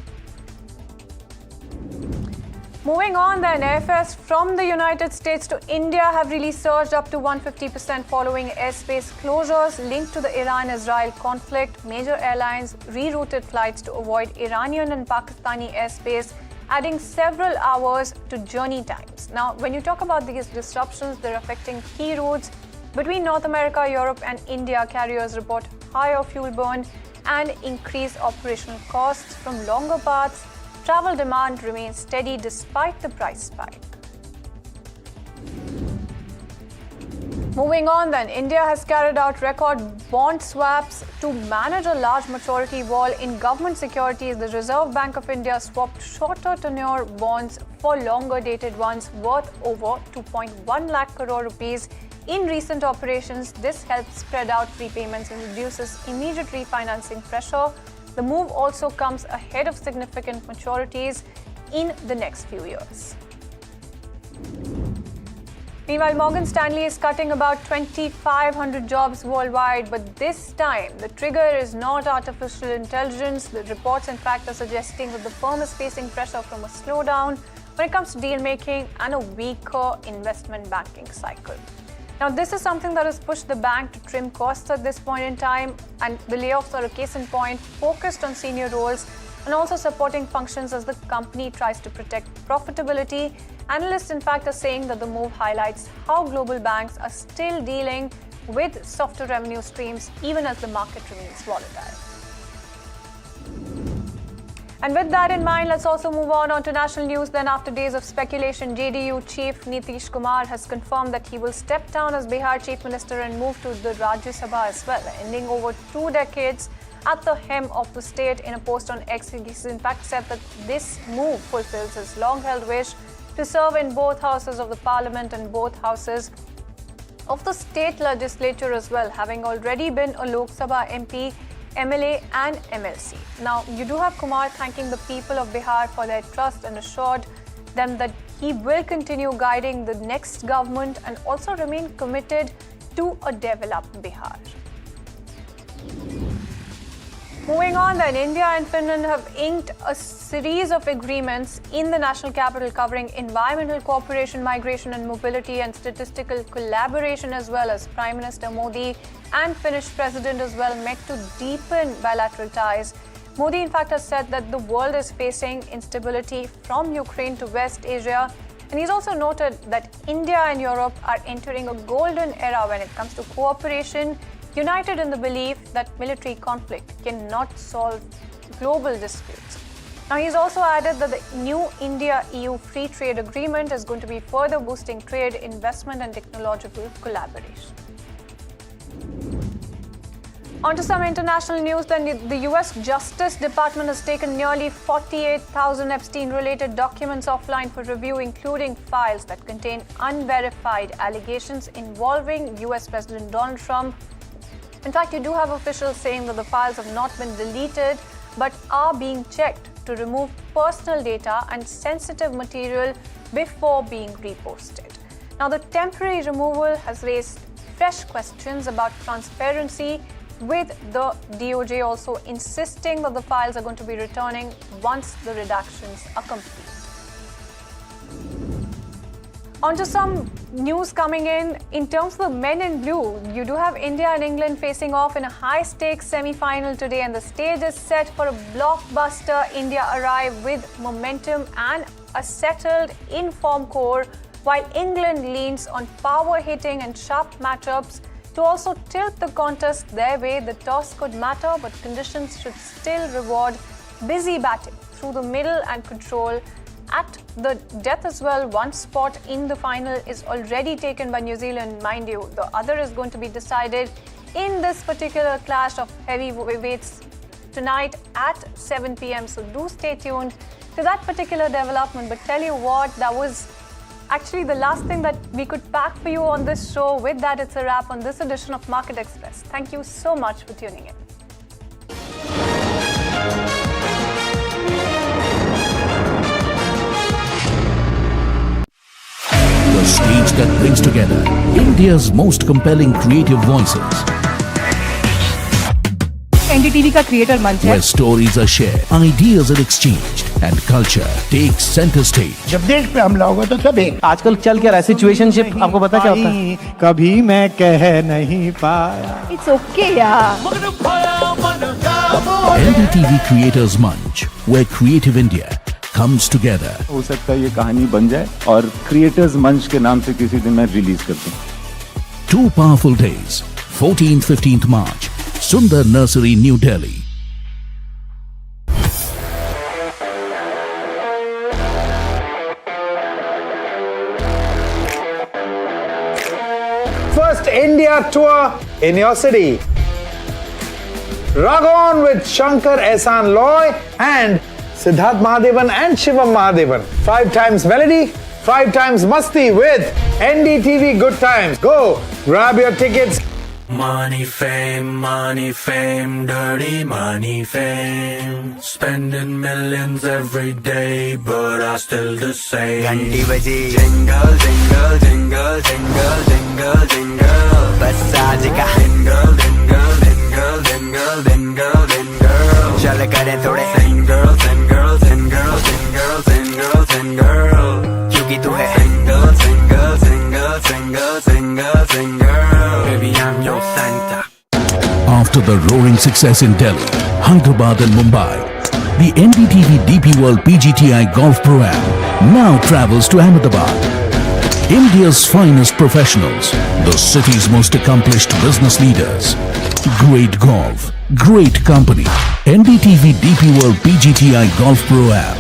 [SPEAKER 11] Moving on then, airfares from the United States to India have really surged up to 150% following airspace closures linked to the Iran-Israel conflict. Major airlines rerouted flights to avoid Iranian and Pakistani airspace, adding several hours to journey times. Now, when you talk about these disruptions, they're affecting key routes between North America, Europe and India. Carriers report higher fuel burn and increased operational costs from longer paths. Travel demand remains steady despite the price spike. Moving on then, India has carried out record bond swaps to manage a large maturity wall in government securities. The Reserve Bank of India swapped shorter tenure bonds for longer dated ones worth over 2.1 lakh crore rupees in recent operations. This helps spread out repayments and reduces immediate refinancing pressure. The move also comes ahead of significant maturities in the next few years. Meanwhile, Morgan Stanley is cutting about 2,500 jobs worldwide, but this time the trigger is not artificial intelligence. The reports, in fact, are suggesting that the firm is facing pressure from a slowdown when it comes to deal making and a weaker investment banking cycle. Now, this is something that has pushed the bank to trim costs at this point in time, and the layoffs are a case in point, focused on senior roles and also supporting functions as the company tries to protect profitability. Analysts, in fact, are saying that the move highlights how global banks are still dealing with softer revenue streams even as the market remains volatile. And with that in mind, let's also move on to national news. Then, after days of speculation, JDU Chief Nitish Kumar has confirmed that he will step down as Bihar Chief Minister and move to the Rajya Sabha as well, ending over 2 decades at the helm of the state. In a post on X, he in fact said that this move fulfills his long-held wish to serve in both houses of the parliament and both houses of the state legislature as well, having already been a Lok Sabha MP, MLA and MLC. Now, you do have Kumar thanking the people of Bihar for their trust and assured them that he will continue guiding the next government and also remain committed to a developed Bihar. Moving on then, India and Finland have inked a series of agreements in the national capital covering environmental cooperation, migration and mobility and statistical collaboration, as well as Prime Minister Modi and Finnish President as well met to deepen bilateral ties. Modi in fact has said that the world is facing instability from Ukraine to West Asia, and he's also noted that India and Europe are entering a golden era when it comes to cooperation, united in the belief that military conflict cannot solve global disputes. Now, he's also added that the new India-EU free trade agreement is going to be further boosting trade, investment and technological collaboration. On to some international news, then the US Justice Department has taken nearly 48,000 Epstein-related documents offline for review, including files that contain unverified allegations involving US President Donald Trump. In fact, you do have officials saying that the files have not been deleted, but are being checked to remove personal data and sensitive material before being reposted. Now, the temporary removal has raised fresh questions about transparency, with the DOJ also insisting that the files are going to be returning once the redactions are complete. On to some news coming in terms of the men in blue, you do have India and England facing off in a high-stakes semi-final today, and the stage is set for a blockbuster India arrive with momentum and a settled in-form core, while England leans on power-hitting and sharp matchups to also tilt the contest their way. The toss could matter, but conditions should still reward busy batting through the middle and control at the death as well. One spot in the final is already taken by New Zealand, mind you. The other is going to be decided in this particular clash of heavyweights tonight at 7 p.m. So do stay tuned to that particular development. But tell you what, that was actually the last thing that we could pack for you on this show. With that, it's a wrap on this edition of Market Express. Thank you so much for tuning in.
[SPEAKER 3] The stage that brings together India's most compelling creative voices.
[SPEAKER 4] NDTV का creator मंच है,
[SPEAKER 3] where stories are shared, ideas are exchanged, and culture takes center stage.
[SPEAKER 5] जब देश पे हमला होगा तो सब एक।
[SPEAKER 6] आजकल चल क्या रहा है सिचुएशनशिप, आपको पता क्या होता है?
[SPEAKER 5] कभी मैं कह नहीं पाया।
[SPEAKER 4] It's okay यार।
[SPEAKER 3] NDTV Creators Munch, where creative India comes together.
[SPEAKER 7] हो सकता है ये कहानी बन जाए और क्रिएटर्स मंच के नाम से किसी दिन मैं रिलीज कर दूं।
[SPEAKER 3] 2 powerful days, 14th-15th March, Sundar Nursery, New Delhi.
[SPEAKER 8] First India tour in your city. Rag on with Shankar Ehsaan Loy and Siddharth Mahadevan and Shivam Mahadevan. 5 times melody, 5 times masti with NDTV Good Times. Go, grab your tickets.
[SPEAKER 9] Money, fame, dirty money, fame. Spending millions every day, but I still the same. Ganti baji, jingle, jingle, jingle, jingle, jingle, jingle. Bas aaj ka jingle, jingle, jingle, jingle, jingle, jingle. Chal kare thode single, single, single, single, single, single. Kyunki tu hai single, single, single, single, single, single. Baby, I'm your Santa.
[SPEAKER 3] After the roaring success in Delhi, Hyderabad and Mumbai, The NDTV DP World PGTI Golf Pro-Am now travels to Ahmedabad. India's finest professionals, the city's most accomplished business leaders. Great golf, great company. NDTV DP World PGTI Golf Pro-Am.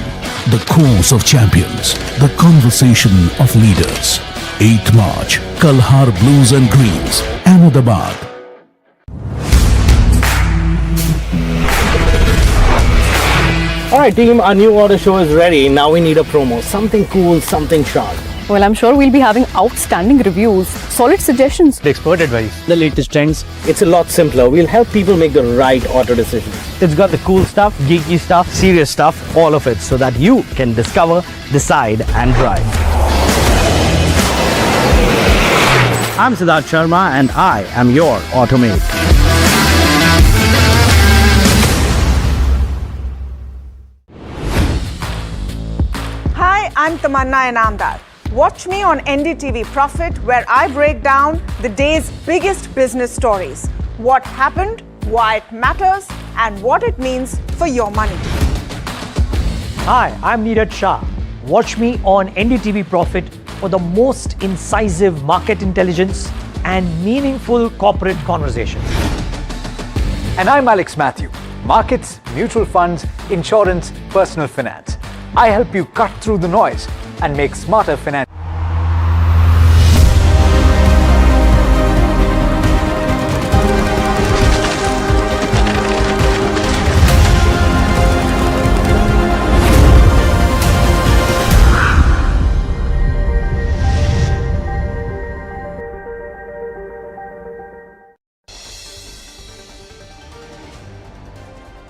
[SPEAKER 3] The course of champions, the conversation of leaders. 8th March, Kalhar Blues and Greens, Ahmedabad.
[SPEAKER 6] Alright team, our new order show is ready. Now we need a promo. Something cool, something sharp.
[SPEAKER 4] Well, I'm sure we'll be having outstanding reviews, solid suggestions,
[SPEAKER 6] expert advice, the latest trends. It's a lot simpler. We'll help people make the right auto decisions. It's got the cool stuff, geeky stuff, serious stuff, all of it, so that you can discover, decide and drive. I'm Siddharth Sharma and I am your Automate.
[SPEAKER 10] Hi, I'm Tamanna Inamdar. Watch me on NDTV Profit, where I break down the day's biggest business stories. What happened, why it matters, and what it means for your money.
[SPEAKER 1] Hi, I'm Neeraj Shah. Watch me on NDTV Profit for the most incisive market intelligence and meaningful corporate conversations.
[SPEAKER 12] And I'm Alex Matthew. Markets, mutual funds, insurance, personal finance. I help you cut through the noise and make smarter finance.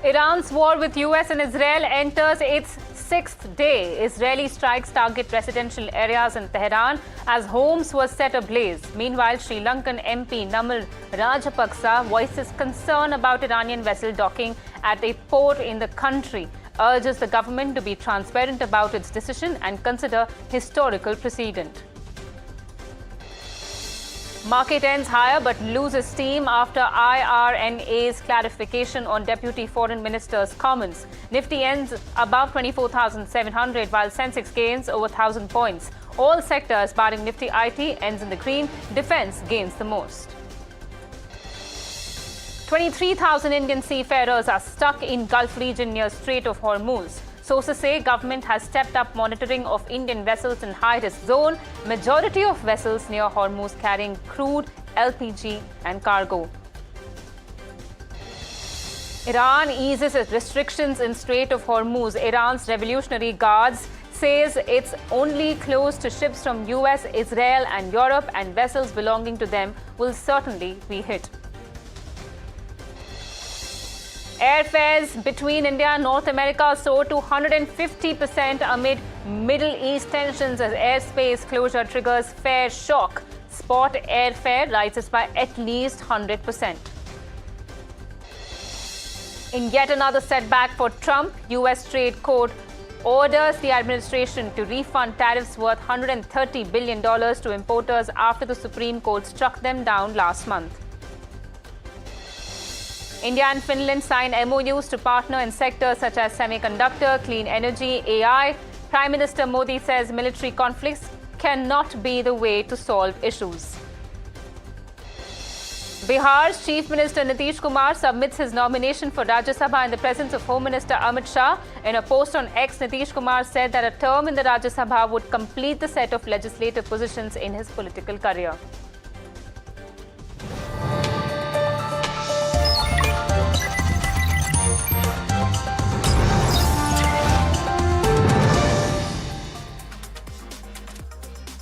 [SPEAKER 11] Iran's war with US and Israel enters its 6th day. Israeli strikes target residential areas in Tehran as homes were set ablaze. Meanwhile, Sri Lankan MP Namal Rajapaksa voices concern about Iranian vessel docking at a port in the country, urges the government to be transparent about its decision and consider historical precedent. Market ends higher but loses steam after IRNA's clarification on Deputy Foreign Minister's comments. Nifty ends above 24,700 while Sensex gains over 1,000 points. All sectors barring Nifty IT ends in the green. Defence gains the most. 23,000 Indian seafarers are stuck in Gulf region near Strait of Hormuz. Sources say government has stepped up monitoring of Indian vessels in high-risk zone. Majority of vessels near Hormuz carrying crude, LPG and cargo. Iran eases its restrictions in Strait of Hormuz. Iran's Revolutionary Guards says it's only closed to ships from US, Israel and Europe, and vessels belonging to them will certainly be hit. Airfares between India and North America soared to 150% amid Middle East tensions as airspace closure triggers fare shock. Spot airfare rises by at least 100%. In yet another setback for Trump, US Trade Court orders the administration to refund tariffs worth $130 billion to importers after the Supreme Court struck them down last month. India and Finland sign MOUs to partner in sectors such as semiconductor, clean energy, AI. Prime Minister Modi says military conflicts cannot be the way to solve issues. Bihar's Chief Minister Nitish Kumar submits his nomination for Rajya Sabha in the presence of Home Minister Amit Shah. In a post on X, Nitish Kumar said that a term in the Rajya Sabha would complete the set of legislative positions in his political career.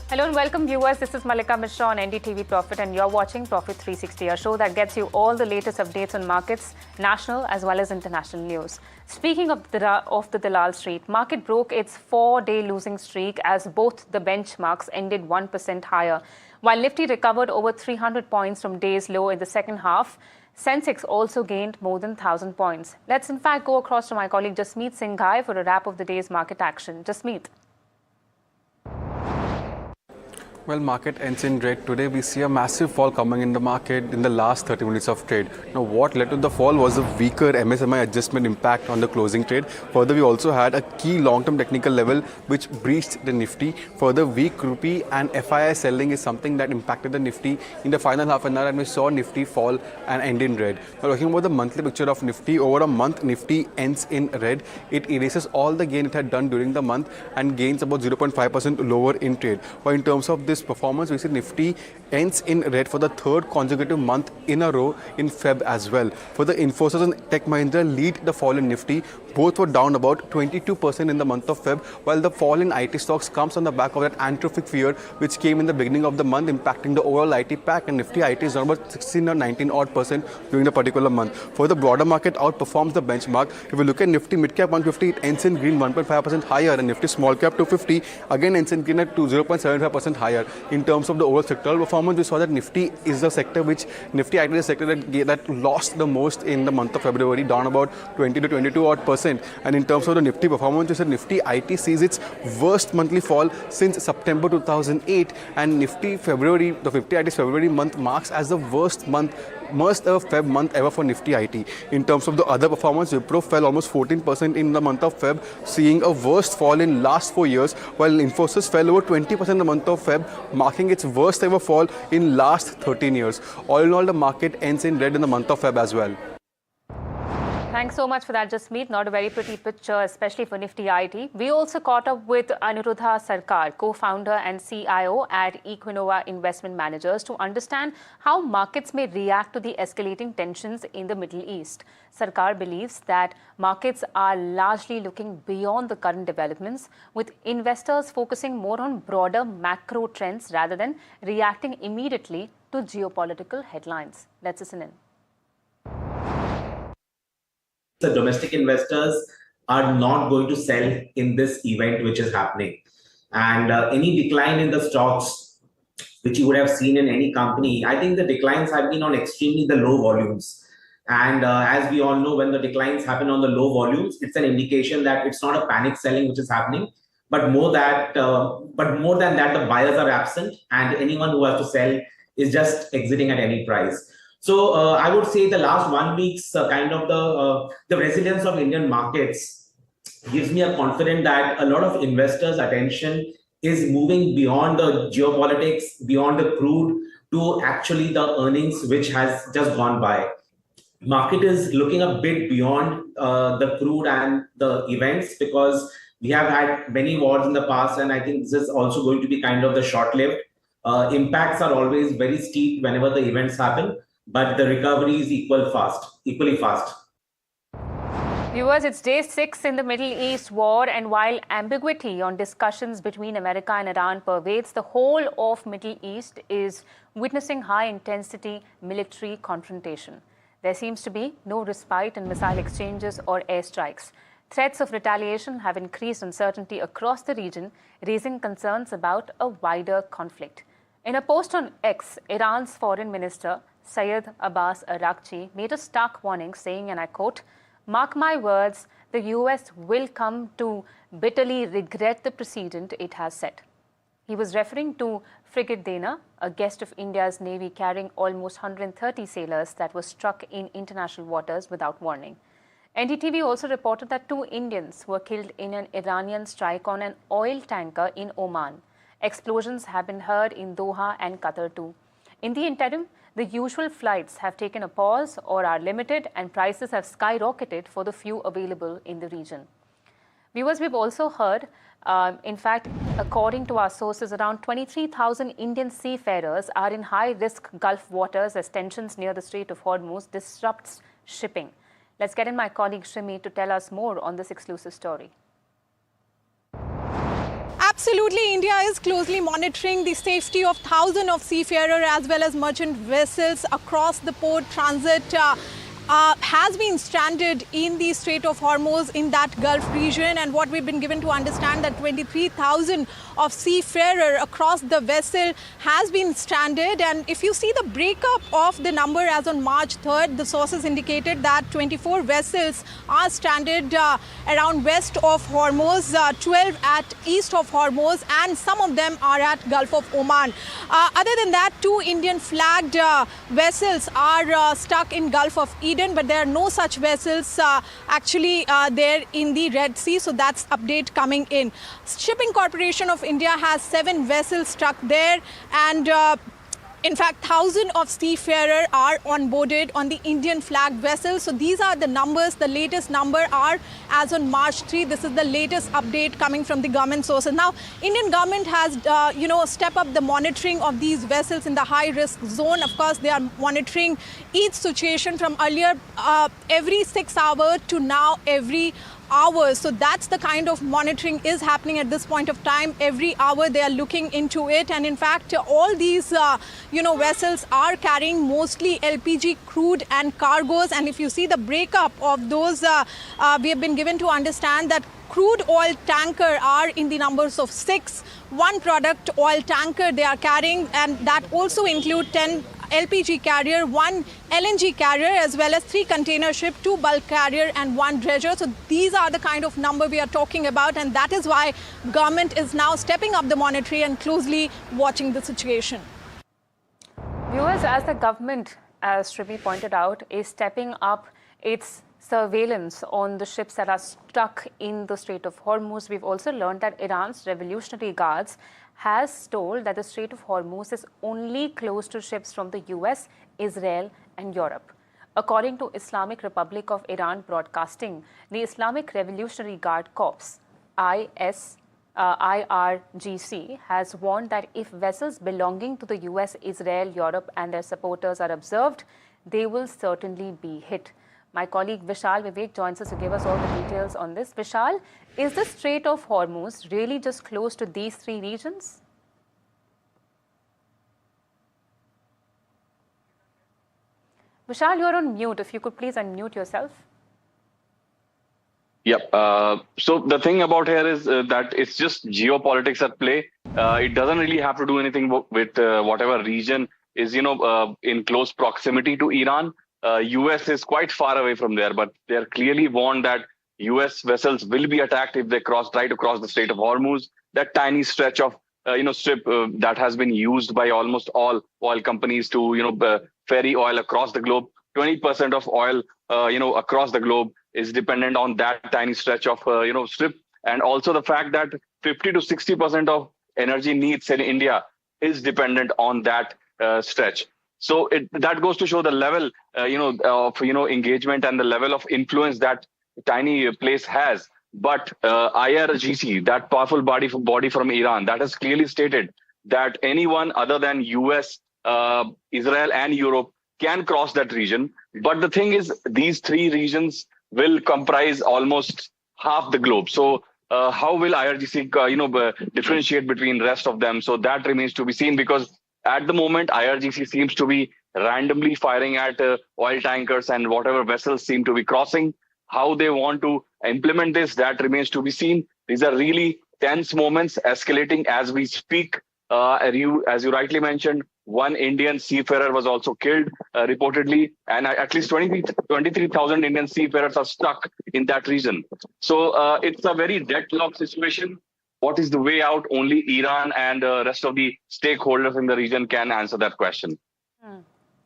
[SPEAKER 11] Hello and welcome viewers, this is Malika Mishra on NDTV Profit and you're watching Profit 360, a show that gets you all the latest updates on markets, national as well as international news. Speaking of the Dalal Street, market broke its 4-day losing streak as both the benchmarks ended 1% higher. While Nifty recovered over 300 points from day's low in the second half, Sensex also gained more than 1,000 points. Let's in fact go across to my colleague Jasmeet Singhai for a wrap of the day's market action. Jasmeet.
[SPEAKER 16] Well, market ends in red. Today we see a massive fall coming in the market in the last 30 minutes of trade. Now, what led to the fall was a weaker MSMI adjustment impact on the closing trade. Further, we also had a key long-term technical level which breached the Nifty. Further, weak rupee and FII selling is something that impacted the Nifty in the final half an hour, and we saw Nifty fall and end in red. Now, talking about the monthly picture of Nifty, over a month Nifty ends in red. It erases all the gain it had done during the month and gains about 0.5% lower in trade. But in terms of this performance, we see Nifty ends in red for the third consecutive month in a row in Feb as well. For the Infosys and Tech Mahindra lead the fall in Nifty. Both were down about 22% in the month of Feb, while the fall in IT stocks comes on the back of that antrophic fear which came in the beginning of the month, impacting the overall IT pack, and Nifty IT is down about 16 or 19 odd percent during the particular month. For the broader market, outperforms the benchmark. If we look at Nifty mid cap 150, it ends in green 1.5% higher, and Nifty small cap 250 again ends in green at 0.75% higher. In terms of the overall sectoral performance, we saw that Nifty is the sector which Nifty IT is the sector that lost the most in the month of February, down about 20 to 22 odd percent. And in terms of the Nifty performance, we said Nifty IT sees its worst monthly fall since September 2008, and Nifty February, the 50 IT's February month marks as the worst Feb month ever for Nifty IT. In terms of the other performance, Wipro fell almost 14% in the month of Feb, seeing a worst fall in last 4 years, while Infosys fell over 20% in the month of Feb, marking its worst ever fall in last 13 years. All in all, the market ends in red in the month of Feb as well.
[SPEAKER 22] Thanks so much for that, Jasmeet. Not a very pretty picture, especially for Nifty IT. We also caught up with Aniruddha Sarkar, co-founder and CIO at Equinova Investment Managers, to understand how markets may react to the escalating tensions in the Middle East. Sarkar believes that markets are largely looking beyond the current developments, with investors focusing more on broader macro trends rather than reacting immediately to geopolitical headlines. Let's listen in.
[SPEAKER 23] The domestic investors are not going to sell in this event which is happening, and any decline in the stocks which you would have seen in any company, I think the declines have been on extremely the low volumes, and as we all know, when the declines happen on the low volumes, it's an indication that it's not a panic selling which is happening, but more than that, the buyers are absent, and anyone who has to sell is just exiting at any price. So I would say the last 1 week's kind of the resilience of Indian markets gives me a confidence that a lot of investors' attention is moving beyond the geopolitics, beyond the crude, to actually the earnings which has just gone by. Market is looking a bit beyond the crude and the events, because we have had many wars in the past, and I think this is also going to be kind of the short-lived. Impacts are always very steep whenever the events happen, but the recovery is equally fast.
[SPEAKER 22] Viewers, it's day 6 in the Middle East war, and while ambiguity on discussions between America and Iran pervades the whole of Middle East, is witnessing high-intensity military confrontation. There seems to be no respite in missile exchanges or airstrikes. Threats of retaliation have increased uncertainty across the region, raising concerns about a wider conflict. In a post on X, Iran's foreign minister, Syed Abbas Araghchi, made a stark warning, saying, and I quote, "Mark my words, the US will come to bitterly regret the precedent it has set." He was referring to frigate Dana, a guest of India's Navy carrying almost 130 sailors that was struck in international waters without warning. NDTV also reported that 2 Indians were killed in an Iranian strike on an oil tanker in Oman. Explosions have been heard in Doha and Qatar too. In the interim, the usual flights have taken a pause or are limited, and prices have skyrocketed for the few available in the region. Viewers, we've also heard, in fact, according to our sources, around 23,000 Indian seafarers are in high-risk Gulf waters as tensions near the Strait of Hormuz disrupts shipping. Let's get in my colleague Shrimi to tell us more on this exclusive story.
[SPEAKER 24] Absolutely, India is closely monitoring the safety of thousands of seafarers as well as merchant vessels across the port transit has been stranded in the Strait of Hormuz in that Gulf region, and what we've been given to understand that 23,000 of seafarers across the vessel has been stranded. And if you see the breakup of the number as on March 3rd, the sources indicated that 24 vessels are stranded around west of Hormuz, 12 at east of Hormuz, and some of them are at Gulf of Oman. Other than that, 2 Indian flagged vessels are stuck in Gulf of Eden, but there are no such vessels actually there in the Red Sea. So that's update coming in. Shipping Corporation of India has 7 vessels stuck there, and in fact, 1,000 of seafarers are onboarded on the Indian flagged vessels. So these are the numbers. The latest number are as on March 3. This is the latest update coming from the government sources. Now, Indian government has, step up the monitoring of these vessels in the high risk zone. Of course, they are monitoring each situation from earlier every 6 hours to now every hours. So that's the kind of monitoring is happening at this point of time. Every hour they are looking into it, and in fact all these vessels are carrying mostly LPG crude and cargoes. And if you see the breakup of those, we have been given to understand that crude oil tanker are in the numbers of 6. 1 product oil tanker they are carrying, and that also include 10 LPG carrier, 1 LNG carrier, as well as 3 container ship, 2 bulk carrier and 1 dredger. So these are the kind of number we are talking about, and that is why government is now stepping up the monitoring and closely watching the situation.
[SPEAKER 22] Viewers, as the government, as Shribi pointed out, is stepping up its surveillance on the ships that are stuck in the Strait of Hormuz, we've also learned that Iran's Revolutionary Guards has told that the Strait of Hormuz is only closed to ships from the US, Israel and Europe. According to Islamic Republic of Iran Broadcasting, the Islamic Revolutionary Guard Corps, IRGC, has warned that if vessels belonging to the US, Israel, Europe and their supporters are observed, they will certainly be hit. My colleague Vishal Vivek joins us to give us all the details on this. Vishal, is the Strait of Hormuz really just close to these 3 regions? Vishal, you're on mute. If you could please unmute yourself.
[SPEAKER 13] Yep. So the thing about here is that it's just geopolitics at play. It doesn't really have to do anything with whatever region is, in close proximity to Iran. US is quite far away from there, but they're clearly warned that US vessels will be attacked if they try to cross the Strait of Hormuz. That tiny stretch of strip that has been used by almost all oil companies to ferry oil across the globe. 20% of oil across the globe is dependent on that tiny stretch of strip, and also the fact that 50 to 60% of energy needs in India is dependent on that stretch. So that goes to show the level, of engagement and the level of influence that tiny place has. But IRGC, that powerful body from Iran, that has clearly stated that anyone other than US, Israel, and Europe can cross that region. But the thing is, these 3 regions will comprise almost half the globe. So how will IRGC, differentiate between rest of them? So that remains to be seen, because at the moment, IRGC seems to be randomly firing at oil tankers and whatever vessels seem to be crossing. How they want to implement this, that remains to be seen. These are really tense moments escalating as we speak. As you rightly mentioned, 1 Indian seafarer was also killed, reportedly, and at least 23,000 Indian seafarers are stuck in that region. So it's a very deadlocked situation. What is the way out? Only Iran and the rest of the stakeholders in the region can answer that question.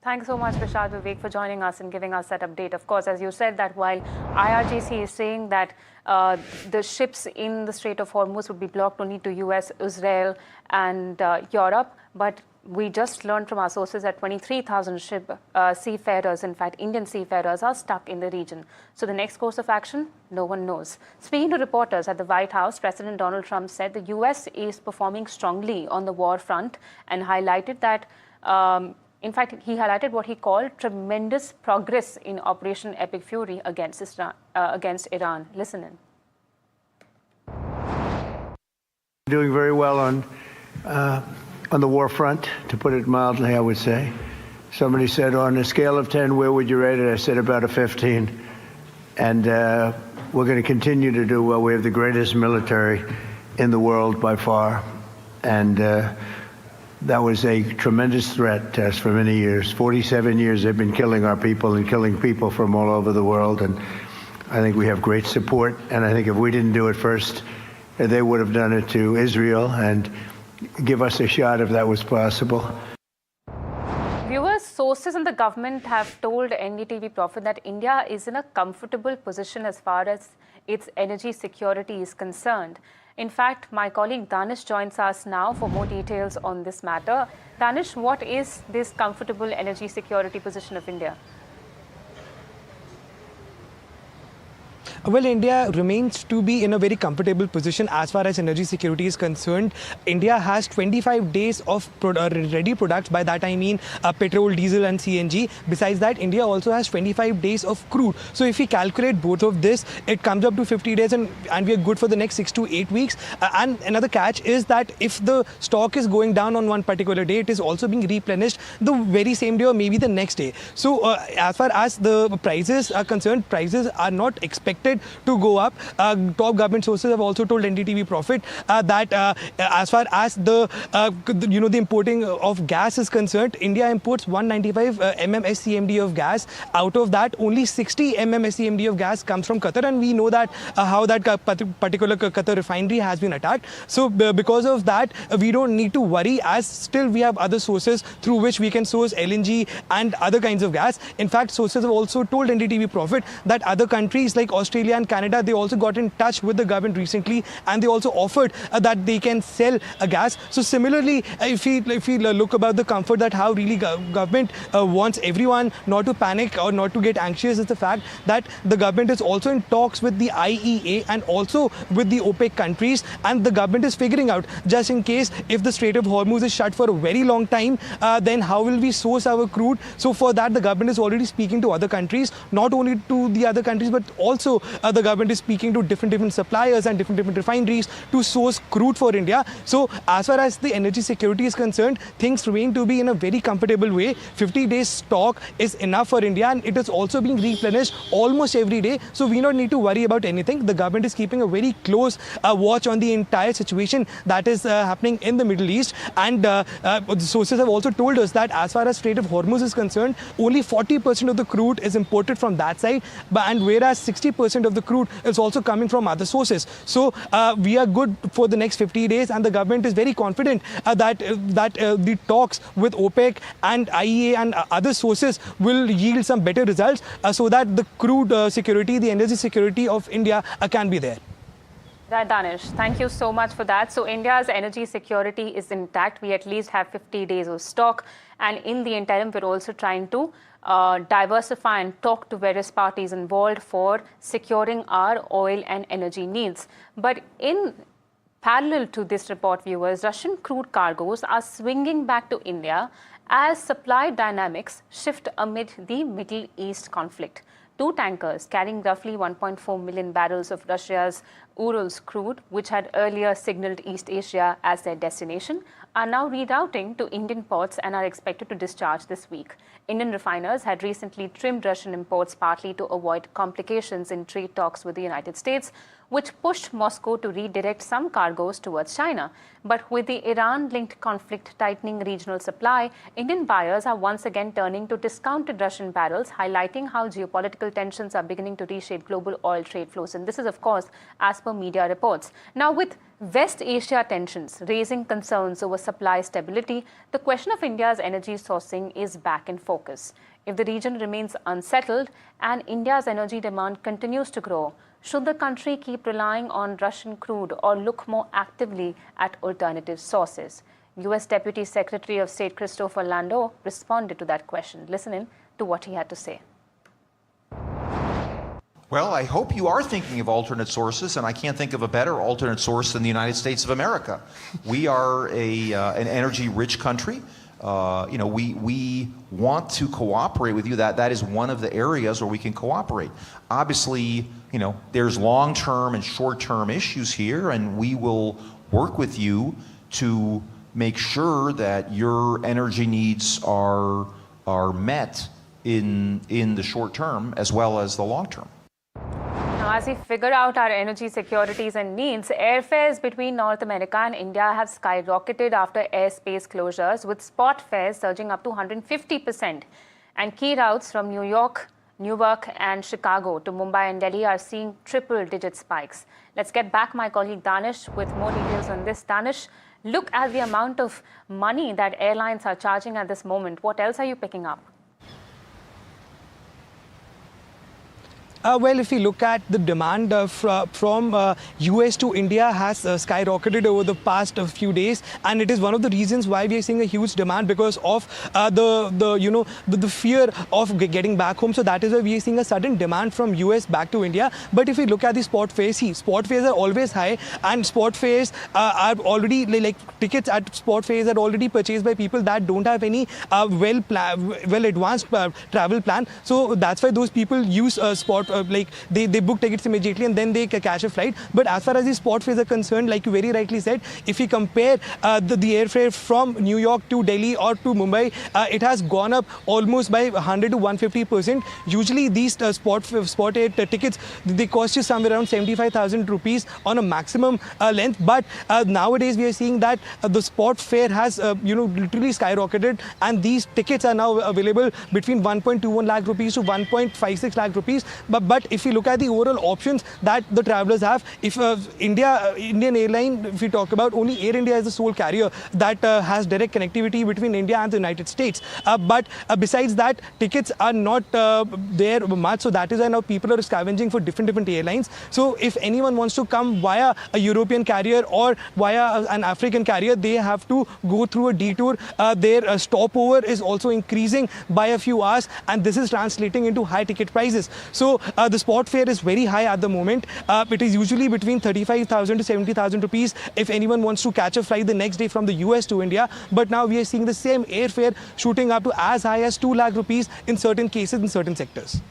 [SPEAKER 22] Thanks so much, Vishal Vivek, for joining us and giving us that update. Of course, as you said, that while IRGC is saying that the ships in the Strait of Hormuz would be blocked only to US, Israel and Europe, but we just learned from our sources that 23,000 seafarers, in fact, Indian seafarers, are stuck in the region. So the next course of action, no one knows. Speaking to reporters at the White House, President Donald Trump said the US is performing strongly on the war front and highlighted that, in fact, he highlighted what he called tremendous progress in Operation Epic Fury against Iran. Listen in.
[SPEAKER 14] Doing very well on the war front, to put it mildly, I would say.
[SPEAKER 5] Somebody said, on a scale of 10, where would you rate it? I said about a 15. And we're going to continue to do well. We have the greatest military in the world by far. And that was a tremendous threat to us for many years. 47 years they've been killing our people and killing people from all over the world. And I think we have great support. And I think if we didn't do it first, they would have done it to Israel and give us a shot if that was possible.
[SPEAKER 22] Viewers, sources in the government have told NDTV Profit that India is in a comfortable position as far as its energy security is concerned. In fact, my colleague Danish joins us now for more details on this matter. Danish, what is this comfortable energy security position of India?
[SPEAKER 18] Well, India remains to be in a very comfortable position as far as energy security is concerned. India has 25 days of ready products. By that I mean petrol, diesel and CNG. Besides that, India also has 25 days of crude. So if we calculate both of this, it comes up to 50 days and we are good for the next 6 to 8 weeks. And another catch is that if the stock is going down on one particular day, it is also being replenished the very same day or maybe the next day. So as far as the prices are concerned, prices are not expected to go up. Top government sources have also told NDTV Profit that as far as the importing of gas is concerned, India imports 195 SCMD of gas. Out of that, only 60 SCMD of gas comes from Qatar, and we know that how that particular Qatar refinery has been attacked. So because of that, we don't need to worry, as still we have other sources through which we can source LNG and other kinds of gas. In fact, sources have also told NDTV Profit that other countries like Australia and Canada, they also got in touch with the government recently, and they also offered that they can sell gas. So similarly, if we look about the comfort that how really government wants everyone not to panic or not to get anxious, is the fact that the government is also in talks with the IEA and also with the OPEC countries, and the government is figuring out, just in case if the Strait of Hormuz is shut for a very long time, then how will we source our crude? So for that, the government is already speaking to other countries, not only to the other countries, but also the government is speaking to different suppliers and different refineries to source crude for India. So as far as the energy security is concerned, things remain to be in a very comfortable way. 50 days stock is enough for India, and it is also being replenished almost every day. So we don't need to worry about anything. The government is keeping a very close watch on the entire situation that is happening in the Middle East. And the sources have also told us that as far as Strait of Hormuz is concerned, only 40% of the crude is imported from that side, and whereas 60% of the crude is also coming from other sources. So we are good for the next 50 days, and the government is very confident that the talks with OPEC and IEA and other sources will yield some better results so that the crude security, the energy security of India can be there.
[SPEAKER 22] Right, Danish, thank you so much for that. So India's energy security is intact. We at least have 50 days of stock, and in the interim, we're also trying to diversify and talk to various parties involved for securing our oil and energy needs. But in parallel to this report, viewers, Russian crude cargoes are swinging back to India as supply dynamics shift amid the Middle East conflict. Two tankers carrying roughly 1.4 million barrels of Russia's Urals crude, which had earlier signaled East Asia as their destination, are now rerouting to Indian ports and are expected to discharge this week. Indian refiners had recently trimmed Russian imports partly to avoid complications in trade talks with the United States, which pushed Moscow to redirect some cargoes towards China. But with the Iran-linked conflict tightening regional supply, Indian buyers are once again turning to discounted Russian barrels, highlighting how geopolitical tensions are beginning to reshape global oil trade flows. And this is, of course, as per media reports. Now, with West Asia tensions raising concerns over supply stability, the question of India's energy sourcing is back in focus. If the region remains unsettled and India's energy demand continues to grow, should the country keep relying on Russian crude or look more actively at alternative sources? US Deputy Secretary of State Christopher Landau responded to that question. Listen in to what he had to say.
[SPEAKER 19] Well, I hope you are thinking of alternate sources, and I can't think of a better alternate source than the United States of America. We are an energy-rich country. We want to cooperate with you. That is one of the areas where we can cooperate. Obviously, there's long-term and short-term issues here, and we will work with you to make sure that your energy needs are are met in the short term as well as the long term.
[SPEAKER 22] Now, as we figure out our energy securities and needs, airfares between North America and India have skyrocketed after airspace closures, with spot fares surging up to 150%. And key routes from New York, Newark and Chicago to Mumbai and Delhi are seeing triple-digit spikes. Let's get back my colleague Danish with more details on this. Danish, look at the amount of money that airlines are charging at this moment. What else are you picking up?
[SPEAKER 18] Well, if we look at the demand from US to India has skyrocketed over the past few days, and it is one of the reasons why we are seeing a huge demand because of the fear of getting back home. So that is why we are seeing a sudden demand from US back to India. But if we look at the spot fares, spot fares are always high, and spot fares are already like tickets at spot fares are already purchased by people that don't have any well advanced travel plan. So that's why those people use spot. They book tickets immediately and then they catch a flight. But as far as the spot fares are concerned, like you very rightly said, if we compare the airfare from New York to Delhi or to Mumbai, it has gone up almost by 100 to 150%. Usually these spot air tickets, they cost you somewhere around 75,000 rupees on a maximum length. But nowadays we are seeing that the spot fare has literally skyrocketed, and these tickets are now available between 1.21 lakh rupees to 1.56 lakh rupees. But if you look at the overall options that the travelers have, if Indian airline, if we talk about, only Air India is the sole carrier that has direct connectivity between India and the United States. But besides that, tickets are not there much. So that is why now people are scavenging for different airlines. So if anyone wants to come via a European carrier or via an African carrier, they have to go through a detour. Their stopover is also increasing by a few hours, and this is translating into high ticket prices. So the spot fare is very high at the moment. It is usually between 35,000 to 70,000 rupees if anyone wants to catch a flight the next day from the US to India. But now we are seeing the same airfare shooting up to as high as 2 lakh rupees in certain cases in certain sectors.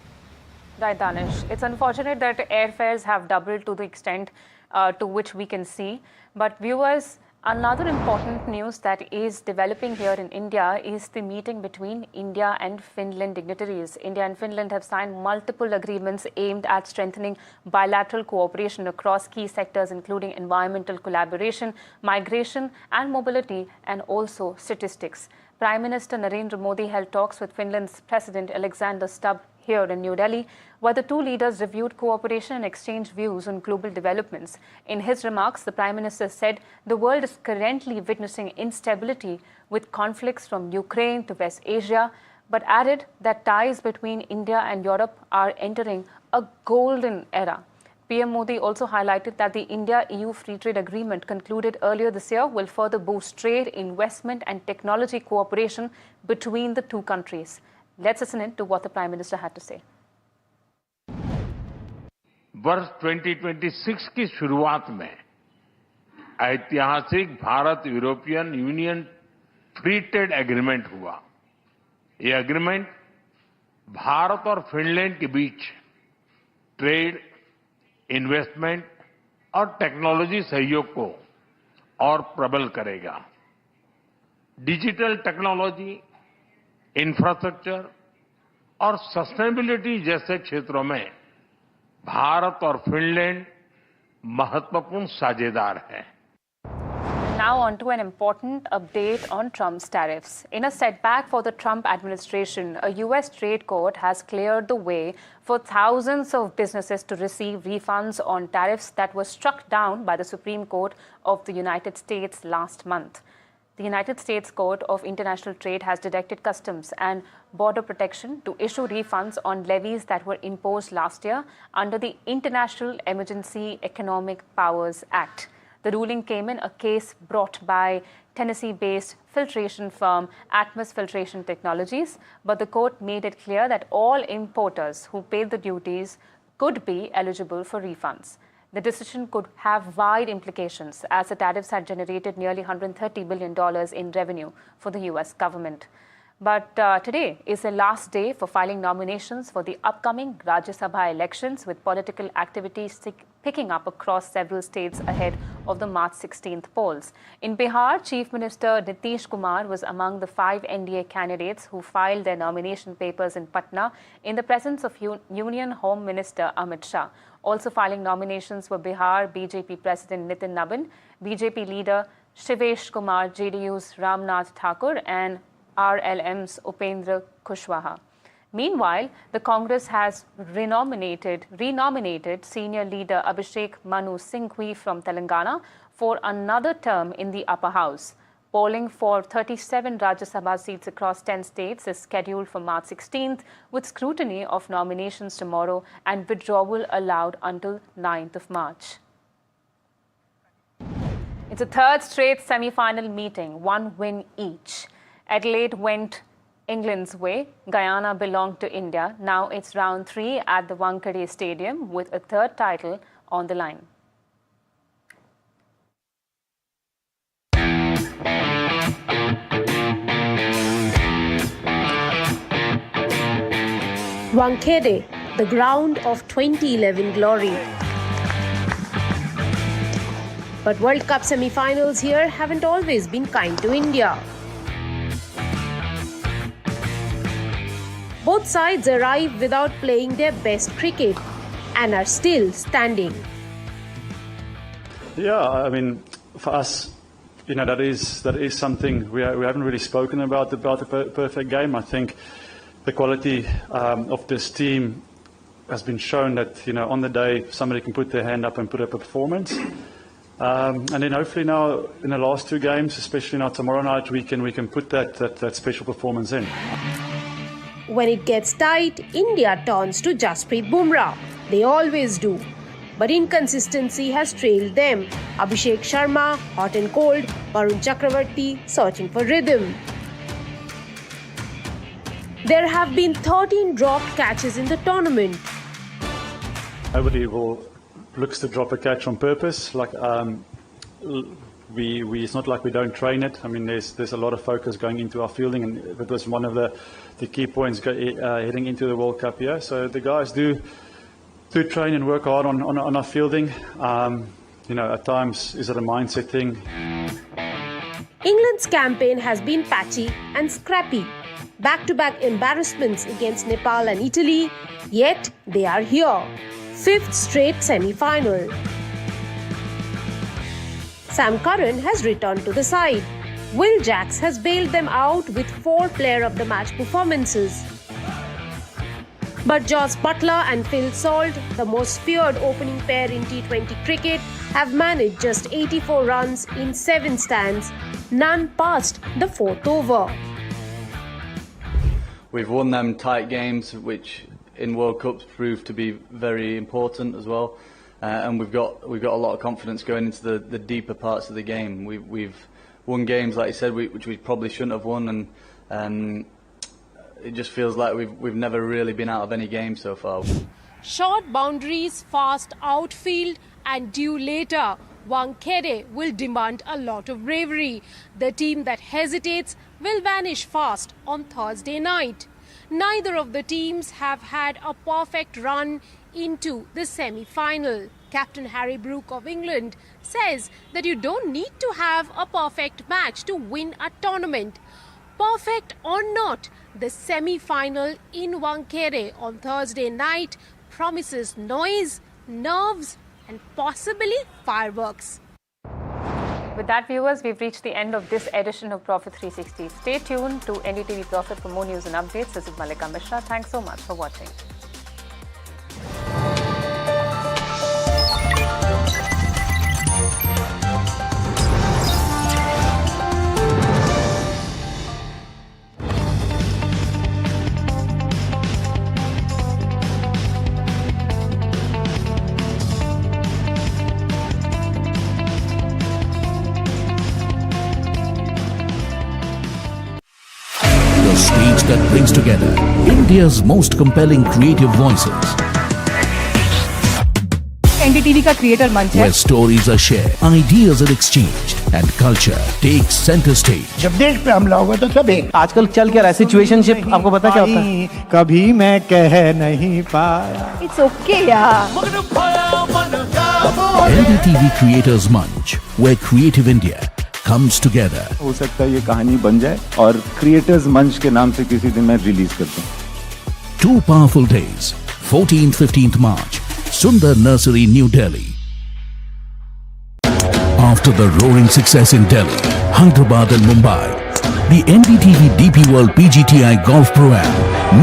[SPEAKER 22] Right, Danish. It's unfortunate that airfares have doubled to the extent to which we can see. But viewers, another important news that is developing here in India is the meeting between India and Finland dignitaries. India and Finland have signed multiple agreements aimed at strengthening bilateral cooperation across key sectors, including environmental collaboration, migration and mobility, and also statistics. Prime Minister Narendra Modi held talks with Finland's President Alexander Stubb here in New Delhi, where the two leaders reviewed cooperation and exchanged views on global developments. In his remarks, the Prime Minister said the world is currently witnessing instability with conflicts from Ukraine to West Asia, but added that ties between India and Europe are entering a golden era. PM Modi also highlighted that the India-EU Free Trade Agreement concluded earlier this year will further boost trade, investment and technology cooperation between the two countries. Let's listen in to what the Prime Minister had to say.
[SPEAKER 15] वर्ष 2026 की शुरुआत में ऐतिहासिक Bharat European union free trade agreement हुआ। ये agreement Bharat और Finland के बीच trade, investment और टेक्नोलॉजी सहयोग को और प्रबल करेगा। डिजिटल टेक्नोलॉजी, इंफ्रास्ट्रक्चर और सस्टेनेबिलिटी जैसे क्षेत्रों में भारत और फिनलैंड महत्वपूर्ण साझेदार हैं।
[SPEAKER 22] Now on to an important update on Trump's tariffs. In a setback for the Trump administration, a U.S. trade court has cleared the way for thousands of businesses to receive refunds on tariffs that were struck down by the Supreme Court of the United States last month. The United States Court of International Trade has directed Customs and Border Protection to issue refunds on levies that were imposed last year under the International Emergency Economic Powers Act. The ruling came in a case brought by Tennessee-based filtration firm Atmos Filtration Technologies, but the court made it clear that all importers who paid the duties could be eligible for refunds. The decision could have wide implications, as the tariffs had generated nearly $130 billion in revenue for the U.S. government. But today is the last day for filing nominations for the upcoming Rajya Sabha elections, with political activities picking up across several states ahead of the March 16th polls. In Bihar, Chief Minister Nitish Kumar was among the 5 NDA candidates who filed their nomination papers in Patna in the presence of Union Home Minister Amit Shah. Also filing nominations were Bihar BJP President Nitin Nabin, BJP leader Shivesh Kumar, JDU's Ramnath Thakur, and RLM's Upendra Kushwaha. Meanwhile, the Congress has renominated senior leader Abhishek Manu Singhvi from Telangana for another term in the upper house. Polling for 37 Rajya Sabha seats across 10 states is scheduled for March 16th, with scrutiny of nominations tomorrow and withdrawal allowed until 9th of March. It's a third straight semi-final meeting, one win each. Adelaide went England's way. Guyana belonged to India. Now it's round 3 at the Wankhede Stadium with a third title on the line.
[SPEAKER 2] Wankhede, the ground of 2011 glory. But World Cup semi-finals here haven't always been kind to India. Both sides arrive without playing their best cricket and are still standing.
[SPEAKER 17] Yeah, I mean, for us, that is something we haven't really spoken about the perfect game. I think the quality of this team has been shown that on the day somebody can put their hand up and put up a performance. And then hopefully now in the last 2 games, especially now tomorrow night, we can put that special performance in.
[SPEAKER 2] When it gets tight, India turns to Jasprit Bumrah. They always do. But inconsistency has trailed them. Abhishek Sharma, hot and cold, Varun Chakravarti searching for rhythm. There have been 13 dropped catches in the tournament.
[SPEAKER 17] Nobody looks to drop a catch on purpose. It's not like we don't train it. I mean, there's a lot of focus going into our fielding, and that was one of the key points heading into the World Cup here. So the guys do train and work hard on our fielding. At times, is it a mindset thing?
[SPEAKER 2] England's campaign has been patchy and scrappy. Back-to-back embarrassments against Nepal and Italy, yet they are here. 5th straight semi-final. Sam Curran has returned to the side. Will Jacks has bailed them out with 4 player of the match performances. But Jos Buttler and Phil Salt, the most feared opening pair in T20 cricket, have managed just 84 runs in 7 stands, none past the 4th over.
[SPEAKER 20] We've won them tight games, which in World Cups proved to be very important as well. And we've got a lot of confidence going into the deeper parts of the game. We've won games, like you said, which we probably shouldn't have won, and it just feels like we've never really been out of any game so far.
[SPEAKER 2] Short boundaries, fast outfield, and due later, Wankhede will demand a lot of bravery. The team that hesitates will vanish fast on Thursday night. Neither of the teams have had a perfect run into the semi-final. Captain Harry Brook of England says that you don't need to have a perfect match to win a tournament. Perfect or not, the semi-final in Wankhede on Thursday night promises noise, nerves, and possibly fireworks.
[SPEAKER 22] With that, viewers, we've reached the end of this edition of Profit 360. Stay tuned to NDTV Profit for more news and updates. This is Malika Mishra. Thanks so much for watching.
[SPEAKER 3] The stage that brings together India's most compelling creative voices.
[SPEAKER 4] NDTV का creator मंच है
[SPEAKER 3] where stories are shared, ideas are exchanged, and culture takes center stage.
[SPEAKER 7] जब देश पे हमला होगा तो सब एक।
[SPEAKER 6] आजकल चल क्या रहा है सिचुएशनशिप, आपको पता क्या होता है?
[SPEAKER 7] कभी मैं कह नहीं पाया।
[SPEAKER 4] It's okay यार।
[SPEAKER 3] NDTV Creators Munch, where creative India comes together.
[SPEAKER 8] हो सकता है ये कहानी बन जाए और क्रिएटर्स मंच के नाम से किसी दिन मैं रिलीज कर दूं।
[SPEAKER 3] 2 powerful days, 14th-15th March, Sundar Nursery, New Delhi. After the roaring success in Delhi, Hyderabad and Mumbai, the NDTV DP World PGTI Golf Pro-Am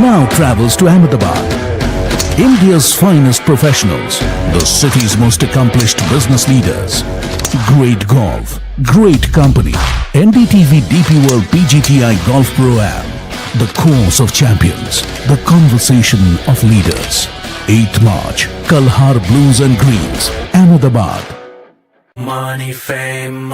[SPEAKER 3] now travels to Ahmedabad. India's finest professionals, the city's most accomplished business leaders. Great golf, great company. NDTV DP World PGTI Golf Pro-Am. The course of champions, the conversation of leaders. 8th March, Kalhar Blues and Greens, Ahmedabad.
[SPEAKER 9] Money, fame,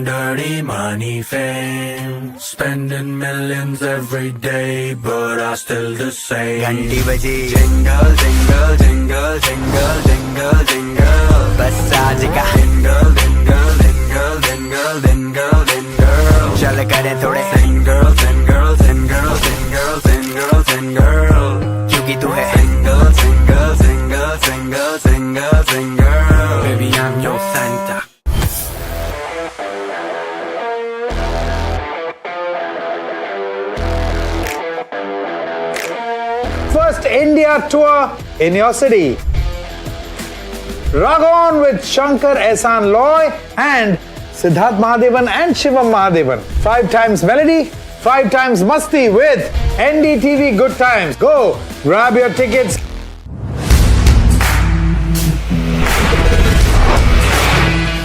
[SPEAKER 9] dirty money, fame. Spending millions every day, but I still the same. Ganti baji, jingle, jingle, jingle, jingle, jingle, jingle. Bas aaj ka jingle, jingle, jingle, jingle, jingle, jingle. Chal kare thode single, single, single, single, single, single. Kyunki tu hai single, single, single, single, single, single. Baby, I'm your Santa.
[SPEAKER 12] First India tour in your city. Rock on with Shankar Ehsan Loy and Siddharth Mahadevan and Shivam Mahadevan. 5 times melody, 5 times masti with NDTV Good Times. Go grab your tickets.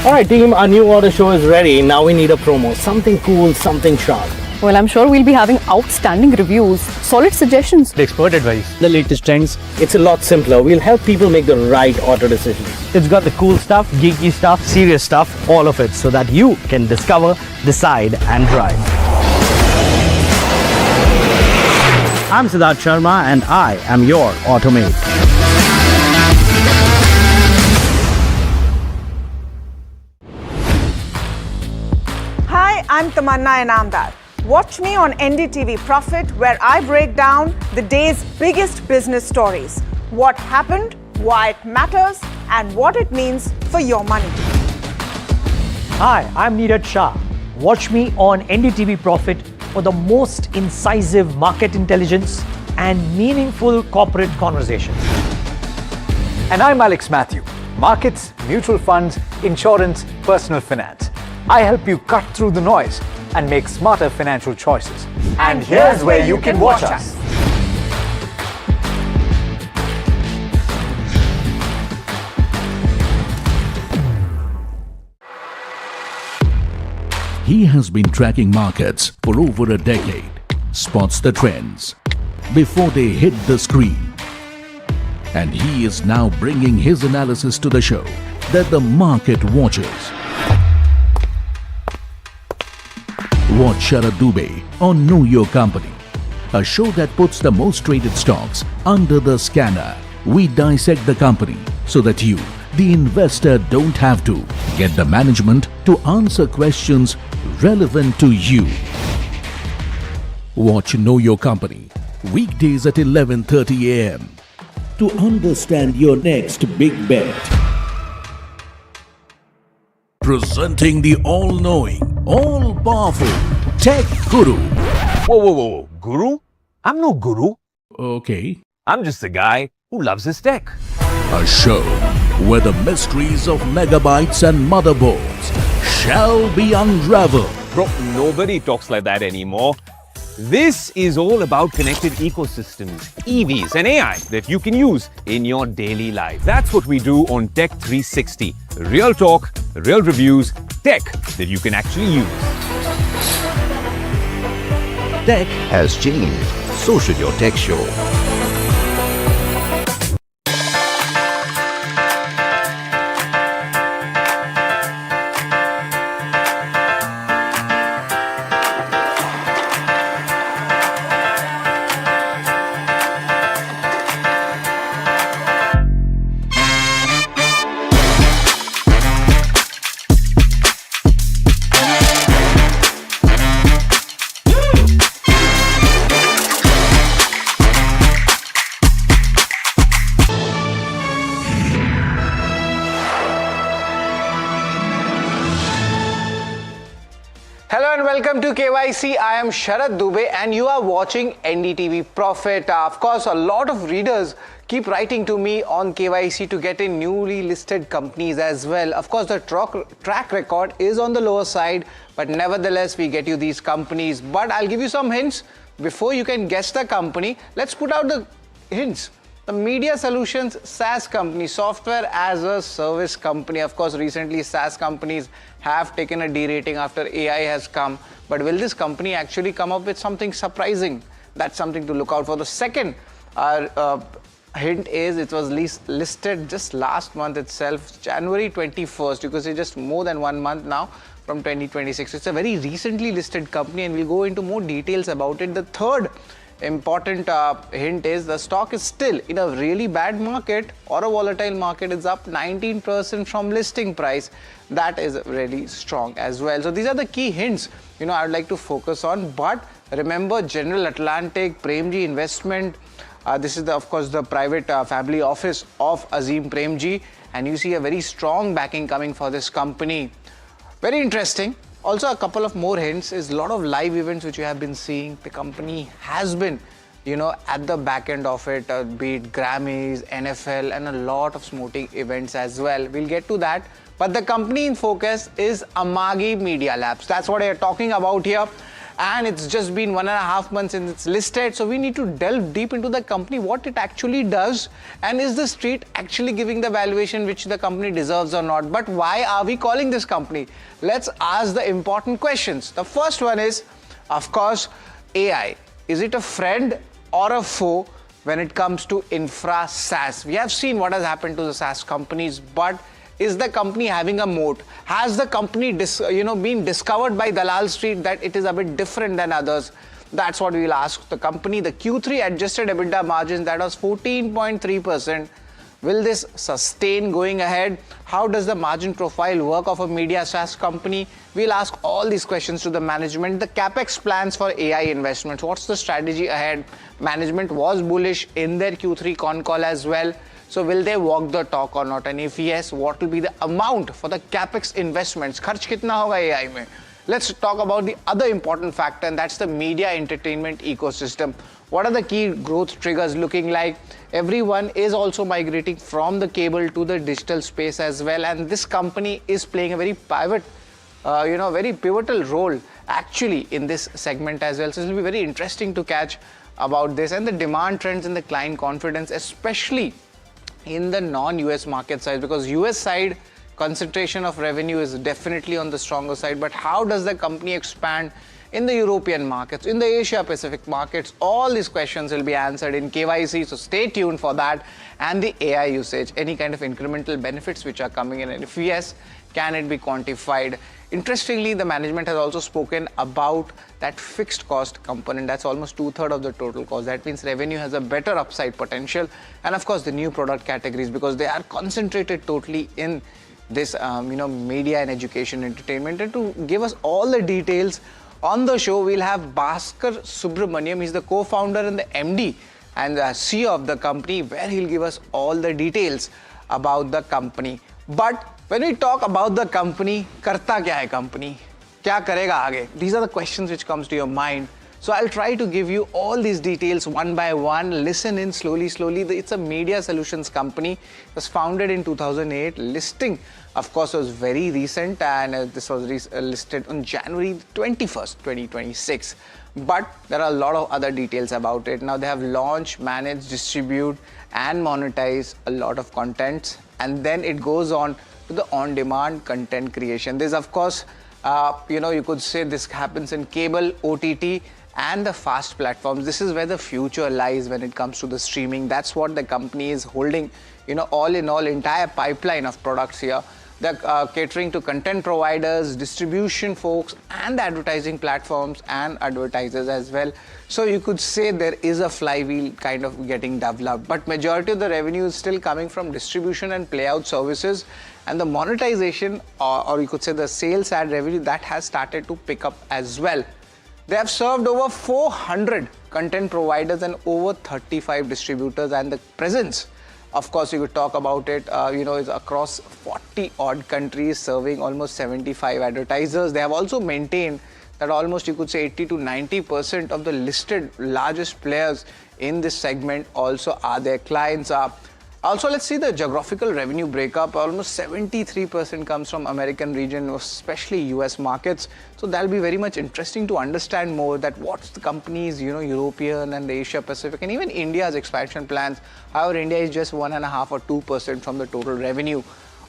[SPEAKER 6] Alright team, our new order show is ready. Now we need a promo. Something cool, something sharp.
[SPEAKER 4] Well, I'm sure we'll be having outstanding reviews, solid suggestions,
[SPEAKER 6] expert advice, the latest trends. It's a lot simpler. We'll help people make the right auto decisions. It's got the cool stuff, geeky stuff, serious stuff, all of it, so that you can discover, decide and drive. I'm Siddharth Sharma and I am your Automate.
[SPEAKER 10] Hi, I'm Tamanna Inamdar. Watch me on NDTV Profit, where I break down the day's biggest business stories. What happened, why it matters, and what it means for your money.
[SPEAKER 1] Hi, I'm Neeraj Shah. Watch me on NDTV Profit for the most incisive market intelligence and meaningful corporate conversations.
[SPEAKER 12] And I'm Alex Matthew. Markets, mutual funds, insurance, personal finance. I help you cut through the noise and make smarter financial choices. And here's where you can watch us.
[SPEAKER 3] He has been tracking markets for over a decade, spots the trends before they hit the screen. And he is now bringing his analysis to the show that the market watches. Watch Sharad Dubey on Know Your Company, a show that puts the most traded stocks under the scanner. We dissect the company so that you, the investor, don't have to get the management to answer questions relevant to you. Watch Know Your Company weekdays at 11:30 a.m. to understand your next big bet. Presenting the all-knowing, all-powerful Tech Guru.
[SPEAKER 21] Whoa. Guru? I'm no guru.
[SPEAKER 3] Okay.
[SPEAKER 21] I'm just a guy who loves his tech.
[SPEAKER 3] A show where the mysteries of megabytes and motherboards shall be unraveled.
[SPEAKER 21] Bro, nobody talks like that anymore. This is all about connected ecosystems, EVs and AI that you can use in your daily life. That's what we do on Tech 360. Real talk, real reviews, tech that you can actually use.
[SPEAKER 25] Tech has changed. So should your tech show.
[SPEAKER 11] welcome to KYC. I am Sharad Dubey and you are watching NDTV Profit. Of course, a lot of readers keep writing to me on KYC to get in newly listed companies as well. Of course, the track record is on the lower side, but nevertheless, we get you these companies. But I'll give you some hints before you can guess the company. Let's put out the hints. The Media Solutions SaaS company, software as a service company. Of course, recently SaaS companies have taken a derating after AI has come. But will this company actually come up with something surprising? That's something to look out for. The second hint is it was listed just last month itself, January 21st. You could say just more than 1 month now from 2026. It's a very recently listed company and we'll go into more details about it. The third important hint is the stock is still in a really bad market or a volatile market. It's up 19% from listing price. That is really strong as well. So these are the key hints I'd like to focus on. But remember, General Atlantic, Premji Investment, this is of course the private family office of Azim Premji, and you see a very strong backing coming for this company. Very interesting. Also, a couple of more hints is a lot of live events which you have been seeing. The company has been, at the back end of it, be it Grammys, NFL, and a lot of sporting events as well. We'll get to that. But the company in focus is Amagi Media Labs. That's what I'm talking about here. And it's just been 1.5 months since it's listed. So we need to delve deep into the company, what it actually does, and is the street actually giving the valuation which the company deserves or not. But why are we calling this company? Let's ask the important questions. The first one is, of course, AI. Is it a friend or a foe when it comes to infra SaaS? We have seen what has happened to the SaaS companies, but is the company having a moat? Has the company been discovered by Dalal Street that it is a bit different than others? That's what we will ask the company. The Q3 adjusted EBITDA margin, that was 14.3%. Will this sustain going ahead? How does the margin profile work of a media SaaS company? We'll ask all these questions to the management. The CapEx plans for AI investments. What's the strategy ahead? Management was bullish in their Q3 con call as well. So will they walk the talk or not? And if yes, what will be the amount for the CapEx investments? Kharch kitna hoga AI mein? Let's talk about the other important factor, and that's the media entertainment ecosystem. What are the key growth triggers looking like? Everyone is also migrating from the cable to the digital space as well. And this company is playing a very very pivotal role actually in this segment as well. So it will be very interesting to catch about this and the demand trends and the client confidence, especially in the non-US market side, because US side concentration of revenue is definitely on the stronger side. But how does the company expand in the European markets, in the Asia Pacific markets? All these questions will be answered in KYC, so stay tuned for that. And the AI usage, any kind of incremental benefits which are coming in, and if yes, can it be quantified? Interestingly, the management has also spoken about that fixed cost component. That's almost 2/3 of the total cost. That means revenue has a better upside potential. And of course, the new product categories, because they are concentrated totally in this, media and education entertainment. And to give us all the details on the show, we'll have Bhaskar Subramaniam. He's the co-founder and the MD and the CEO of the company, where he'll give us all the details about the company. But when we talk about the company, karta kya hai company? Kya karega aage? These are the questions which comes to your mind. So I'll try to give you all these details one by one. Listen in slowly. It's a media solutions company. It was founded in 2008. Listing, of course, was very recent, and this was listed on January 21st, 2026. But there are a lot of other details about it. Now they have launched, managed, distribute, and monetize a lot of contents. And then it goes on to the on-demand content creation. There's, of course, you could say this happens in cable, OTT, and the fast platforms. This is where the future lies when it comes to the streaming. That's what the company is holding, all in all, entire pipeline of products here. They're catering to content providers, distribution folks, and the advertising platforms and advertisers as well. So you could say there is a flywheel kind of getting developed, but majority of the revenue is still coming from distribution and playout services, and the monetization, or you could say the sales ad revenue, that has started to pick up as well. They have served over 400 content providers and over 35 distributors, and the presence, of course, you could talk about it, is across 40 odd countries, serving almost 75 advertisers. They have also maintained that almost you could say 80 to 90% of the listed largest players in this segment also are their clients. Also, let's see the geographical revenue breakup. Almost 73% comes from American region, especially US markets. So that'll be very much interesting to understand more that what's the company's, European and Asia Pacific and even India's expansion plans. However, India is just 1.5 or 2% from the total revenue.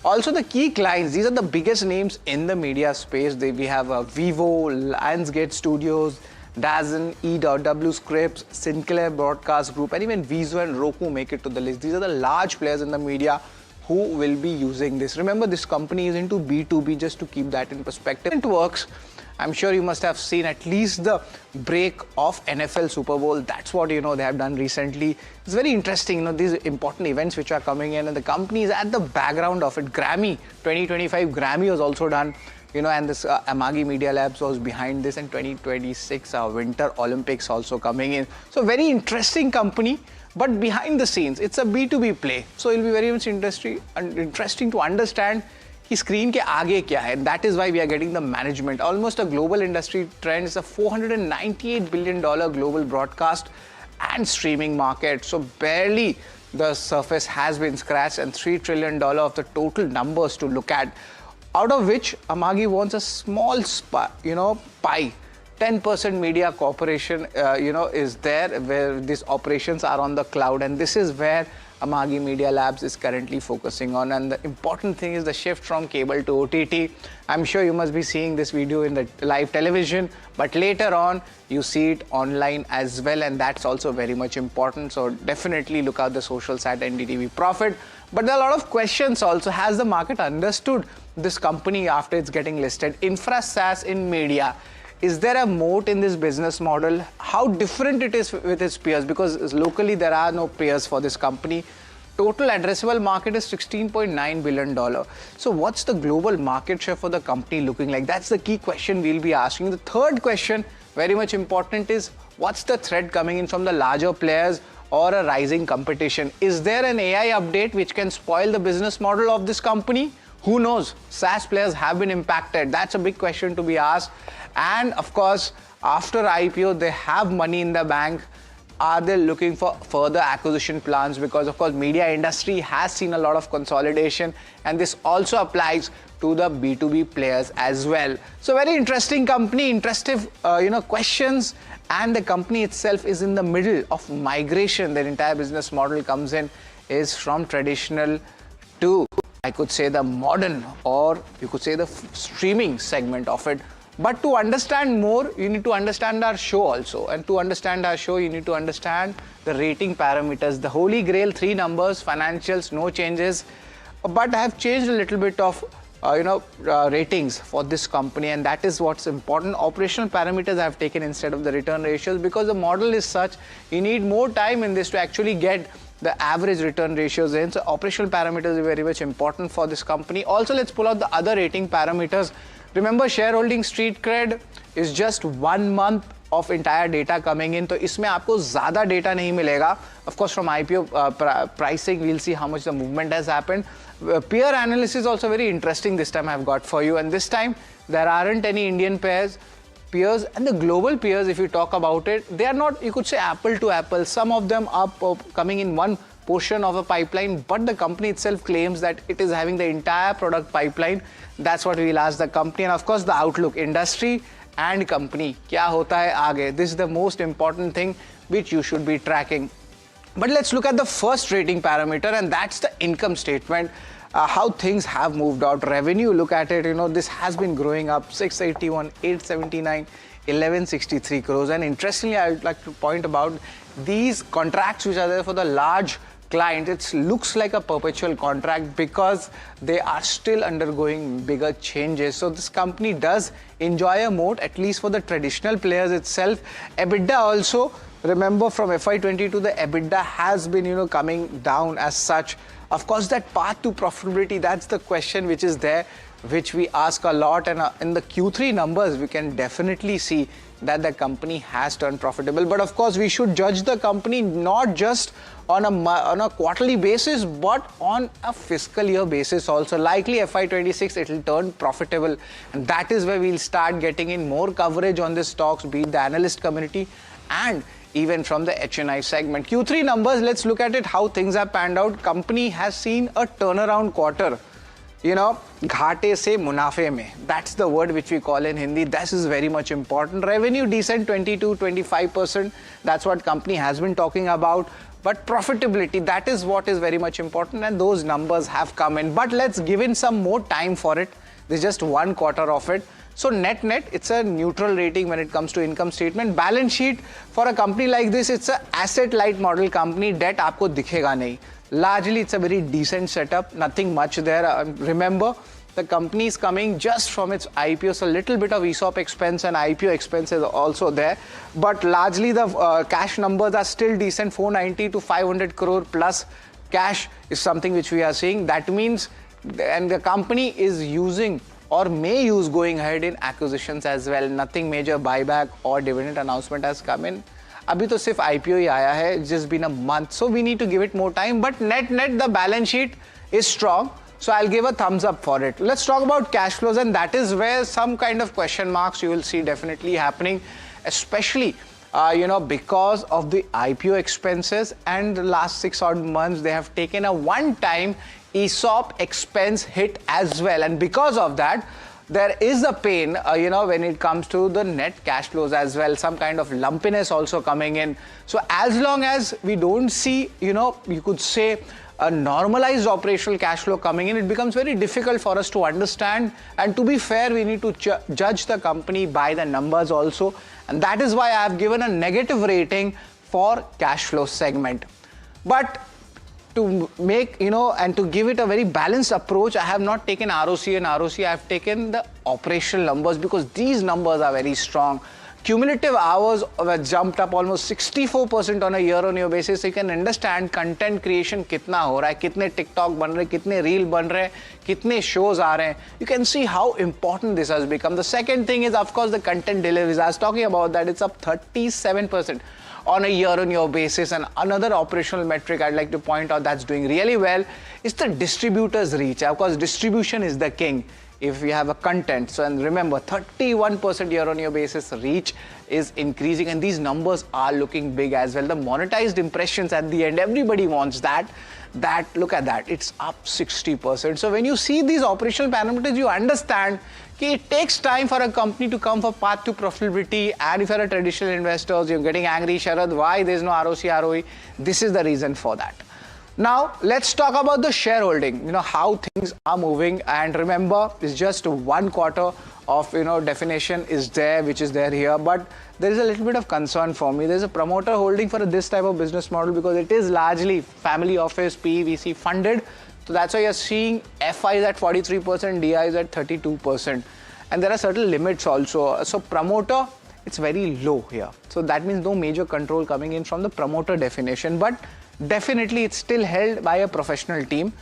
[SPEAKER 11] Also, the key clients, these are the biggest names in the media space. We have Vivo, Lionsgate Studios, DAZN, EW Scripts, Sinclair Broadcast Group, and even Vizu and Roku make it to the list. These are the large players in the media who will be using this. Remember, this company is into B2B, just to keep that in perspective. It works. I'm sure you must have seen at least the break of NFL Super Bowl. That's what, they have done recently. It's very interesting, these important events which are coming in, and the company is at the background of it. Grammy, 2025 Grammy was also done. And this Amagi Media Labs was behind this, and 2026 Winter Olympics also coming in. So very interesting company, but behind the scenes, it's a B2B play. So it'll be very much interesting to understand कि screen के आगे क्या है. And that is why we are getting the management. Almost a global industry trend is a $498 billion global broadcast and streaming market. So barely the surface has been scratched, and $3 trillion of the total numbers to look at. Out of which Amagi wants a small pie. 10% media corporation, is there where these operations are on the cloud, and this is where Amagi Media Labs is currently focusing on. And the important thing is the shift from cable to OTT. I'm sure you must be seeing this video in the live television, but later on you see it online as well, and that's also very much important. So definitely look out the socials at NDTV Profit. But there are a lot of questions also. Has the market understood this company after it's getting listed? Infra SaaS in media. Is there a moat in this business model? How different it is with its peers? Because locally there are no peers for this company. Total addressable market is $16.9 billion. So what's the global market share for the company looking like? That's the key question we'll be asking. The third question, very much important, is what's the threat coming in from the larger players or a rising competition? Is there an AI update which can spoil the business model of this company? Who knows? SaaS players have been impacted. That's a big question to be asked. And of course, after IPO, they have money in the bank. Are they looking for further acquisition plans? Because of course, media industry has seen a lot of consolidation, and this also applies to the B2B players as well. So very interesting company, interesting questions, and the company itself is in the middle of migration. Their entire business model comes in is from traditional to, I could say, the modern, or you could say the streaming segment of it. But to understand more, you need to understand our show also. And to understand our show, you need to understand the rating parameters. The holy grail, 3 numbers, financials, no changes. But I have changed a little bit of ratings for this company, and that is what's important. Operational parameters I have taken instead of the return ratios, because the model is such, you need more time in this to actually get the average return ratios in. So operational parameters are very much important for this company. Also, let's pull out the other rating parameters. Remember, shareholding street cred is just 1 month of entire data coming in. So इसमें आपको ज़्यादा data नहीं मिलेगा. Of course, from IPO pricing, we'll see how much the movement has happened. Peer analysis is also very interesting this time I've got for you. And this time, there aren't any Indian peers, and the global peers, if you talk about it, they are not, you could say, apple to apple. Some of them are coming in one portion of a pipeline, but the company itself claims that it is having the entire product pipeline. That's what we'll ask the company. And of course, the outlook, industry and company, kya hota hai aage? This is the most important thing which you should be tracking. But let's look at the first rating parameter, and that's the income statement. How things have moved out. Revenue, look at it, this has been growing up, 681, 879, 1163 crores. And interestingly, I would like to point about these contracts which are there for the large client. It looks like a perpetual contract because they are still undergoing bigger changes. So this company does enjoy a moat, at least for the traditional players itself. EBITDA also, remember from FY22, the EBITDA has been, coming down as such. Of course, that path to profitability, that's the question which is there. which we ask a lot, and in the Q3 numbers we can definitely see that the company has turned profitable. But of course we should judge the company not just on a quarterly basis but on a fiscal year basis also. Likely FY26 it will turn profitable, and that is where we'll start getting in more coverage on this stocks, be it the analyst community and even from the HNI segment. Q3 numbers, let's look at it, how things have panned out. Company has seen a turnaround quarter. You know, घाटे से मुनाफे में, that's the word which we call in Hindi. This is very much important. Revenue decent, 22-25%. That's what company has been talking about. But profitability, that is what is very much important, and those numbers have come in. But let's give in some more time for it. This is just one quarter of it. So net, it's a neutral rating when it comes to income statement. Balance sheet for a company like this, it's an asset light model company. Debt आपको दिखेगा नहीं. Largely, it's a very decent setup. Nothing much there. Remember, the company is coming just from its IPO, so a little bit of ESOP expense and IPO expense is also there. But largely, the cash numbers are still decent. 490 to 500 crore plus cash is something which we are seeing. That means, and the company is using or may use going ahead in acquisitions as well. Nothing major buyback or dividend announcement has come in. अभी तो सिर्फ IPO ही आया है. It's just been a month, so we need to give it more time. But net, the balance sheet is strong, so I'll give a thumbs up for it. Let's talk about cash flows, and that is where some kind of question marks you will see definitely happening, especially because of the IPO expenses, and the last 6 odd months they have taken a one-time ESOP expense hit as well, and because of that there is a pain when it comes to the net cash flows as well, some kind of lumpiness also coming in. So as long as we don't see you could say a normalized operational cash flow coming in, it becomes very difficult for us to understand, and to be fair we need to judge the company by the numbers also, and that is why I have given a negative rating for cash flow segment. But to make, and to give it a very balanced approach, I have not taken ROC and ROC, I have taken the operational numbers because these numbers are very strong. Cumulative hours were jumped up almost 64% on a year-on-year basis. So you can understand content creation kitna ho raha hai, kitne TikTok ban rahe, kitne reel ban rahe, kitne shows aa rahe. You can see how important this has become. The second thing is, of course, the content deliveries. I was talking about that. It's up 37%. On a year-on-year basis. And another operational metric I'd like to point out that's doing really well is the distributor's reach. Of course, distribution is the king if you have a content. So, and remember, 31% year-on-year basis reach is increasing, and these numbers are looking big as well. The monetized impressions at the end, everybody wants that. Look at that, it's up 60%. So when you see these operational parameters, you understand it takes time for a company to come for path to profitability. And if you're a traditional investor, you're getting angry, Sharad, why there's no ROC, ROE? This is the reason for that. Now, let's talk about the shareholding, how things are moving. And remember, it's just one quarter of, definition is there, which is there here. But there is a little bit of concern for me. There's a promoter holding for this type of business model because it is largely family office, PE/VC funded. So that's why you're seeing FI is at 43%, DI is at 32%. And there are certain limits also. So promoter, it's very low here. So that means no major control coming in from the promoter definition. But definitely it's still held by a professional team.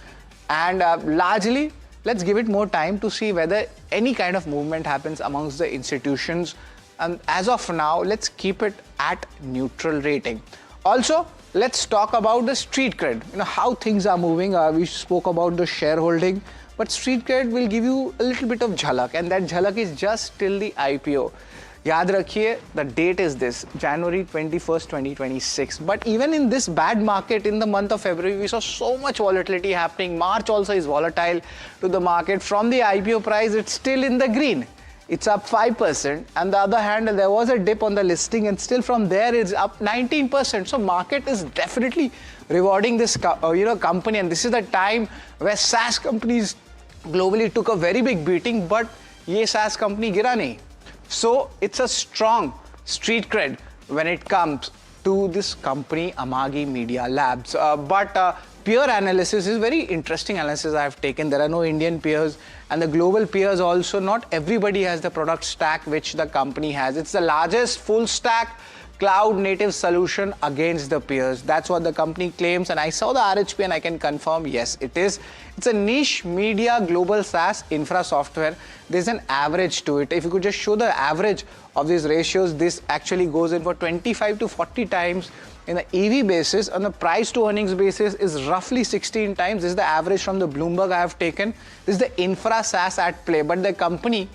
[SPEAKER 11] And largely, let's give it more time to see whether any kind of movement happens amongst the institutions. And as of now, let's keep it at neutral rating. Also, let's talk about the street cred, how things are moving. We spoke about the shareholding, but street cred will give you a little bit of jhalak, and that jhalak is just till the IPO. Yaad rakhiye, the date is this, January 21st, 2026. But even in this bad market, in the month of February, we saw so much volatility happening. March also is volatile to the market. From the IPO price, it's still in the green. It's up 5%. On the other hand, there was a dip on the listing, and still from there it's up 19%. So market is definitely rewarding this company, and this is the time where SaaS companies globally took a very big beating, but ye SaaS company gira nahi. So it's a strong street cred when it comes to this company, Amagi Media Labs. But peer analysis is very interesting analysis I have taken. There are no Indian peers, and the global peers also, not everybody has the product stack which the company has. It's the largest full stack cloud native solution against the peers. That's what the company claims, and I saw the RHP and I can confirm, yes, it is. It's a niche media global SaaS infra software. There's an average to it. If you could just show the average of these ratios, this actually goes in for 25 to 40 times in the EV basis. On the price to earnings basis is roughly 16 times. This is the average from the Bloomberg I have taken. This is the infra SaaS at play, but the company,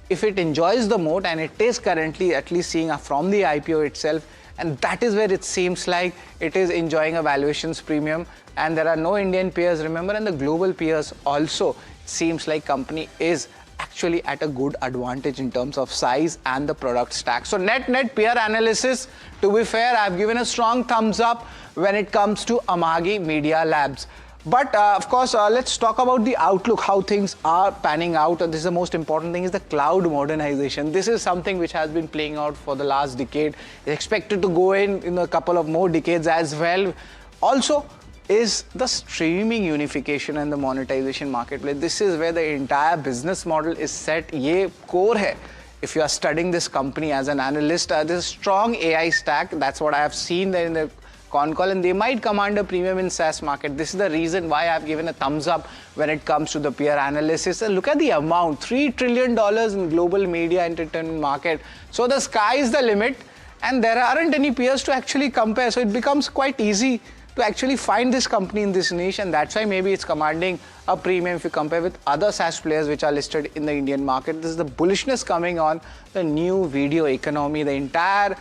[SPEAKER 11] if it enjoys the moat, and it is currently at least seeing from the IPO itself, and that is where it seems like it is enjoying a valuations premium, and there are no Indian peers, remember, and the global peers also, seems like company is actually at a good advantage in terms of size and the product stack. So net peer analysis, to be fair, I've given a strong thumbs up when it comes to Amagi Media Labs. But of course, let's talk about the outlook, how things are panning out. And this is the most important thing, is the cloud modernization. This is something which has been playing out for the last decade. It's expected to go in a couple of more decades as well. Also, is the streaming unification and the monetization marketplace. This is where the entire business model is set. Ye core hai. If you are studying this company as an analyst, there's a strong AI stack. That's what I have seen there in the con call, and they might command a premium in SaaS market. This is the reason why I've given a thumbs up when it comes to the peer analysis. And look at the amount, $3 trillion in global media entertainment market. So the sky is the limit, and there aren't any peers to actually compare. So it becomes quite easy to actually find this company in this niche, and that's why maybe it's commanding a premium if you compare with other SaaS players which are listed in the Indian market. This is the bullishness coming on the new video economy, the entire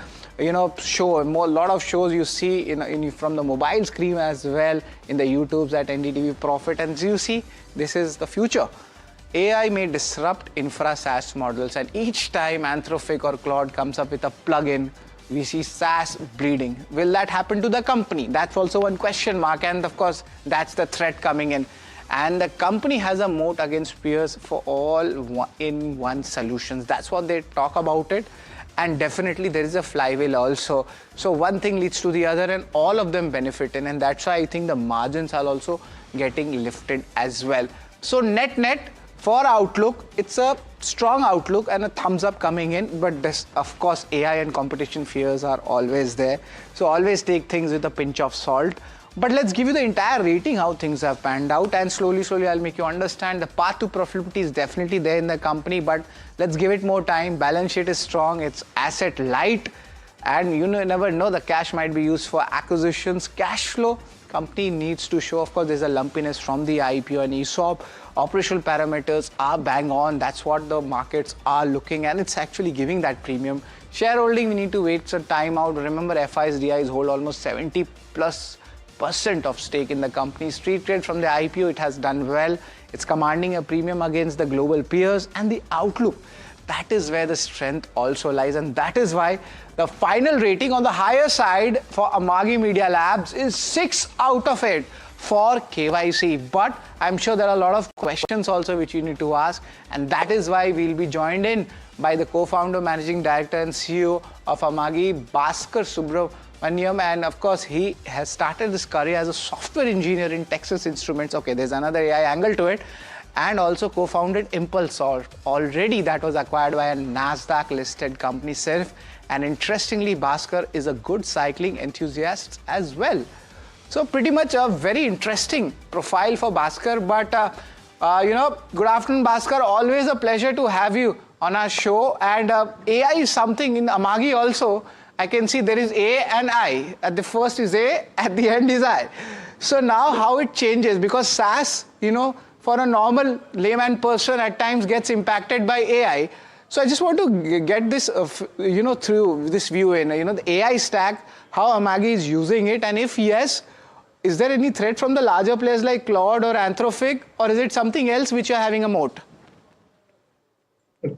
[SPEAKER 11] show, a lot of shows you see from the mobile screen as well, in the YouTubes at NDTV Profit, and you see this is the future. AI may disrupt infra SaaS models, and each time Anthropic or Claude comes up with a plugin, we see SaaS bleeding. Will that happen to the company? That's also one question mark, and of course that's the threat coming in. And the company has a moat against peers for all-in-one solutions. That's what they talk about it. And definitely there is a flywheel also. So one thing leads to the other, and all of them benefit in, and that's why I think the margins are also getting lifted as well. So net for outlook, it's a strong outlook and a thumbs up coming in, but this, of course, AI and competition fears are always there. So always take things with a pinch of salt. But let's give you the entire rating, how things have panned out, and slowly I'll make you understand the path to profitability is definitely there in the company, but let's give it more time. Balance sheet is strong, it's asset light, and you never know, the cash might be used for acquisitions. Cash flow, company needs to show. Of course, there's a lumpiness from the IPO and ESOP. Operational parameters are bang on. That's what the markets are looking, and it's actually giving that premium. Shareholding, we need to wait some time out. Remember, FIs, DIs hold almost 70+% of stake in the company. Street trade from the IPO, it has done well. It's commanding a premium against the global peers, and the outlook, that is where the strength also lies, and that is why the final rating on the higher side for Amagi Media Labs is 6 out of 8 for KYC. But I'm sure there are a lot of questions also which you need to ask, and that is why we'll be joined in by the co-founder, managing director and CEO of Amagi, Bhaskar Subramaniam, and of course he has started his career as a software engineer in Texas Instruments. Okay, there's another AI angle to it. And also co-founded ImpulseSoft. Already that was acquired by a NASDAQ listed company, Surf. And interestingly, Bhaskar is a good cycling enthusiast as well. So pretty much a very interesting profile for Bhaskar. But good afternoon, Bhaskar. Always a pleasure to have you on our show. And AI is something in Amagi also. I can see there is A and I. At the first is A, at the end is I. So now how it changes, because SaaS, for a normal layman person at times gets impacted by AI. So I just want to get this, through this view in, the AI stack, how Amagi is using it, and if yes, is there any threat from the larger players like Claude or Anthropic, or is it something else which you're having a moat?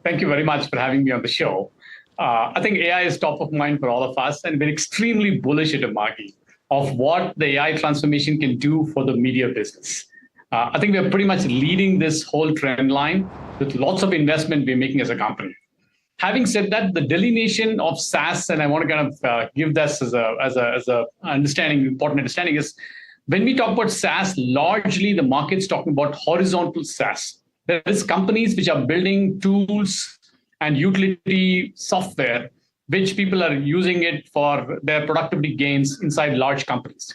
[SPEAKER 13] Thank you very much for having me on the show. I think AI is top of mind for all of us, and we're extremely bullish at Amagi of what the AI transformation can do for the media business. I think we're pretty much leading this whole trend line with lots of investment we're making as a company. Having said that, the delineation of SaaS, and I want to kind of give this as a understanding, important understanding, is when we talk about SaaS, largely the market's talking about horizontal SaaS. There is companies which are building tools and utility software which people are using it for their productivity gains inside large companies.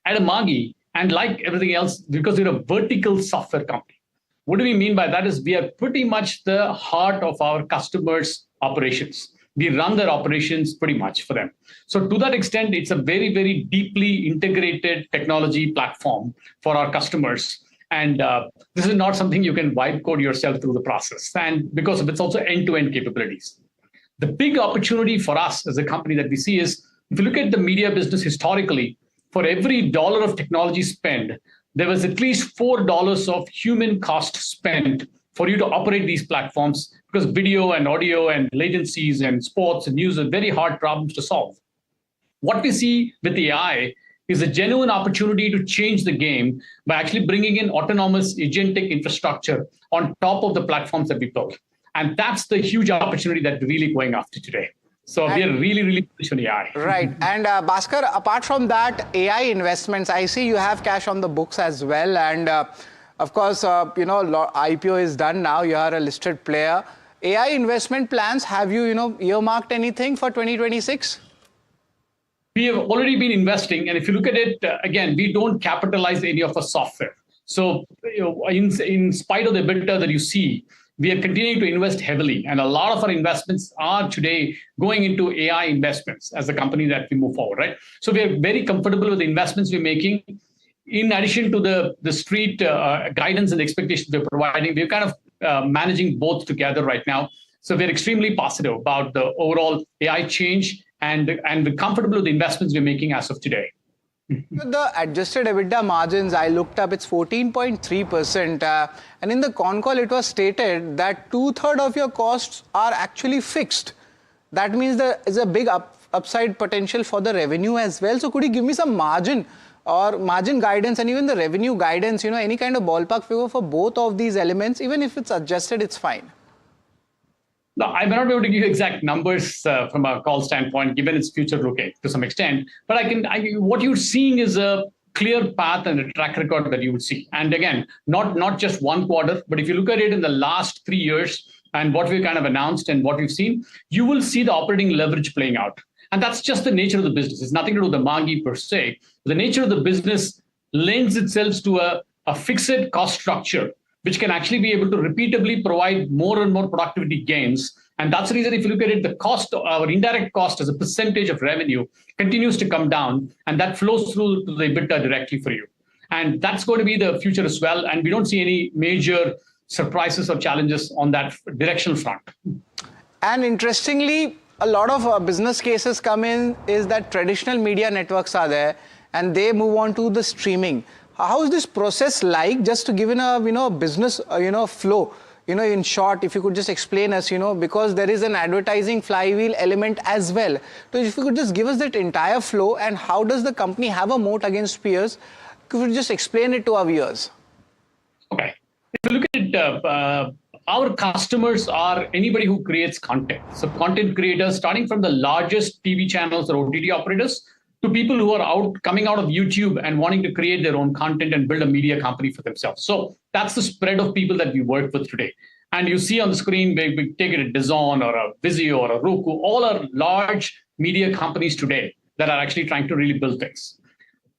[SPEAKER 13] At Amagi, and like everything else, because we're a vertical software company, what do we mean by that is we are pretty much the heart of our customers' operations. We run their operations pretty much for them. So to that extent, it's a very, very deeply integrated technology platform for our customers. And this is not something you can vibe code yourself through the process. And because of it's also end-to-end capabilities. The big opportunity for us as a company that we see is, if you look at the media business historically, for every dollar of technology spent, there was at least $4 of human cost spent for you to operate these platforms, because video and audio and latencies and sports and news are very hard problems to solve. What we see with AI is a genuine opportunity to change the game by actually bringing in autonomous agentic infrastructure on top of the platforms that we built. And that's the huge opportunity that we're really going after today. So we are really, really bullish on AI.
[SPEAKER 11] Right. And Bhaskar, apart from that, AI investments, I see you have cash on the books as well. And of course, IPO is done now. You are a listed player. AI investment plans, have you, earmarked anything for 2026?
[SPEAKER 13] We have already been investing. And if you look at it, again, we don't capitalize any of our software. So in spite of the EBITDA that you see, we are continuing to invest heavily. And a lot of our investments are today going into AI investments as a company that we move forward, right? So we are very comfortable with the investments we're making. In addition to the street guidance and expectations we're providing, we're kind of managing both together right now. So we're extremely positive about the overall AI change and we're comfortable with the investments we're making as of today.
[SPEAKER 11] The adjusted EBITDA margins, I looked up, it's 14.3%. And in the con call, it was stated that 2/3 of your costs are actually fixed. That means there is a big upside potential for the revenue as well. So could you give me some margin or margin guidance and even the revenue guidance, any kind of ballpark figure for both of these elements? Even if it's adjusted, it's fine.
[SPEAKER 13] No, I may not be able to give you exact numbers from a call standpoint, given its future looking to some extent. But what you're seeing is a clear path and a track record that you would see. And again, not just one quarter, but if you look at it in the last 3 years and what we kind of announced and what we've seen, you will see the operating leverage playing out. And that's just the nature of the business. It's nothing to do with the Amagi per se. The nature of the business lends itself to a fixed cost structure, which can actually be able to repeatably provide more and more productivity gains. And that's the reason, if you look at it, the cost, our indirect cost as a percentage of revenue continues to come down, and that flows through to the EBITDA directly for you. And that's going to be the future as well. And we don't see any major surprises or challenges on that directional front.
[SPEAKER 11] And interestingly, a lot of business cases come in is that traditional media networks are there and they move on to the streaming. How is this process like? Just to give in a business flow, in short, if you could just explain us, because there is an advertising flywheel element as well. So if you could just give us that entire flow, and how does the company have a moat against peers? Could you just explain it to our viewers?
[SPEAKER 13] Okay. If you look at it, our customers are anybody who creates content. So content creators, starting from the largest TV channels or OTT operators, to people who are coming out of YouTube and wanting to create their own content and build a media company for themselves. So that's the spread of people that we work with today. And you see on the screen, we take it a DAZN or a Vizio or a Roku, all are large media companies today that are actually trying to really build things.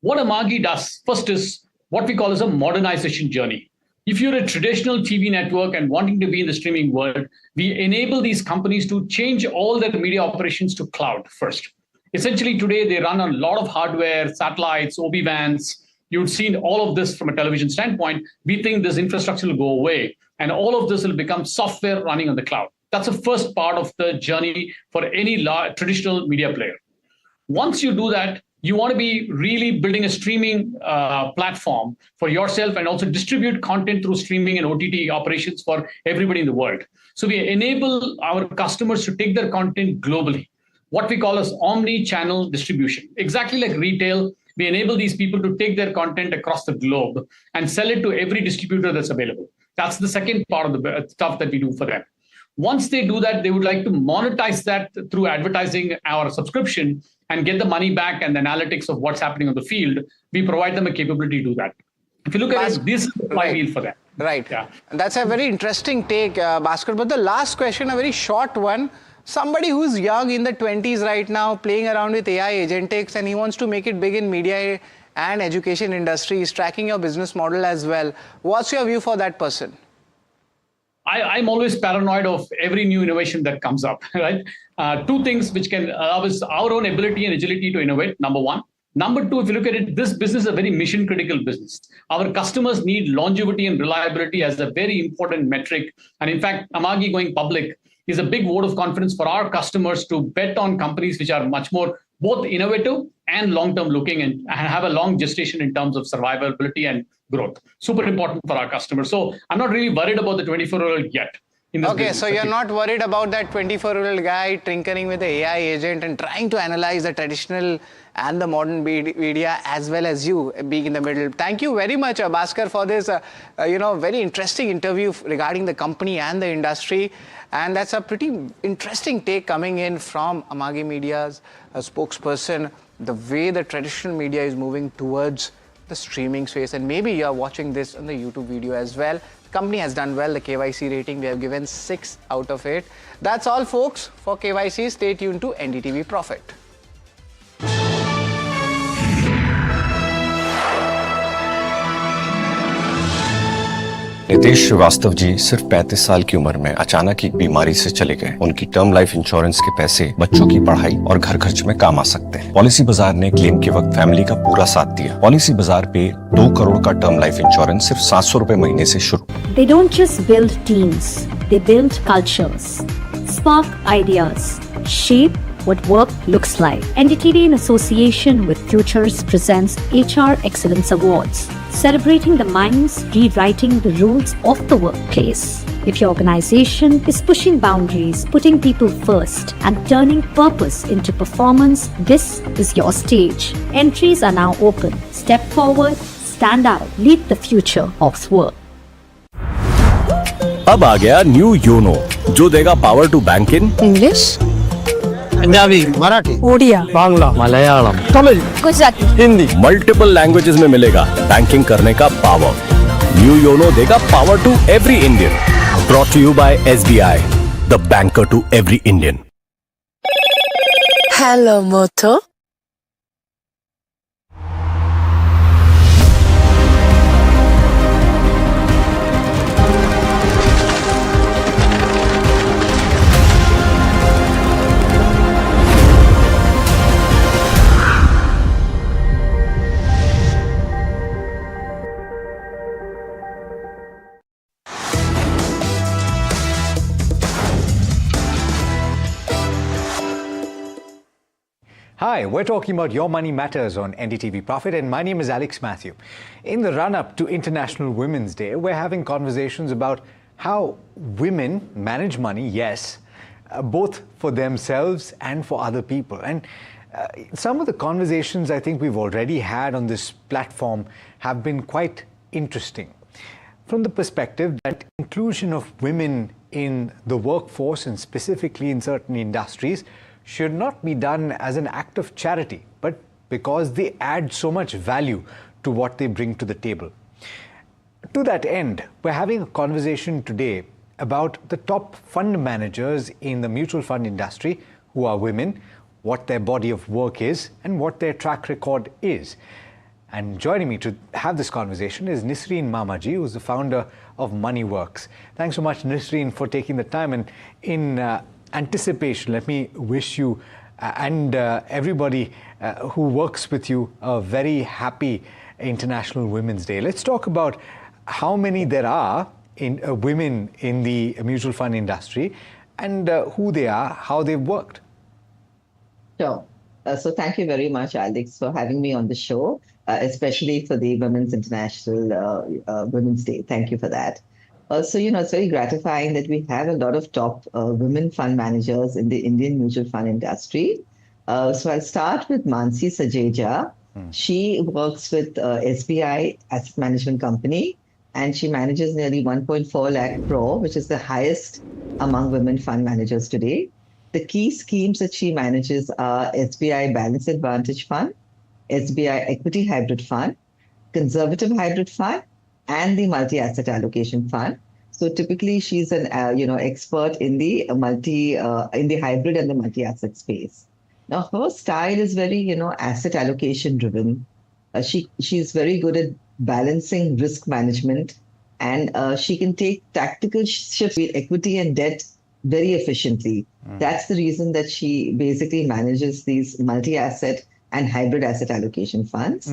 [SPEAKER 13] What Amagi does first is what we call as a modernization journey. If you're a traditional TV network and wanting to be in the streaming world, we enable these companies to change all their media operations to cloud first. Essentially, today, they run on a lot of hardware, satellites, OB-vans. You've seen all of this from a television standpoint. We think this infrastructure will go away, and all of this will become software running on the cloud. That's the first part of the journey for any traditional media player. Once you do that, you want to be really building a streaming platform for yourself and also distribute content through streaming and OTT operations for everybody in the world. So we enable our customers to take their content globally. What we call as omni-channel distribution. Exactly like retail, we enable these people to take their content across the globe and sell it to every distributor that's available. That's the second part of the stuff that we do for them. Once they do that, they would like to monetize that through advertising our subscription and get the money back and the analytics of what's happening on the field. We provide them a capability to do that. If you look at it, this is the flywheel for them.
[SPEAKER 11] Right. Yeah. And that's a very interesting take, Bhaskar. But the last question, a very short one. somebody who's young in the 20s right now, playing around with AI agentics, and he wants to make it big in media and education industry, is tracking your business model as well. What's your view for that person?
[SPEAKER 13] I'm always paranoid of every new innovation that comes up, right? Two things which can allow us our own ability and agility to innovate, number one. Number two, if you look at it, this business is a very mission critical business. Our customers need longevity and reliability as a very important metric. And in fact, Amagi going public is a big vote of confidence for our customers to bet on companies which are much more both innovative and long-term looking and have a long gestation in terms of survivability and growth. Super important for our customers. So I'm not really worried about the 24-year-old yet.
[SPEAKER 11] Okay, so you're not worried about that 24-year-old guy tinkering with the AI agent and trying to analyze the traditional and the modern media, as well as you being in the middle. Thank you very much, Bhaskar, for this very interesting interview regarding the company and the industry. And that's a pretty interesting take coming in from Amagi Media's spokesperson, the way the traditional media is moving towards the streaming space. And maybe you're watching this on the YouTube video as well. The company has done well. The KYC rating, we have given 6 out of 8. That's all, folks, for KYC. Stay tuned to NDTV Profit.
[SPEAKER 5] Nitesh Srivastava ji सिर्फ 35 साल की उम्र में अचानक एक बीमारी से चले गए। उनकी टर्म लाइफ इंश्योरेंस के पैसे बच्चों की पढ़ाई और घर खर्च में काम आ सकते हैं। पॉलिसी बाजार ने क्लेम के वक्त फैमिली का पूरा साथ दिया। पॉलिसी बाजार पे 2 करोड़ का टर्म लाइफ इंश्योरेंस सिर्फ 700 रुपए महीने से शुरू।
[SPEAKER 14] They don't just build teams, they build cultures, spark ideas, shape what work looks like. NDTV in association with Futures presents HR Excellence Awards, celebrating the minds rewriting the rules of the workplace. If your organization is pushing boundaries, putting people first, and turning purpose into performance, this is your stage. Entries are now open. Step forward, stand out, lead the future of work.
[SPEAKER 3] अब आ गया new YONO जो देगा power to bank in
[SPEAKER 16] English,
[SPEAKER 3] Punjabi, Marathi,
[SPEAKER 16] Odia,
[SPEAKER 3] Bangla, Malayalam, Tamil,
[SPEAKER 16] Gujarati,
[SPEAKER 3] Hindi, multiple languages में मिलेगा banking करने का power. New YONO देगा power to every Indian. Brought to you by SBI, the banker to every Indian.
[SPEAKER 16] Hello Moto.
[SPEAKER 12] Hi, we're talking about Your Money Matters on NDTV Profit, and my name is Alex Matthew. In the run-up to International Women's Day, we're having conversations about how women manage money, yes, both for themselves and for other people. And some of the conversations I think we've already had on this platform have been quite interesting. From the perspective that inclusion of women in the workforce, and specifically in certain industries, should not be done as an act of charity, but because they add so much value to what they bring to the table. To that end, we're having a conversation today about the top fund managers in the mutual fund industry who are women, what their body of work is, and what their track record is. And joining me to have this conversation is Nisreen Mamaji, who's the founder of MoneyWorks. Thanks so much, Nisreen, for taking the time. And in anticipation, let me wish you and everybody who works with you a very happy International Women's Day. Let's talk about how many there are in women in the mutual fund industry and who they are, how they've worked.
[SPEAKER 23] Sure. So thank you very much, Alex, for having me on the show, especially for the Women's International Women's Day. Thank you for that. So, it's very gratifying that we have a lot of top women fund managers in the Indian mutual fund industry. So I'll start with Mansi Sajeja. She works with SBI Asset Management Company, and she manages nearly 1.4 lakh crore, which is the highest among women fund managers today. The key schemes that she manages are SBI Balance Advantage Fund, SBI Equity Hybrid Fund, Conservative Hybrid Fund, and the Multi-Asset Allocation Fund. So typically, she's an expert in the in the hybrid and the multi-asset space. Now, her style is very asset allocation driven. She's very good at balancing risk management, and she can take tactical shifts with equity and debt very efficiently. That's the reason that she basically manages these multi-asset and hybrid asset allocation funds.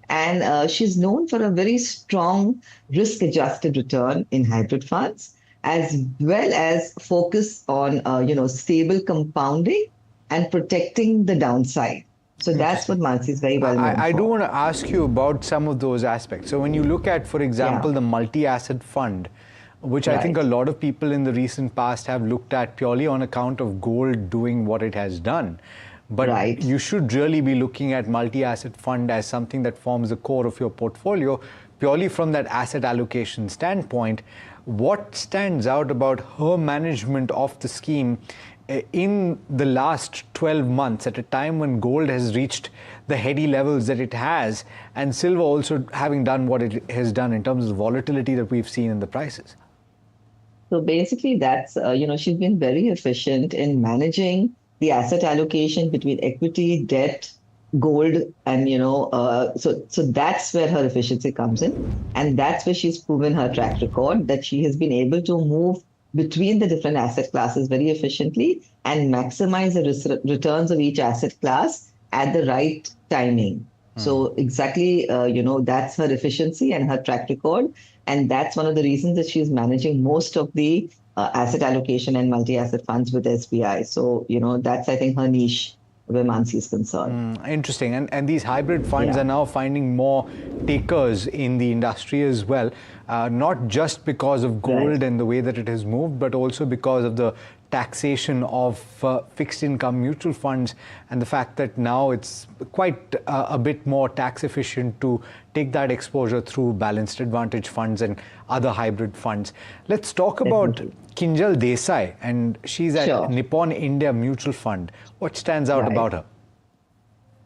[SPEAKER 23] And she's known for a very strong risk-adjusted return in hybrid funds, as well as focus on stable compounding and protecting the downside. So that's what Mansi is very well known
[SPEAKER 12] I
[SPEAKER 23] for.
[SPEAKER 12] do want to ask you about some of those aspects. So when you look at, for example, the multi-asset fund, which I think a lot of people in the recent past have looked at purely on account of gold doing what it has done. But you should really be looking at multi-asset fund as something that forms the core of your portfolio, purely from that asset allocation standpoint. What stands out about her management of the scheme in the last 12 months, at a time when gold has reached the heady levels that it has, and silver also having done what it has done in terms of the volatility that we've seen in the prices?
[SPEAKER 23] So basically, that's she's been very efficient in managing the asset allocation between equity, debt, gold, and so that's where her efficiency comes in, and that's where she's proven her track record, that she has been able to move between the different asset classes very efficiently and maximize the returns of each asset class at the right timing. So exactly, that's her efficiency and her track record. And that's one of the reasons that she's managing most of the asset allocation and multi-asset funds with SBI. So, that's, I think, her niche where Mansi is concerned.
[SPEAKER 12] Interesting. And these hybrid funds are now finding more takers in the industry as well, not just because of gold and the way that it has moved, but also because of the taxation of fixed income mutual funds and the fact that now it's quite a bit more tax efficient to take that exposure through balanced advantage funds and other hybrid funds. Let's talk about Kinjal Desai, and she's at Nippon India Mutual Fund. What stands out about her?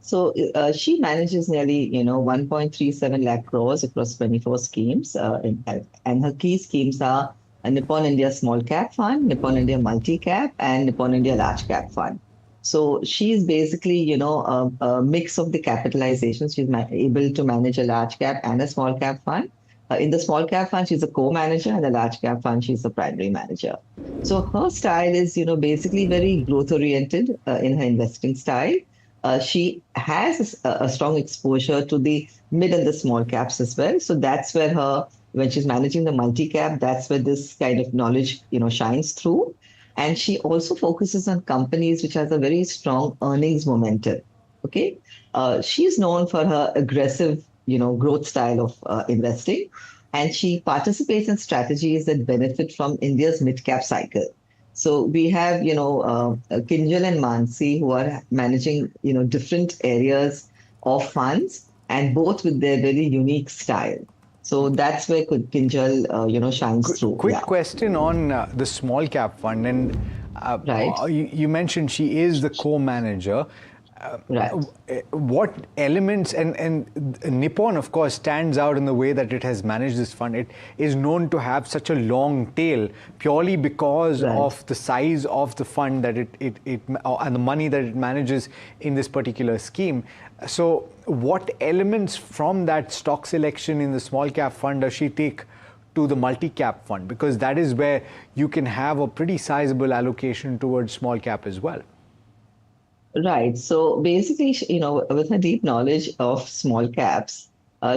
[SPEAKER 23] So she manages nearly, 1.37 lakh crores across 24 schemes, and her key schemes are a Nippon India Small Cap Fund, Nippon India Multi Cap, and Nippon India Large Cap Fund. So she's basically, a mix of the capitalization. She's able to manage a large cap and a small cap fund. In the small cap fund, she's a co-manager, and the large cap fund, she's the primary manager. So her style is, basically very growth-oriented in her investing style. She has a strong exposure to the mid and the small caps as well. So that's where when she's managing the multi-cap, that's where this kind of knowledge, shines through. And she also focuses on companies which has a very strong earnings momentum. Okay, she's known for her aggressive, growth style of investing, and she participates in strategies that benefit from India's mid-cap cycle. So we have, Kinjal and Mansi who are managing, different areas of funds, and both with their very unique style. So that's where Kinjal, shines through.
[SPEAKER 12] Quick question on the small cap fund, and you mentioned she is the co-manager. What elements, and Nippon, of course, stands out in the way that it has managed this fund. It is known to have such a long tail purely because of the size of the fund that it and the money that it manages in this particular scheme. So what elements from that stock selection in the small cap fund does she take to the multi-cap fund? Because that is where you can have a pretty sizable allocation towards small cap as well.
[SPEAKER 23] Right. So basically, with her deep knowledge of small caps,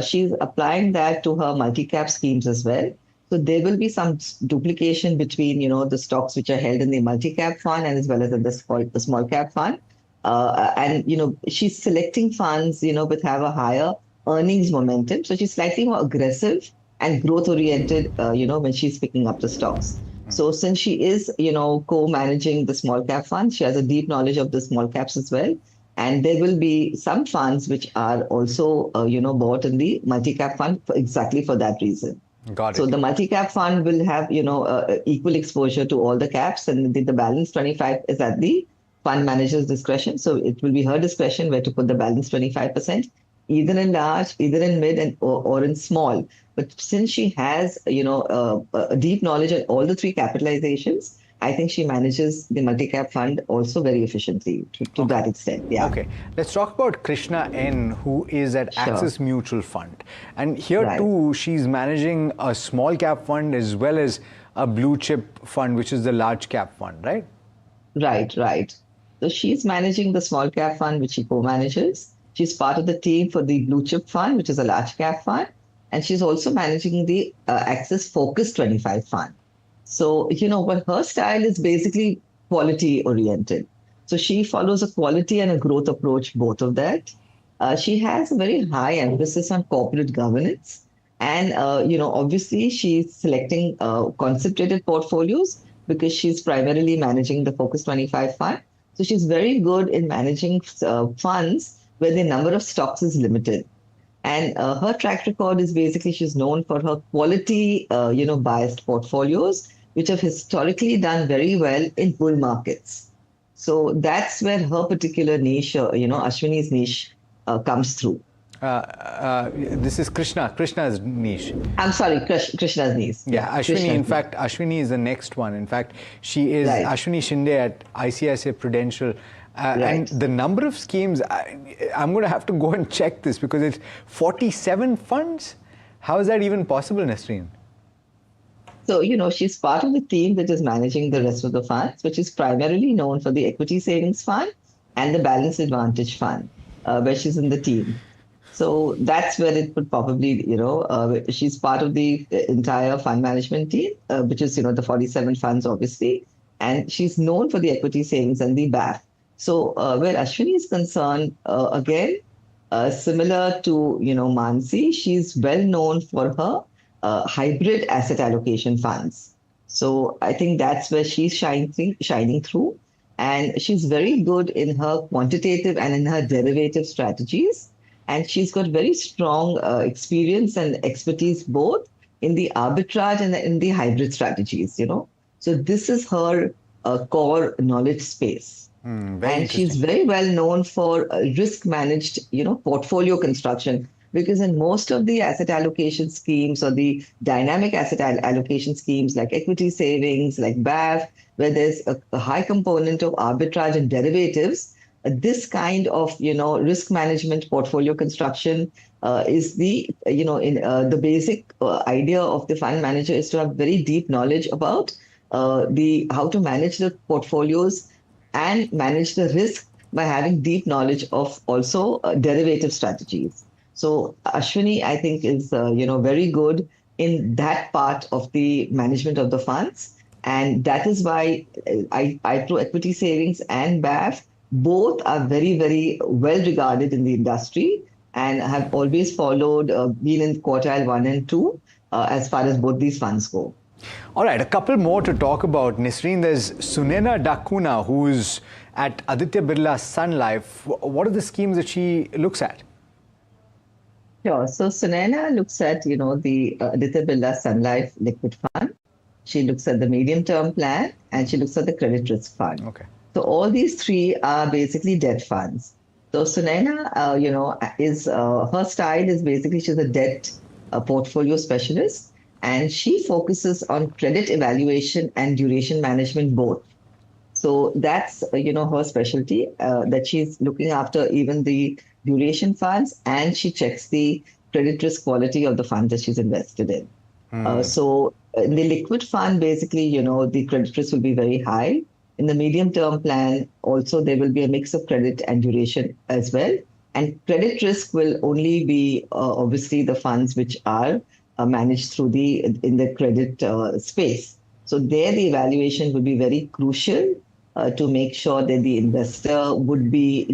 [SPEAKER 23] she's applying that to her multi-cap schemes as well. So there will be some duplication between, the stocks which are held in the multi-cap fund and as well as in the small cap fund. And, she's selecting funds, which have a higher earnings momentum. So she's slightly more aggressive and growth-oriented, when she's picking up the stocks. So since she is, co-managing the small cap fund, she has a deep knowledge of the small caps as well. And there will be some funds which are also, bought in the multi-cap fund exactly for that reason.
[SPEAKER 12] Got it.
[SPEAKER 23] So the multi-cap fund will have, equal exposure to all the caps, and the balance 25 is at the fund manager's discretion. So it will be her discretion where to put the balance 25%. either in large, either in mid, or in small. But since she has, a deep knowledge on all the three capitalizations, I think she manages the multi-cap fund also very efficiently to that extent. Yeah.
[SPEAKER 12] Okay, let's talk about Krishna N, who is at Axis Mutual Fund. And here too, she's managing a small cap fund as well as a blue chip fund, which is the large cap fund, right?
[SPEAKER 23] Right. So she's managing the small cap fund, which she co-manages. She's part of the team for the blue chip fund, which is a large cap fund. And she's also managing the Axis Focus 25 fund. So, but her style is basically quality oriented. So she follows a quality and a growth approach, both of that. She has a very high emphasis on corporate governance. And, obviously she's selecting concentrated portfolios because she's primarily managing the Focus 25 fund. So she's very good in managing funds where the number of stocks is limited. And her track record is basically she's known for her quality, biased portfolios, which have historically done very well in bull markets. So that's where her particular niche, Ashwini's niche comes through.
[SPEAKER 12] This is Krishna's niche.
[SPEAKER 23] I'm sorry, Krishna's niche.
[SPEAKER 12] Yeah, Ashwini, in fact, Ashwini is the next one. In fact, she is Ashwini Shinde at ICICI Prudential. And the number of schemes, I'm going to have to go and check this because it's 47 funds. How is that even possible, Nesreen?
[SPEAKER 23] So, she's part of the team that is managing the rest of the funds, which is primarily known for the Equity Savings Fund and the Balanced Advantage Fund, where she's in the team. So that's where it would probably, she's part of the entire fund management team, which is, the 47 funds, obviously. And she's known for the Equity Savings and the BAF. So where Ashwini is concerned, again, similar to, Mansi, she's well known for her hybrid asset allocation funds. So I think that's where she's shining through. And she's very good in her quantitative and in her derivative strategies. And she's got very strong experience and expertise both in the arbitrage and in the hybrid strategies, So this is her core knowledge space. And she's very well known for risk-managed, portfolio construction, because in most of the asset allocation schemes or the dynamic asset allocation schemes like equity savings, like BAF, where there's a high component of arbitrage and derivatives, this kind of, risk management portfolio construction is the, the basic idea of the fund manager is to have very deep knowledge about how to manage the portfolios and manage the risk by having deep knowledge of also derivative strategies. So Ashwini, I think, is very good in that part of the management of the funds, and that is why IPRO Equity Savings and BAF both are very, very well regarded in the industry and have always followed, been in quartile 1 and 2 as far as both these funds go.
[SPEAKER 12] All right, a couple more to talk about. Nisreen, there's Sunena Dakuna, who's at Aditya Birla Sun Life. What are the schemes that she looks at?
[SPEAKER 23] Sure. So Sunena looks at, the Aditya Birla Sun Life Liquid Fund. She looks at the medium-term plan and she looks at the credit risk fund.
[SPEAKER 12] Okay.
[SPEAKER 23] So all these three are basically debt funds. So Sunena, is her style is basically she's a debt portfolio specialist. And she focuses on credit evaluation and duration management both. So that's, her specialty, that she's looking after even the duration funds and she checks the credit risk quality of the fund that she's invested in. So in the liquid fund, basically, the credit risk will be very high. In the medium-term plan, also, there will be a mix of credit and duration as well. And credit risk will only be, obviously, the funds which are managed through in the credit space. So there the evaluation would be very crucial to make sure that the investor would be,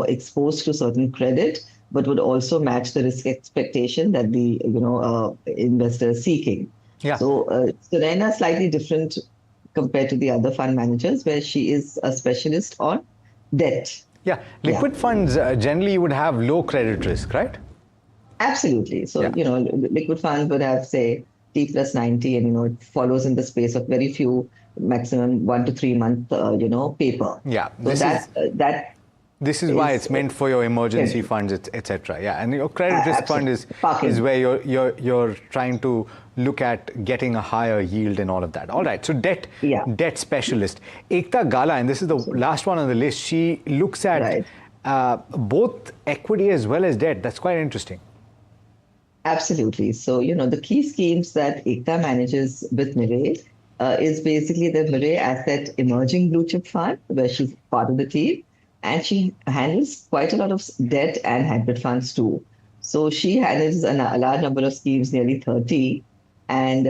[SPEAKER 23] exposed to certain credit, but would also match the risk expectation that the, investor is seeking.
[SPEAKER 12] Yeah.
[SPEAKER 23] So Sunena is slightly different compared to the other fund managers where she is a specialist on debt.
[SPEAKER 12] Yeah, liquid funds generally would have low credit risk, right?
[SPEAKER 23] Absolutely. So, liquid funds would have, say, T plus 90, and, it follows in the space of very few, maximum 1 to 3 month, paper.
[SPEAKER 12] Yeah.
[SPEAKER 23] So
[SPEAKER 12] This is why it's meant for your emergency funds, etc. Yeah, and your credit risk fund is where you're trying to look at getting a higher yield and all of that. All right, so debt specialist Ekta Gala, and this is the last one on the list. She looks at both equity as well as debt. That's quite interesting.
[SPEAKER 23] Absolutely. So, the key schemes that Ekta manages with Mirae is basically the Mirae Asset Emerging Blue Chip Fund, where she's part of the team. And she handles quite a lot of debt and hybrid funds too. So she handles a large number of schemes, nearly 30. And